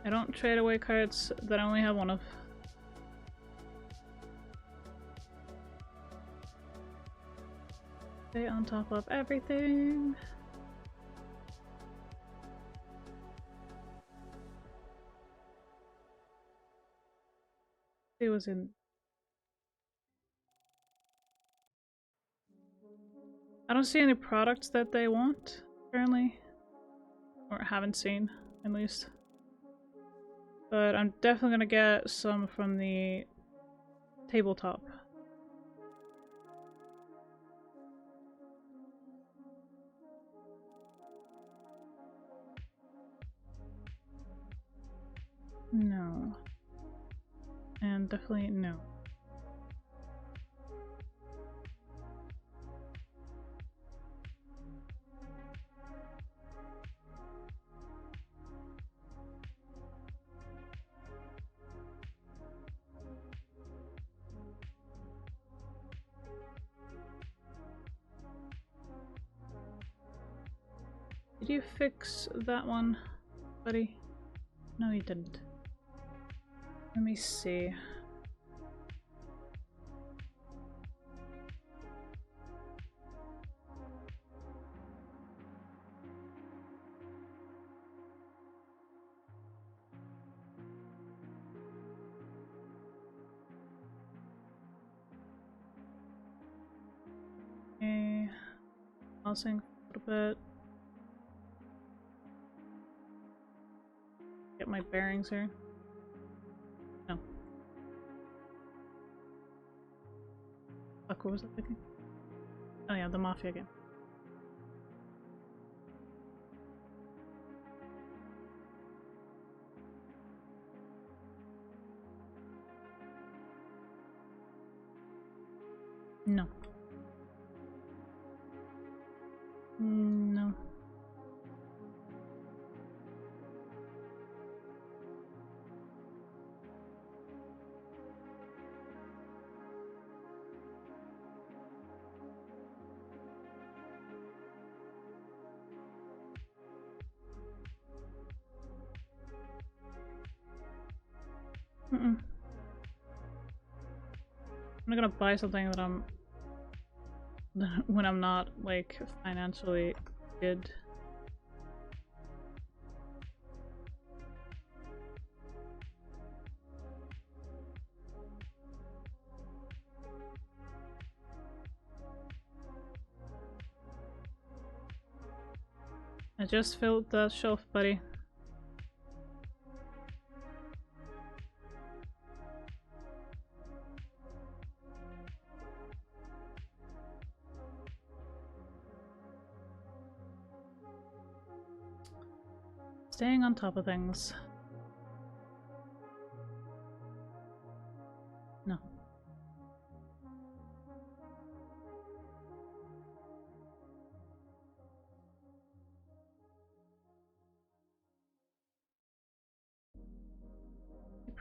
I don't trade away cards that I only have one of. Stay on top of everything. It was in. I don't see any products that they want currently, or haven't seen at least. But I'm definitely gonna get some from the tabletop. No. And definitely no. Did you fix that one, buddy? No, you didn't. Let me see. Okay. Pausing a little bit. Get my bearings here. No. Fuck, what was I thinking? Oh yeah, the Mafia game. No. No. Mm-mm. I'm not gonna buy something that I'm when I'm not like financially good. I just filled the shelf, buddy. Staying on top of things. No.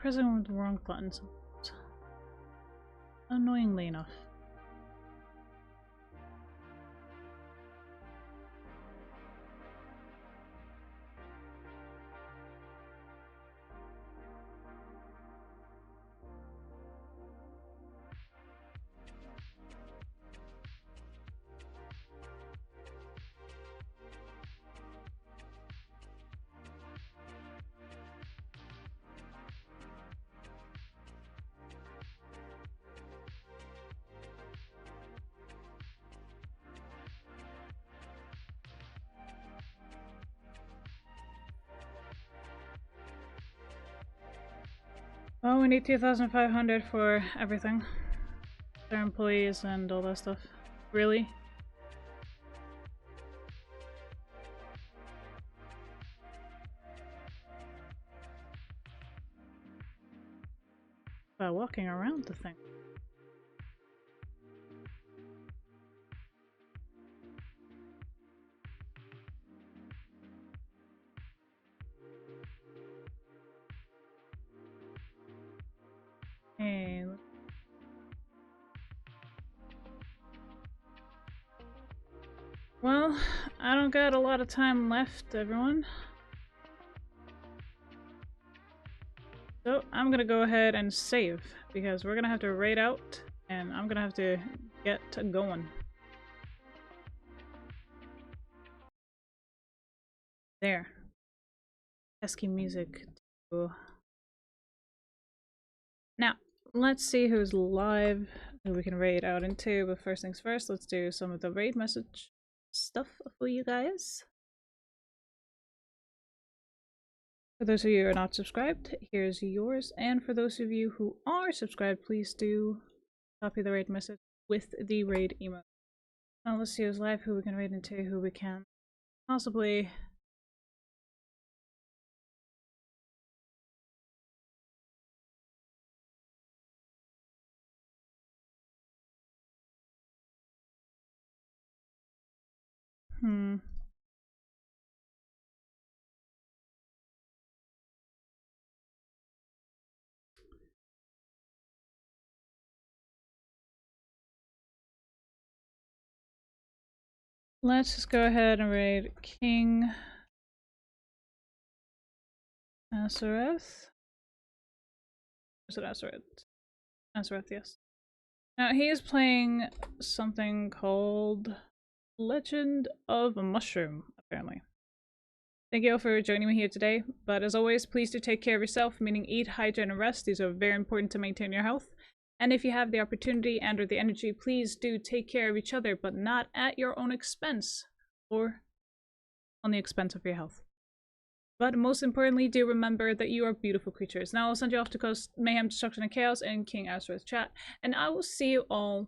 pressing the wrong buttons. Annoyingly enough. Well, we need 2,500 for everything. Their employees and all that stuff. Really? By walking around the thing. Hey. Well, I don't got a lot of time left, everyone. So I'm gonna go ahead and save because we're gonna have to raid out and I'm gonna have to get going. There. Pesky music. Now, let's see who's live, who we can raid out into, but first things first, let's do some of the raid message stuff for you guys. For those of you who are not subscribed, here's yours, and for those of you who are subscribed, please do copy the raid message with the raid emote. Now let's see who's live, who we can raid into, who we can possibly... Let's just go ahead and raid King Azareth. Is it Azareth? Azareth, yes. Now he is playing something called Legend of a Mushroom, apparently. Thank you all for joining me here today, but as always, please do take care of yourself, meaning eat, hydrate, and rest. These are very important to maintain your health. And if you have the opportunity and or the energy, please do take care of each other, but not at your own expense or on the expense of your health. But most importantly, do remember that you are beautiful creatures. Now I'll send you off to Coast Mayhem, Destruction, and Chaos in King Azareth's chat, and I will see you all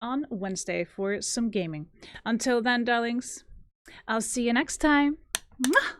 on Wednesday for some gaming. Until then, darlings, I'll see you next time. Mwah!